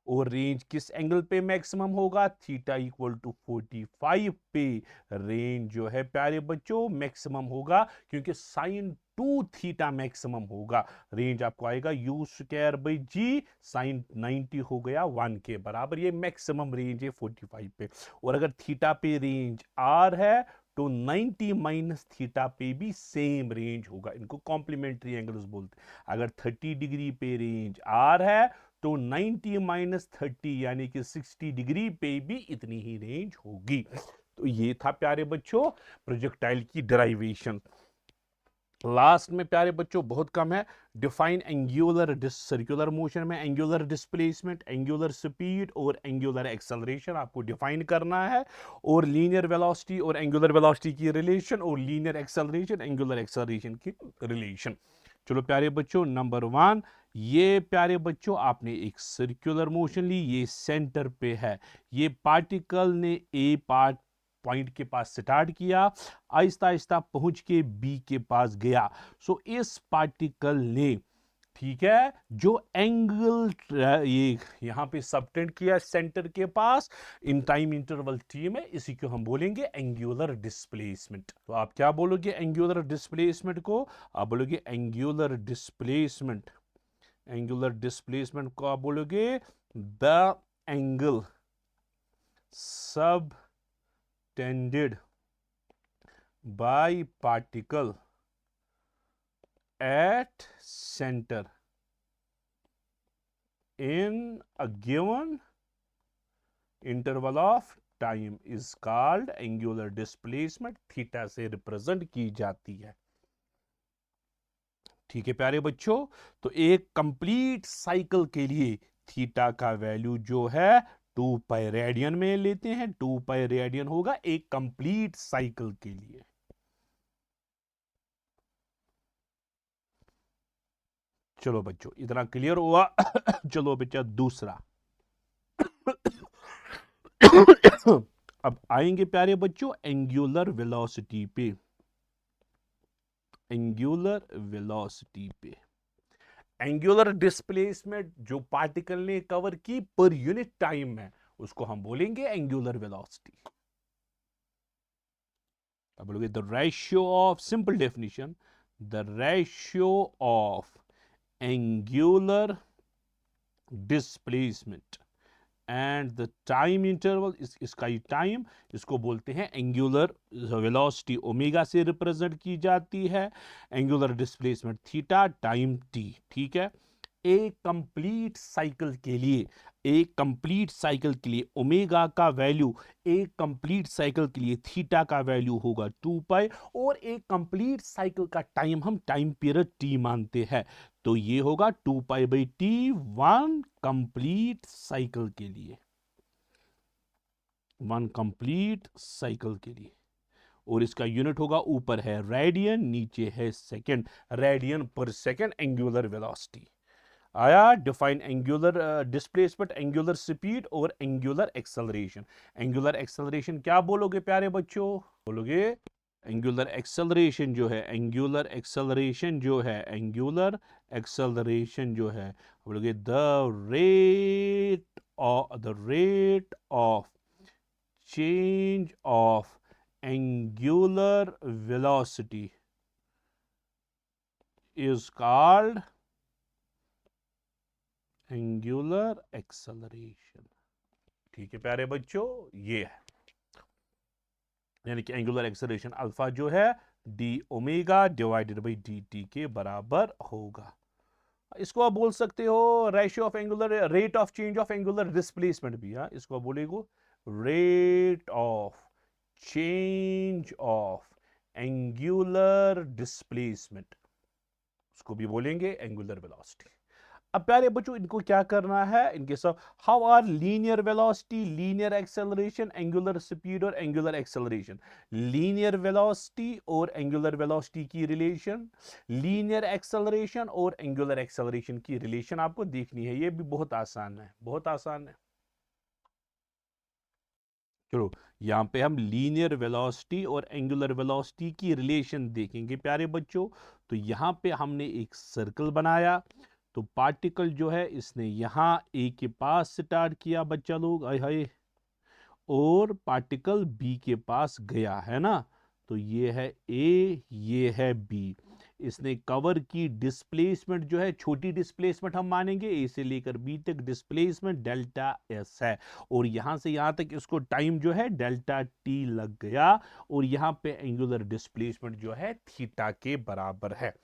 और रेंज किस एंगल पे मैक्सिमम होगा? थीटा इक्वल टू 45 पे रेंज जो है प्यारे बच्चों मैक्सिमम होगा, क्योंकि साइन 2 थीटा मैक्सिमम होगा। रेंज आपको आएगा you square by ji, sine 90 हो गया 1 के बराबर। ये मैक्सिमम रेंज है 45 पे। और अगर थीटा पे रेंज आर है तो 90 माइनस थीटा पे भी सेम रेंज होगा। इनको कॉम्प्लीमेंट्री एंगल्स बोलते हैं। अगर 30 डिग्री पे रेंज आर है तो 90 माइनस 30 यानी कि 60 डिग्री पे भी इतनी ही रेंज होगी। तो ये था प्यारे बच्चों प्रोजेक्टाइल की डेरिवेशन। लास्ट में प्यारे बच्चों बहुत कम है, डिफाइन एंगुलर सर्कुलर मोशन में एंगुलर डिस्प्लेसमेंट, एंगुलर स्पीड और एंगुलर एक्सेलरेशन आपको डिफाइन करना है, और लीनियर वेलोसिटी और एंगुलर वेलोसिटी की रिलेशन, और लीनियर एक्सेलरेशन एंगुलर एक्सेलरेशन की रिलेशन। चलो प्यारे बच्चों, नंबर 1, ये प्यारे बच्चों आपने एक सर्कुलर मोशन ली, ये सेंटर पे है, ये पार्टिकल ने ए पार्ट पॉइंट के पास स्टार्ट किया, आहिस्ता आहिस्ता पहुंच के बी के पास गया। सो इस पार्टिकल ने, ठीक है, जो एंगल ये यहां पे सबटेंड किया सेंटर के पास इन टाइम इंटरवल टी में, इसी को हम बोलेंगे एंगुलर डिस्प्लेसमेंट। तो आप क्या बोलोगे एंगुलर डिस्प्लेसमेंट को? आप बोलोगे एंगुलर डिस्प्लेसमेंट, एंगुलर डिस्प्लेसमेंट को आप बोलोगे द एंगल सब tended by particle at center in a given interval of time is called angular displacement, theta से रिप्रेजेंट की जाती है। ठीक है प्यारे बच्चों, तो एक कंप्लीट साइकिल के लिए थीटा का वैल्यू जो है 2 पाई रेडियन में लेते हैं। 2 पाई रेडियन होगा एक कंप्लीट साइकिल के लिए। चलो बच्चों इतना क्लियर हुआ। चलो बच्चा दूसरा। अब आएंगे प्यारे बच्चों एंगुलर वेलोसिटी पे, एंगुलर वेलोसिटी पे। एंगुलर डिस्प्लेसमेंट जो पार्टिकल ने कवर की पर यूनिट टाइम में, उसको हम बोलेंगे एंगुलर वेलोसिटी। अब बोलोगे the ratio of, simple definition, the ratio of angular displacement and the time interval, इसका ही टाइम, इसको बोलते हैं एंगुलर वेलोसिटी, ओमेगा से रिप्रेजेंट की जाती है, angular displacement theta time T. ठीक है, एक कंप्लीट साइकिल के लिए, एक कंप्लीट साइकिल के लिए ओमेगा का वैल्यू, एक कंप्लीट साइकिल के लिए थीटा का वैल्यू होगा 2 पाई, और एक कंप्लीट साइकिल का टाइम हम टाइम पीरियड टी मानते हैं, तो ये होगा 2 pi by T, 1 complete cycle के लिए, 1 कंप्लीट साइकिल के लिए। और इसका यूनिट होगा, ऊपर है रेडियन, नीचे है सेकंड, रेडियन पर सेकंड एंगुलर वेलोसिटी। आया define angular displacement, angular speed और एंगुलर एक्सेलरेशन। एंगुलर एक्सेलरेशन क्या बोलोगे प्यारे बच्चों? बोलोगे एंगुलर एक्सेलरेशन जो है, एंगुलर एक्सेलरेशन जो है, एंगुलर एक्सेलरेशन जो है, बोलोगे the rate of change of angular velocity is called angular acceleration. ठीक है प्यारे बच्चों, ये है यानी कि एंगुलर एक्सेलरेशन अल्फा जो है D omega divided by D T के बराबर होगा। इसको आप बोल सकते हो ratio of angular, rate of change of angular displacement भी। हाँ, इसको आप बोलेगो rate of change of angular displacement, उसको भी बोलेंगे एंगुलर वेलोसिटी। अब प्यारे बच्चों इनको क्या करना है, इनके सब how are linear velocity, linear acceleration, angular speed और एंगुलर एक्सेलरेशन। लीनियर वेलोसिटी और एंगुलर वेलोसिटी की रिलेशन, लीनियर एक्सेलरेशन और एंगुलर एक्सेलरेशन की रिलेशन आपको देखनी है। ये भी बहुत आसान है, बहुत आसान है। चलो यहाँ पे हम लीनियर वेलोसिटी और एंगुलर वेलोसिटी की रिलेशन देखेंगे प्यारे बच्चों। तो यहाँ पे हमने एक सर्कल बनाया, तो पार्टिकल जो है इसने यहाँ ए के पास स्टार्ट किया बच्चा लोग, आय हाय, और पार्टिकल बी के पास गया, है ना। तो ये है ए, ये है बी। इसने कवर की डिस्प्लेसमेंट जो है, छोटी डिस्प्लेसमेंट हम मानेंगे, ए से लेकर बी तक डिस्प्लेसमेंट डेल्टा एस है, और यहां से यहां तक इसको टाइम जो है डेल्टा टी लग गया, और यहां पे एंगुलर डिस्प्लेसमेंट जो है थीटा के बराबर है।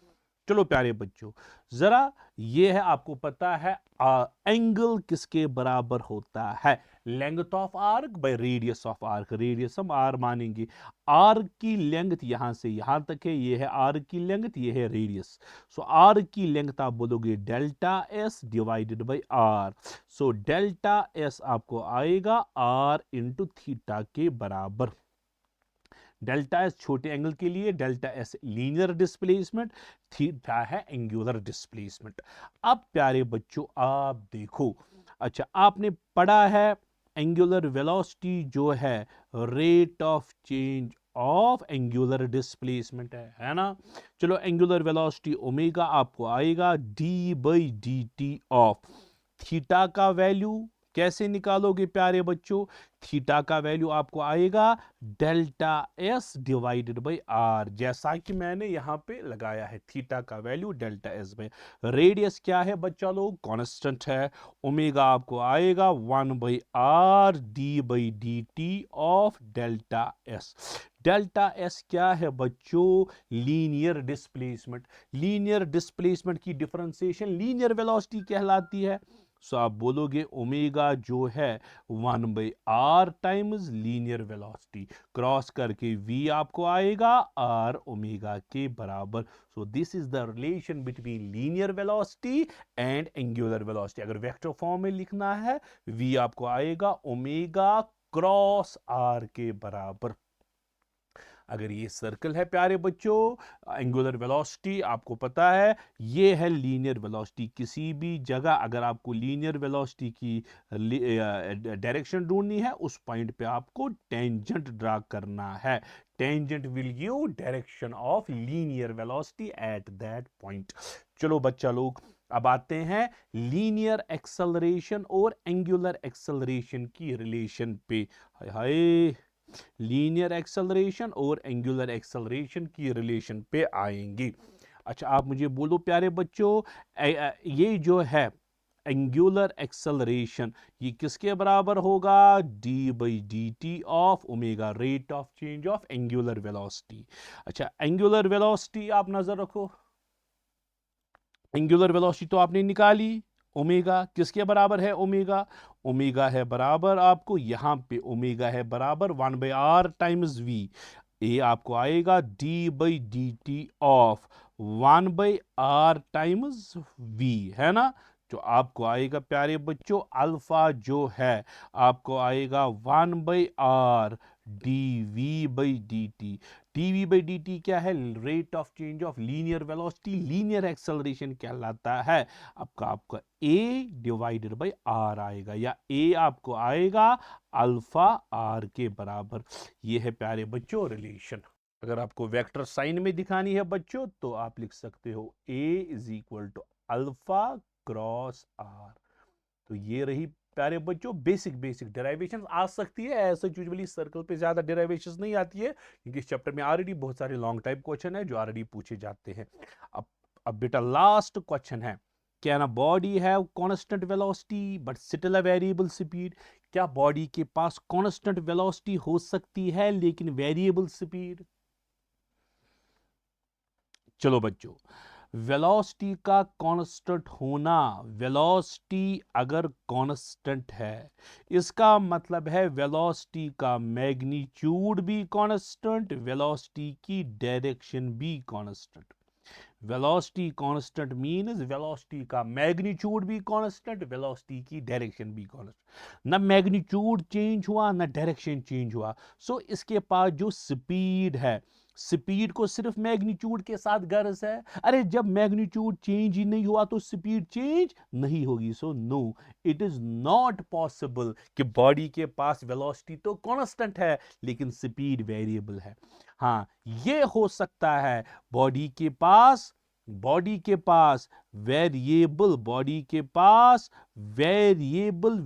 चलो प्यारे बच्चों, जरा ये है, आपको पता है एंगल किसके बराबर होता है? Length of arc by radius of arc. Radius हम आर मानेंगे, आर्क की लेंथ यहां से यहां तक है, ये है आर्क की लेंथ, ये है रेडियस। सो आर्क की लेंथ आप बोलोगे delta s divided by r. So delta s आपको आएगा आर इंटू थीटा के बराबर। डेल्टा एस छोटे एंगल के लिए, delta S linear displacement, theta है एंगुलर डिस्प्लेसमेंट। अब प्यारे बच्चों आप देखो, अच्छा आपने पढ़ा है एंगुलर वेलोसिटी जो है rate of change of angular displacement है ना। चलो एंगुलर वेलोसिटी ओमेगा आपको आएगा d by D t of theta का वैल्यू कैसे निकालोगे प्यारे बच्चों? थीटा का वैल्यू आपको आएगा delta s divided by r, जैसा कि मैंने यहां पे लगाया है, थीटा का वैल्यू डेल्टा एस में। रेडियस क्या है बच्चा लोग? कांस्टेंट है। ओमेगा आपको आएगा 1/r d/dt of delta S. Delta S क्या है बच्चों? Linear displacement. लीनियर डिस्प्लेसमेंट की डिफरेंशिएशन लीनियर वेलोसिटी कहलाती है। सो आप बोलोगे ओमेगा जो है 1/r times linear velocity, cross करके v आपको आएगा r ओमेगा के बराबर। So this is the relation between linear velocity and angular velocity. अगर वेक्टर फॉर्म में लिखना है, v आपको आएगा ओमेगा क्रॉस r के बराबर। अगर ये सर्कल है प्यारे बच्चों, एंगुलर वेलोसिटी आपको पता है ये है लीनियर वेलोसिटी। किसी भी जगह अगर आपको लीनियर वेलोसिटी की डायरेक्शन ढूंढनी है, उस पॉइंट पे आपको टेंजेंट ड्रा करना है। Tangent will give direction of linear velocity at that point. चलो बच्चा लोग, अब आते हैं लीनियर एक्सेलरेशन और एंगुलर एक्सेलरेशन की रिलेशन पे। हाय हाय, लीनियर एक्सेलरेशन और एंगुलर एक्सेलरेशन की रिलेशन पे आएंगे। अच्छा आप मुझे बोलो प्यारे बच्चों, ये जो है एंगुलर एक्सेलरेशन, ये किसके बराबर होगा? d/dt of omega, rate of change of angular velocity. अच्छा एंगुलर वेलोसिटी आप नजर रखो, एंगुलर वेलोसिटी तो आपने निकाली, ओमेगा किसके बराबर है? ओमेगा, ओमेगा है बराबर आपको यहां पे, ओमेगा है बराबर 1/r टाइम्स v। ए आपको आएगा d/dt of 1/r times v, है ना। जो आपको आएगा प्यारे बच्चों, अल्फा जो है आपको आएगा 1/r dv/dt। dv/dt क्या है? Rate of change of linear velocity, linear acceleration कहलाता है। आपका a डिवाइडेड बाई r आएगा, या a आपको आएगा अल्फा r के बराबर। ये है प्यारे बच्चों रिलेशन। अगर आपको वेक्टर साइन में दिखानी है बच्चों, तो आप लिख सकते हो a is equal to alpha cross r। तो ये रही प्यारे बच्चों बेसिक डेरिवेशंस। आ सकती है ऐसे, यूजुअली सर्कल पे ज्यादा डेरिवेशंस नहीं आती है, क्योंकि इस चैप्टर में ऑलरेडी बहुत सारे लॉन्ग टाइप क्वेश्चन है जो ऑलरेडी पूछे जाते हैं। अब अब बेटा लास्ट क्वेश्चन है, can a body have constant velocity but still a variable speed? क्या बॉडी के पास कांस्टेंट वेलोसिटी हो सकती है लेकिन वेरिएबल स्पीड? चलो बच्चों, वेलोसिटी का कांस्टेंट होना, वेलोसिटी अगर कांस्टेंट है इसका मतलब है वेलोसिटी का मैग्नीट्यूड भी कांस्टेंट, वेलोसिटी की डायरेक्शन भी constant. Velocity constant means velocity का मैग्नीट्यूड भी कांस्टेंट, वेलोसिटी की डायरेक्शन भी कांस्टेंट। ना मैग्नीट्यूड चेंज हुआ ना डायरेक्शन चेंज हुआ, सो इसके पास जो स्पीड है स्पीड को सिर्फ मैग्नीट्यूड के साथ गर्ज है। अरे जब मैग्नीट्यूड चेंज ही नहीं हुआ तो स्पीड चेंज नहीं होगी। So no, it is not possible कि बॉडी के पास वेलोसिटी तो कांस्टेंट है लेकिन स्पीड वेरिएबल है। हाँ, ये हो सकता है बॉडी के पास वेरिएबल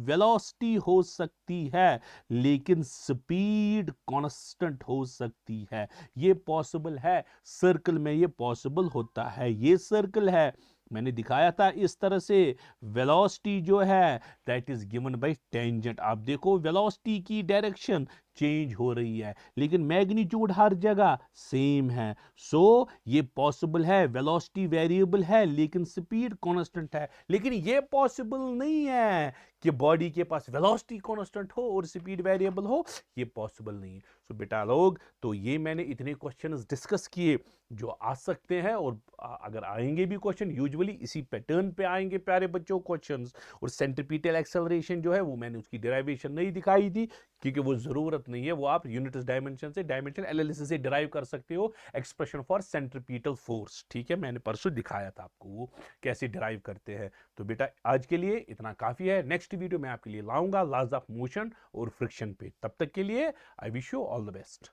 वेलोसिटी हो सकती है लेकिन स्पीड कांस्टेंट हो सकती है। ये पॉसिबल है, सर्कल में ये पॉसिबल होता है। ये सर्कल है, मैंने दिखाया था इस तरह से। वेलोसिटी जो है that is given bye tangent. आप देखो वेलोसिटी की डायरेक्शन चेंज हो रही है लेकिन मैग्नीट्यूड हर जगह सेम है। सो ये पॉसिबल है, वेलोसिटी वेरिएबल है लेकिन स्पीड कांस्टेंट है। लेकिन ये पॉसिबल नहीं है कि बॉडी के पास वेलोसिटी कांस्टेंट हो और स्पीड वेरिएबल हो। ये पॉसिबल नहीं है। सो बेटा लोग, तो ये मैंने इतने क्वेश्चंस डिस्कस किए जो आ सकते हैं, और अगर आएंगे भी क्वेश्चन यूजुअली इसी पैटर्न पे आएंगे प्यारे बच्चों क्वेश्चंस। और सेंट्रीपिटल एक्सेलरेशन जो है वो मैंने उसकी डेरिवेशन नहीं दिखाई थी क्योंकि वो जरूरत नहीं है। वो आप यूनिट डायमेंशन से, डायमेंशन एनालिसिस से डिराइव कर सकते हो एक्सप्रेशन फॉर सेंट्रीपिटल फोर्स। ठीक है, मैंने परसों दिखाया था आपको वो कैसे डिराइव करते हैं। तो बेटा आज के लिए इतना काफी है। नेक्स्ट वीडियो में आपके लिए लाऊंगा लॉज ऑफ मोशन और फ्रिक्शन पे। तब तक के लिए I wish you all the best.